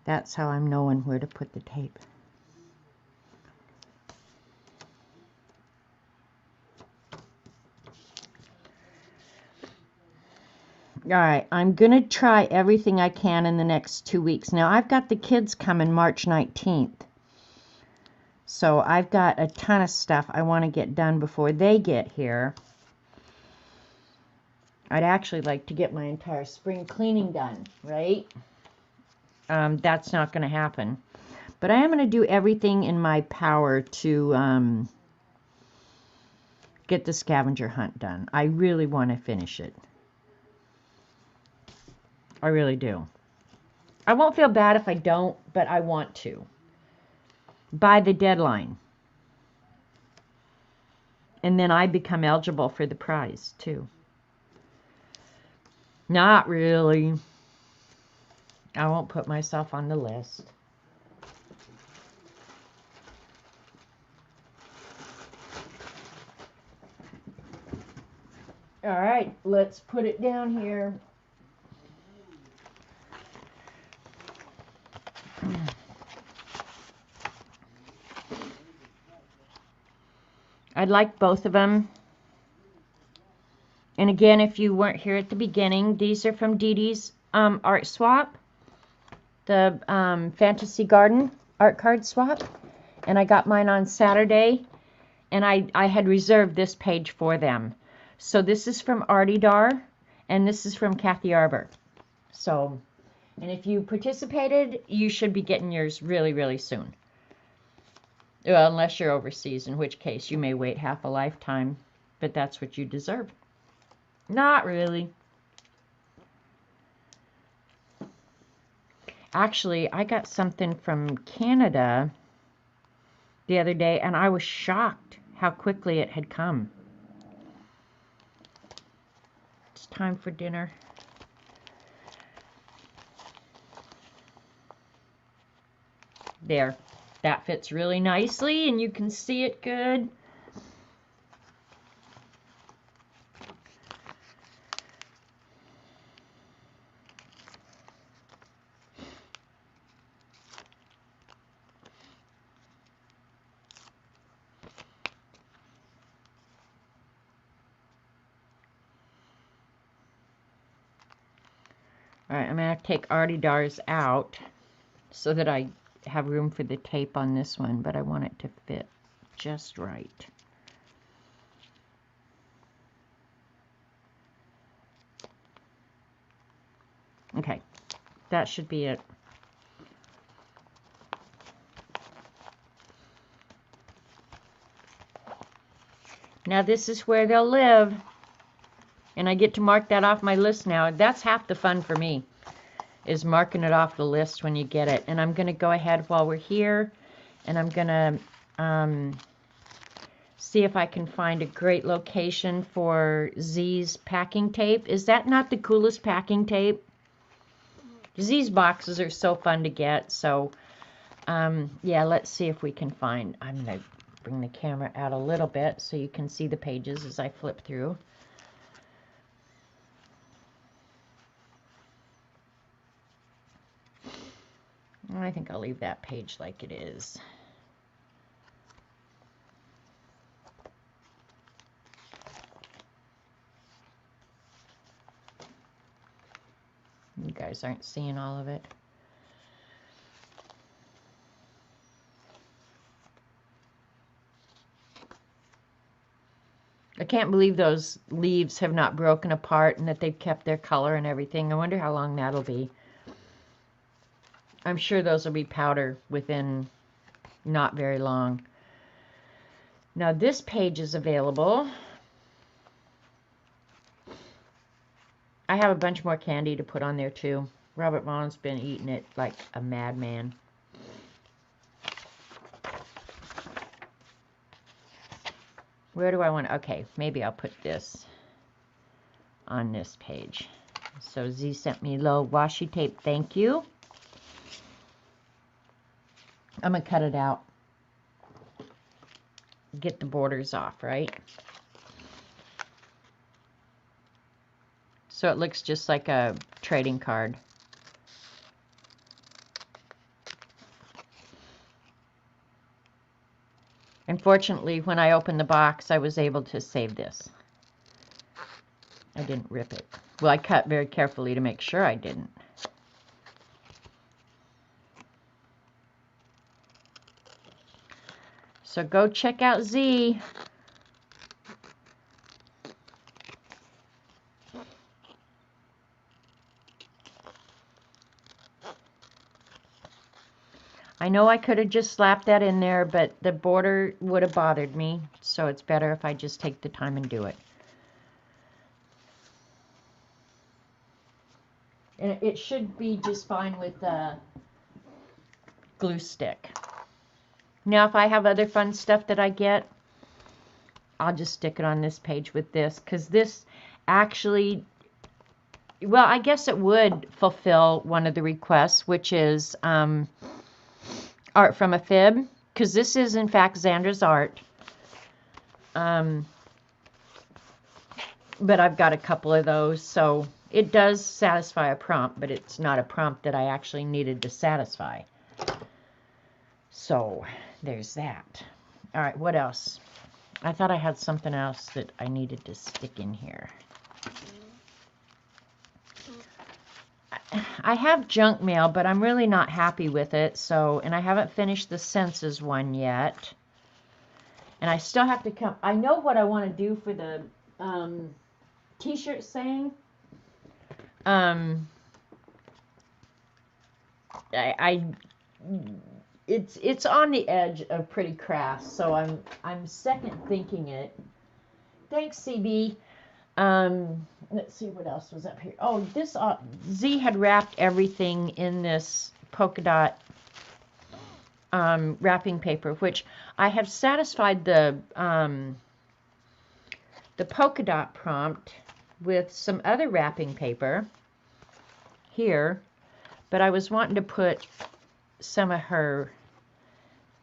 A: that's how I'm knowing where to put the tape. All right, I'm going to try everything I can in the next 2 weeks. Now, I've got the kids coming March 19th. So I've got a ton of stuff I want to get done before they get here. I'd actually like to get my entire spring cleaning done, right? That's not going to happen. But I am going to do everything in my power to get the scavenger hunt done. I really want to finish it. I really do. I won't feel bad if I don't, but I want to. By the deadline. And then I become eligible for the prize, too. Not really. I won't put myself on the list. All right, let's put it down here. I'd like both of them. And again, if you weren't here at the beginning, these are from Dee Dee's art swap. The Fantasy Garden art card swap. And I got mine on Saturday. And I had reserved this page for them. So this is from Artie Dar. And this is from Kathy Arbor. So, and if you participated, you should be getting yours really, really soon. Well, unless you're overseas, in which case you may wait half a lifetime. But that's what you deserve. Not really. Actually, I got something from Canada the other day, and I was shocked how quickly it had come. It's time for dinner. There. That fits really nicely, and you can see it good. All right, I'm going to take Artie Dar's out so that I have room for the tape on this one, but I want it to fit just right. Okay, that should be it. Now this is where they'll live. And I get to mark that off my list now. That's half the fun for me, is marking it off the list when you get it. And I'm going to go ahead while we're here, and I'm going to see if I can find a great location for Z's packing tape. Is that not the coolest packing tape? Z's boxes are so fun to get. So, yeah, let's see if we can find. I'm going to bring the camera out a little bit so you can see the pages as I flip through. I think I'll leave that page like it is. You guys aren't seeing all of it. I can't believe those leaves have not broken apart and that they've kept their color and everything. I wonder how long that'll be. I'm sure those will be powder within not very long. Now this page is available. I have a bunch more candy to put on there too. Robert Vaughn's been eating it like a madman. Where do I want to? Okay, maybe I'll put this on this page. So Z sent me low washi tape. Thank you. I'm going to cut it out. Get the borders off, right? So it looks just like a trading card. Unfortunately, when I opened the box, I was able to save this. I didn't rip it. Well, I cut very carefully to make sure I didn't. So go check out Z. I know I could have just slapped that in there, but the border would have bothered me, so it's better if I just take the time and do it. And it should be just fine with the glue stick. Now, if I have other fun stuff that I get, I'll just stick it on this page with this, because this actually, well, I guess it would fulfill one of the requests, which is art from a fib, because this is in fact Xandra's art. But I've got a couple of those, so it does satisfy a prompt, but it's not a prompt that I actually needed to satisfy. So there's that. All right, what else? I thought I had something else that I needed to stick in here. I have junk mail, but I'm really not happy with it. So, and I haven't finished the Senses one yet. And I still have to come. I know what I want to do for the T-shirt saying. It's on the edge of pretty crass, so I'm second thinking it. Thanks, CB. Let's see what else was up here. Oh, this Z had wrapped everything in this polka dot wrapping paper, which I have satisfied the polka dot prompt with some other wrapping paper here, but I was wanting to put some of her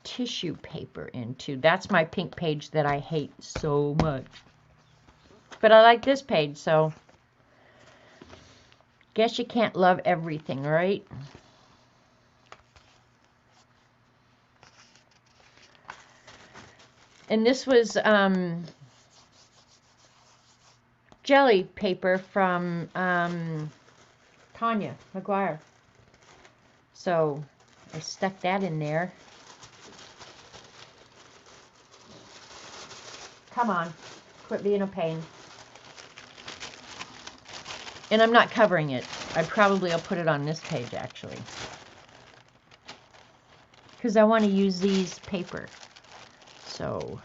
A: tissue paper into. That's my pink page that I hate so much. But I like this page, so guess you can't love everything, right? And this was jelly paper from Tanya McGuire. So I stuck that in there. Come on, quit being a pain. And I'm not covering it. I probably will put it on this page, actually. Because I want to use these paper. So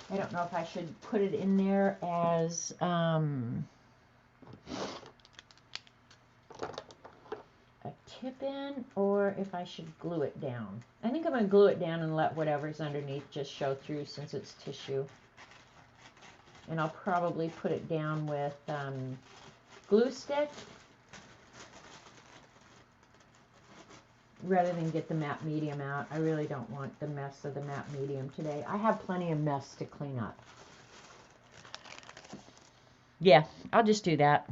A: I don't know if I should put it in there as a tip in, or if I should glue it down. I think I'm going to glue it down and let whatever's underneath just show through since it's tissue. And I'll probably put it down with glue stick rather than get the matte medium out. I really don't want the mess of the matte medium today. I have plenty of mess to clean up. Yeah, I'll just do that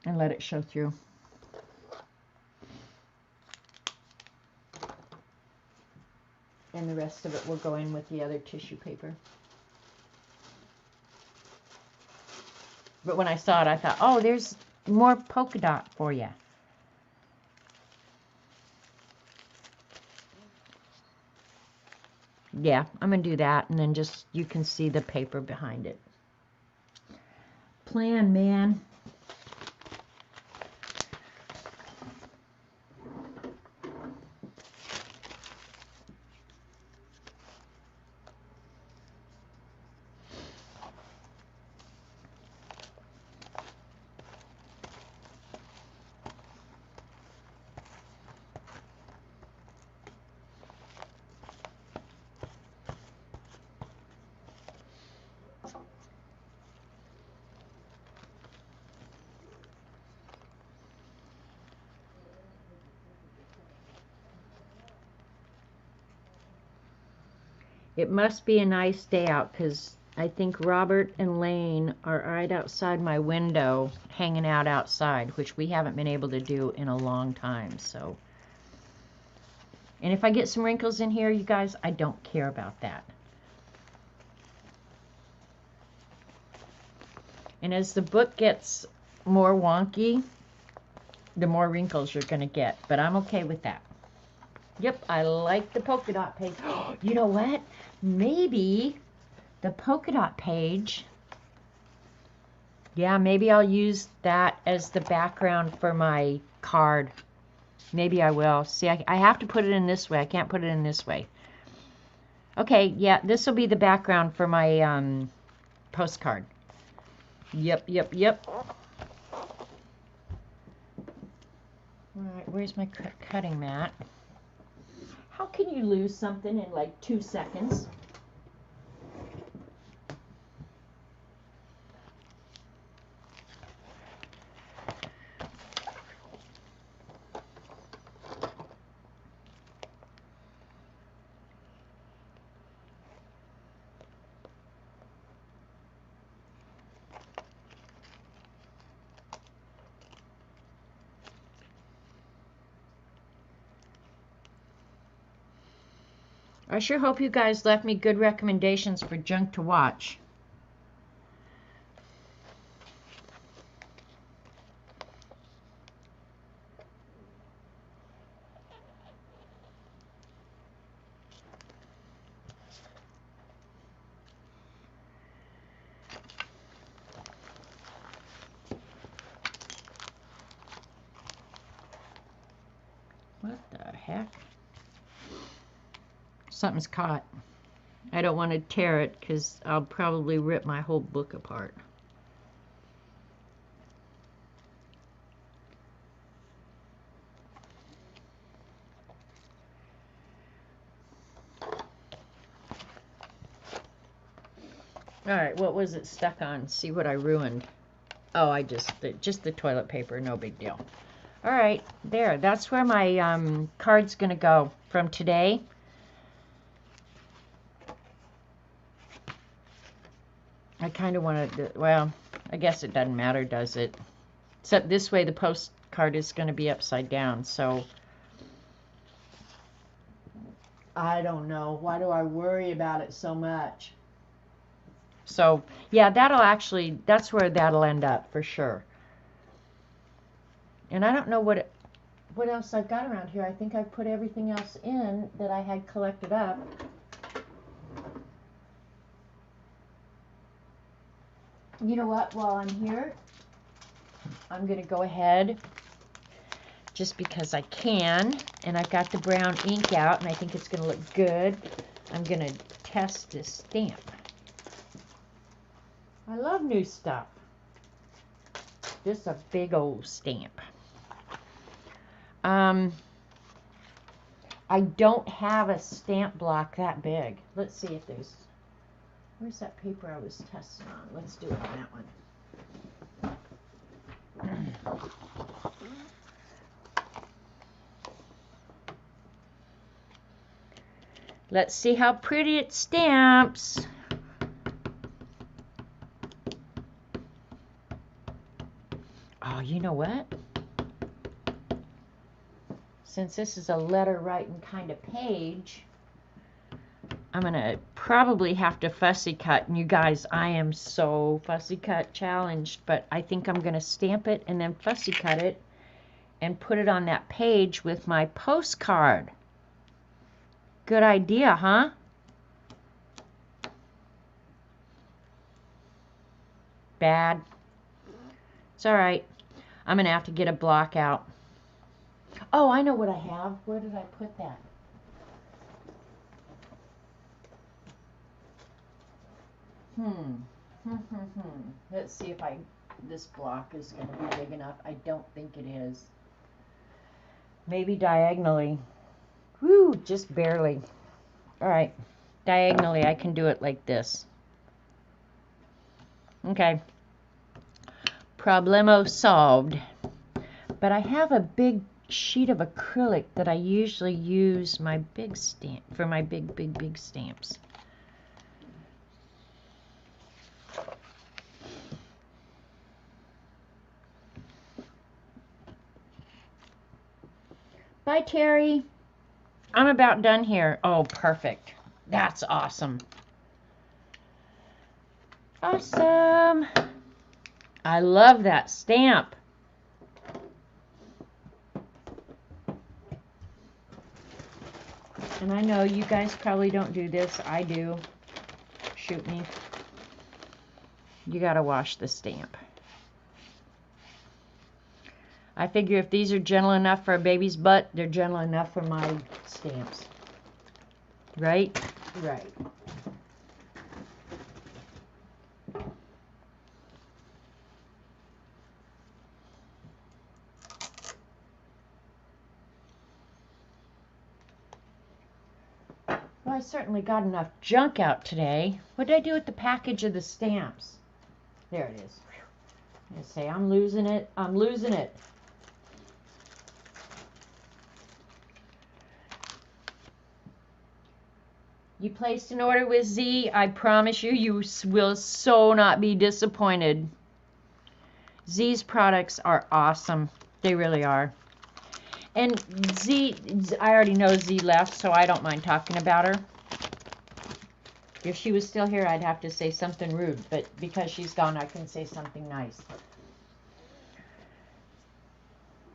A: and let it show through. And the rest of it will go in with the other tissue paper. But when I saw it, I thought, oh, there's more polka dot for you. Yeah, I'm going to do that, and then just, you can see the paper behind it. Plan, man. It must be a nice day out, because I think Robert and Lane are right outside my window, hanging out outside, which we haven't been able to do in a long time. So, and if I get some wrinkles in here, you guys, I don't care about that. And as the book gets more wonky, the more wrinkles you're going to get. But I'm okay with that. Yep, I like the polka dot page. You know what? Maybe the polka dot page, yeah, maybe I'll use that as the background for my card. Maybe I will. See, I have to put it in this way. I can't put it in this way. Okay, yeah, this will be the background for my postcard. Yep, yep, yep. Alright, where's my cutting mat? How can you lose something in like 2 seconds? I sure hope you guys left me good recommendations for junk to watch. What the heck? Something's caught. I don't want to tear it because I'll probably rip my whole book apart. Alright, what was it stuck on? See what I ruined. Oh, I just the toilet paper, no big deal. Alright, there. That's where my card's going to go from today. I kind of want to, well, I guess it doesn't matter, does it? Except this way the postcard is going to be upside down, so I don't know. Why do I worry about it so much? So, yeah, that's where that'll end up for sure. And I don't know what else I've got around here. I think I've put everything else in that I had collected up. You know what? While I'm here, I'm going to go ahead just because I can. And I've got the brown ink out, and I think it's going to look good. I'm going to test this stamp. I love new stuff. This is a big old stamp. I don't have a stamp block that big. Let's see if there's... Where's that paper I was testing on? Let's do it on that one. Let's see how pretty it stamps. Oh, you know what? Since this is a letter writing kind of page, I'm going to probably have to fussy cut. And you guys, I am so fussy cut challenged, but I think I'm going to stamp it and then fussy cut it and put it on that page with my postcard. Good idea, huh? Bad. It's all right. I'm going to have to get a block out. Oh, I know what I have. Where did I put that? Let's see if this block is going to be big enough. I don't think it is. Maybe diagonally. Woo, just barely. All right. Diagonally, I can do it like this. Okay. Problemo solved. But I have a big sheet of acrylic that I usually use my big stamp for my big stamps. Bye, Terry. I'm about done here. Oh, perfect. That's awesome. Awesome. I love that stamp. And I know you guys probably don't do this. I do. Shoot me. You gotta wash the stamp. I figure if these are gentle enough for a baby's butt, they're gentle enough for my stamps. Right? Right. Well, I certainly got enough junk out today. What did I do with the package of the stamps? There it is. I say, I'm losing it. I'm losing it. You placed an order with Z. I promise you, you will so not be disappointed. Z's products are awesome. They really are. And Z, I already know Z left, so I don't mind talking about her. If she was still here, I'd have to say something rude, but because she's gone, I can say something nice.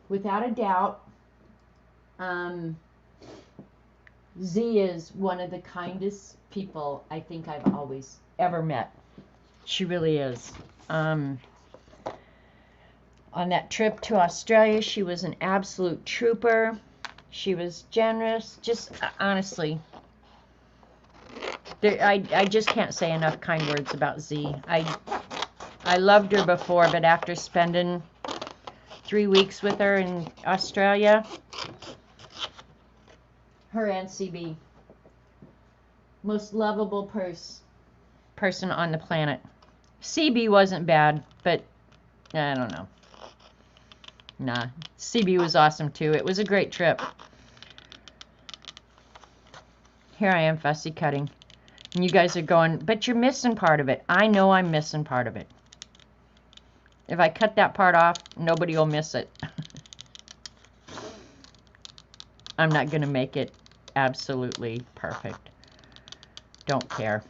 A: Without a doubt, Z is one of the kindest people I think I've always ever met. She really is. On that trip to Australia, she was an absolute trooper. She was generous. Just honestly, I just can't say enough kind words about Z. I loved her before, but after spending 3 weeks with her in Australia, her and CB, most lovable person on the planet. CB wasn't bad, but I don't know. Nah, CB was awesome too. It was a great trip. Here I am fussy cutting. And you guys are going, but you're missing part of it. I know I'm missing part of it. If I cut that part off, nobody will miss it. I'm not going to make it absolutely perfect. Don't care.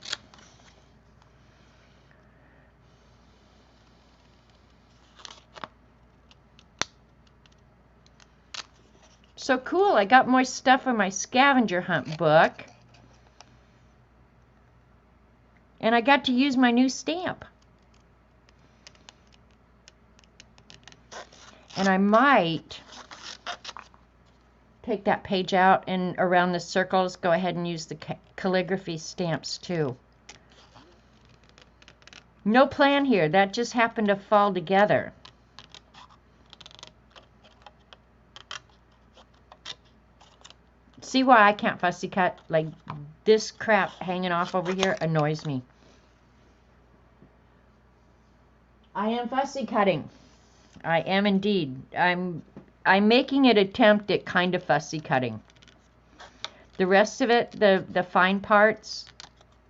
A: So cool, I got more stuff for my scavenger hunt book. And I got to use my new stamp. And I might take that page out and around the circles, go ahead and use the calligraphy stamps too. No plan here, that just happened to fall together. See why I can't fussy cut? Like this crap hanging off over here annoys me. I am fussy cutting. I am indeed. I'm making an attempt at kind of fussy cutting. The rest of it, the fine parts,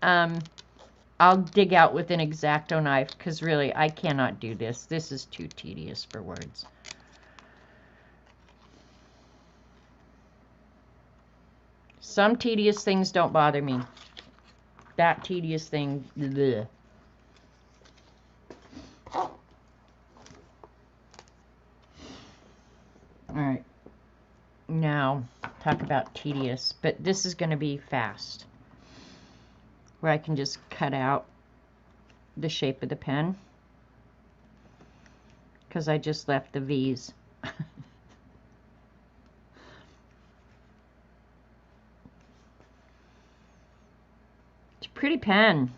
A: I'll dig out with an X-Acto knife because really I cannot do this. This is too tedious for words. Some tedious things don't bother me. That tedious thing, bleh. Alright, now talk about tedious, but this is going to be fast, where I can just cut out the shape of the pen, because I just left the V's. It's a pretty pen.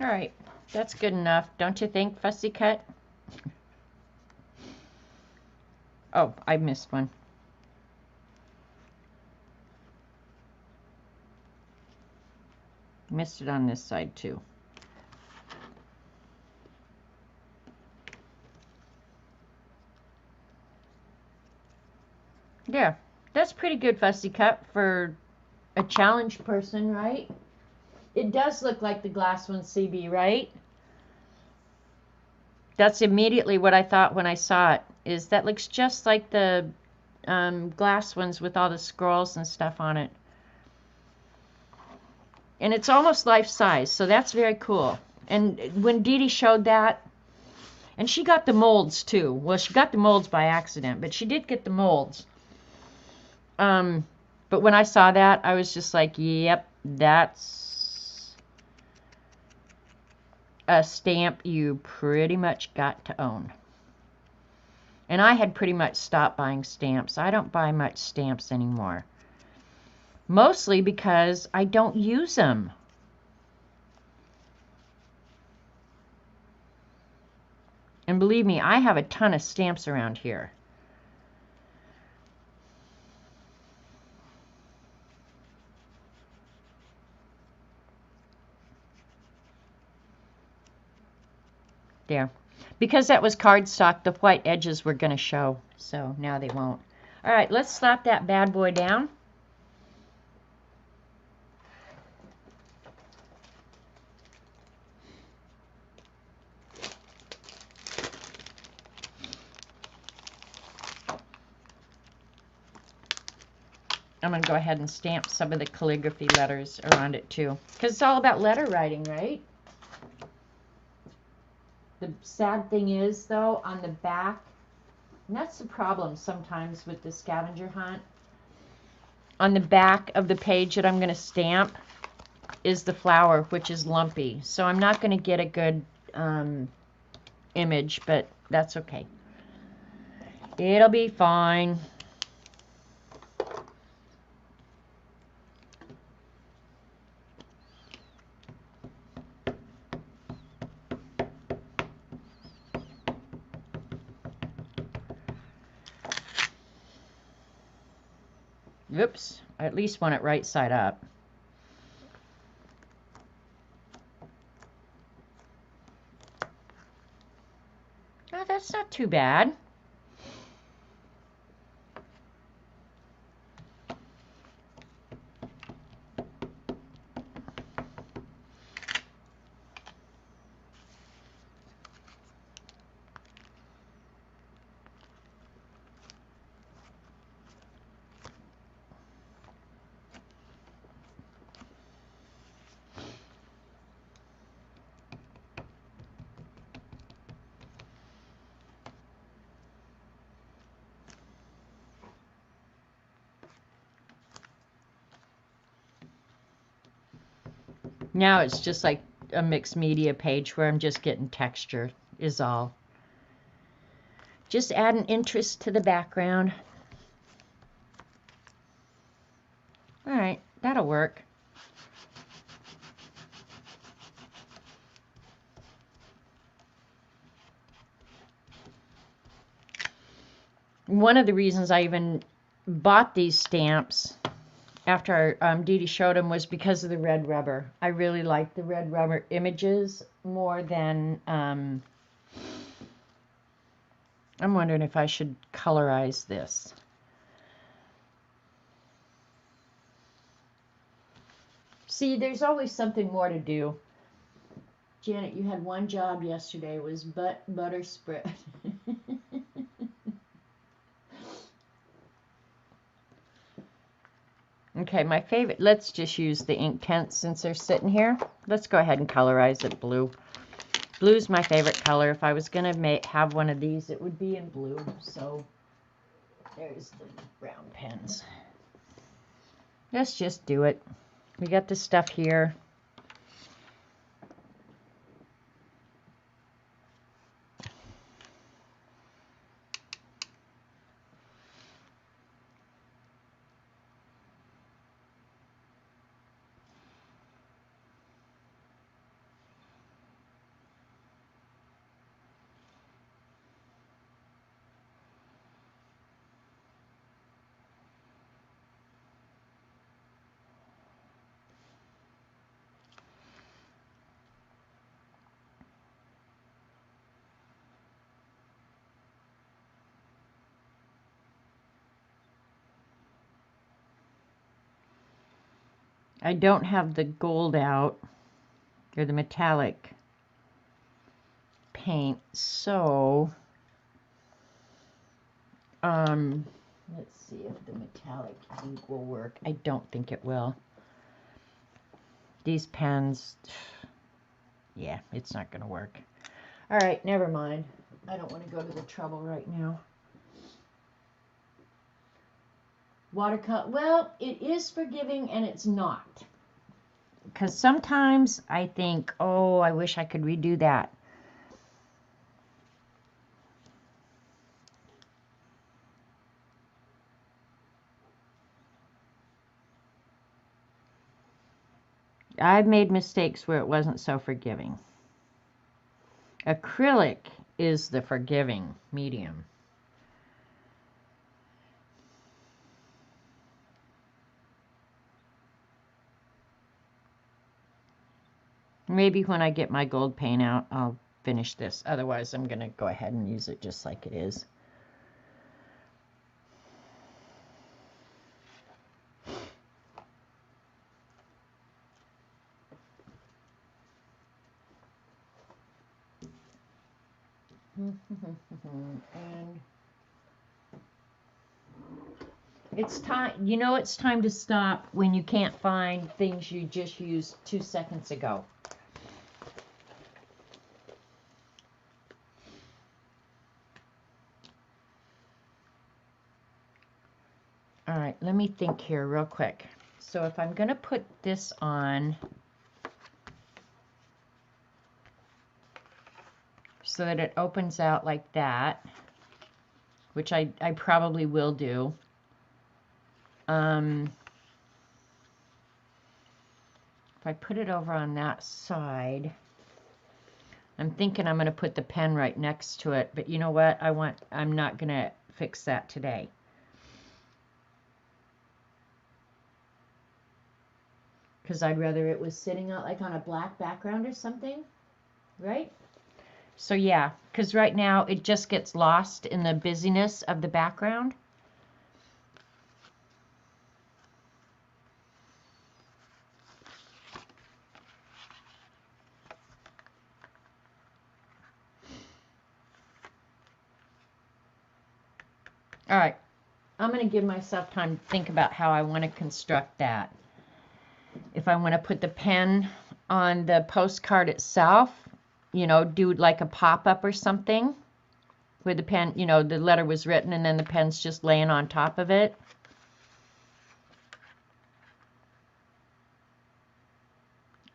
A: Alright, that's good enough, don't you think, fussy cut? Oh, I missed one. Missed it on this side too. There. That's pretty good fussy cut for a challenged person, right? It does look like the glass one, CB, right? That's immediately what I thought when I saw it, is that looks just like the glass ones with all the scrolls and stuff on it. And it's almost life size, so that's very cool. And when Dee Dee showed that, and she got the molds too. Well, she got the molds by accident, but she did get the molds. But when I saw that, I was just like, yep, that's a stamp you pretty much got to own. And I had pretty much stopped buying stamps. I don't buy much stamps anymore. Mostly because I don't use them. And believe me, I have a ton of stamps around here. There. Because that was cardstock, the white edges were going to show. So now they won't. All right, let's slap that bad boy down. I'm going to go ahead and stamp some of the calligraphy letters around it too. Because it's all about letter writing, right? The sad thing is, though, on the back, and that's the problem sometimes with the scavenger hunt, on the back of the page that I'm going to stamp is the flower, which is lumpy. So I'm not going to get a good image, but that's okay. It'll be fine. Oops, I at least want it right side up. Oh, that's not too bad. Now it's just like a mixed media page where I'm just getting texture is all. Just add an interest to the background. All right, that'll work. One of the reasons I even bought these stamps after Dee Dee showed them was because of the red rubber. I really like the red rubber images more than, I'm wondering if I should colorize this. See, there's always something more to do. Janet, you had one job yesterday, was butter spread. Okay, my favorite, let's just use the ink tents since they're sitting here. Let's go ahead and colorize it blue. Blue's my favorite color. If I was going to have one of these, it would be in blue. So there's the brown pens. Let's just do it. We got the stuff here. I don't have the gold out, or the metallic paint, so let's see if the metallic ink will work. I don't think it will. These pens, yeah, it's not going to work. All right, never mind. I don't want to go to the trouble right now. Watercolor, well, it is forgiving and it's not. Because sometimes I think, oh, I wish I could redo that. I've made mistakes where it wasn't so forgiving. Acrylic is the forgiving medium. Maybe when I get my gold paint out, I'll finish this. Otherwise, I'm going to go ahead and use it just like it is. And it's time, you know, it's time to stop when you can't find things you just used 2 seconds ago. All right, let me think here real quick. So if I'm going to put this on so that it opens out like that, which I probably will do. If I put it over on that side, I'm thinking I'm going to put the pen right next to it, but you know what? I'm not going to fix that today. Because I'd rather it was sitting out like on a black background or something, right? So yeah, because right now it just gets lost in the busyness of the background. All right, I'm going to give myself time to think about how I want to construct that. If I want to put the pen on the postcard itself, you know, do like a pop-up or something where the pen, you know, the letter was written and then the pen's just laying on top of it.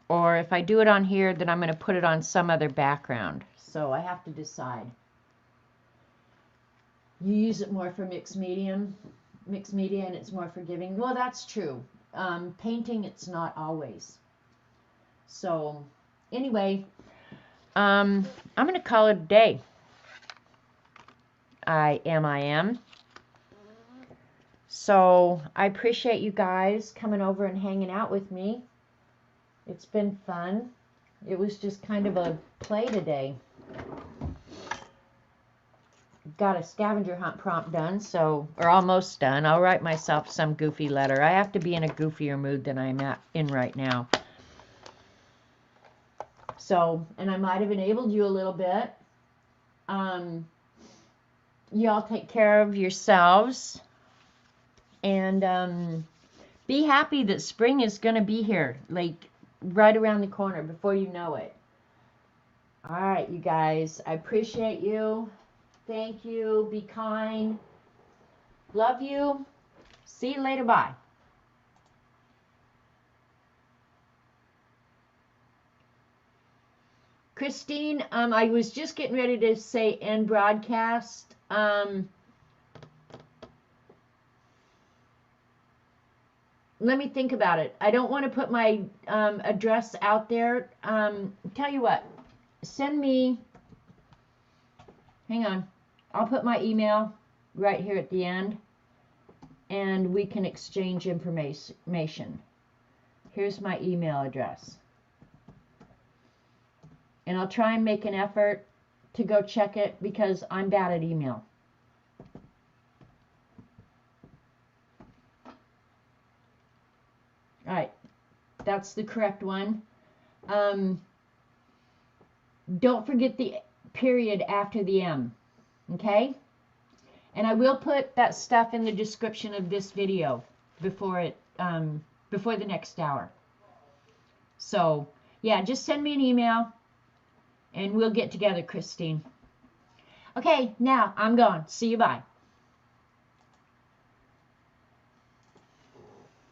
A: Or if I do it on here, then I'm going to put it on some other background. So I have to decide. You use it more for mixed media, and it's more forgiving. Well, that's true. Painting, it's not always. So anyway, I'm going to call it a day. I am. So I appreciate you guys coming over and hanging out with me. It's been fun. It was just kind of a play today. Got a scavenger hunt prompt done, so, or almost done. I'll write myself some goofy letter. I have to be in a goofier mood than I'm in right now. So, and I might have enabled you a little bit. Y'all take care of yourselves. And be happy that spring is going to be here, like right around the corner before you know it. All right, you guys. I appreciate you. Thank you. Be kind. Love you. See you later. Bye. Christine, I was just getting ready to say end broadcast. Let me think about it. I don't want to put my address out there. Tell you what, send me, hang on, I'll put my email right here at the end, and we can exchange information. Here's my email address. And I'll try and make an effort to go check it because I'm bad at email. All right. That's the correct one. Don't forget the period after the M. Okay? And I will put that stuff in the description of this video before the next hour. So, yeah, just send me an email and we'll get together, Christine. Okay, now I'm gone. See you, bye.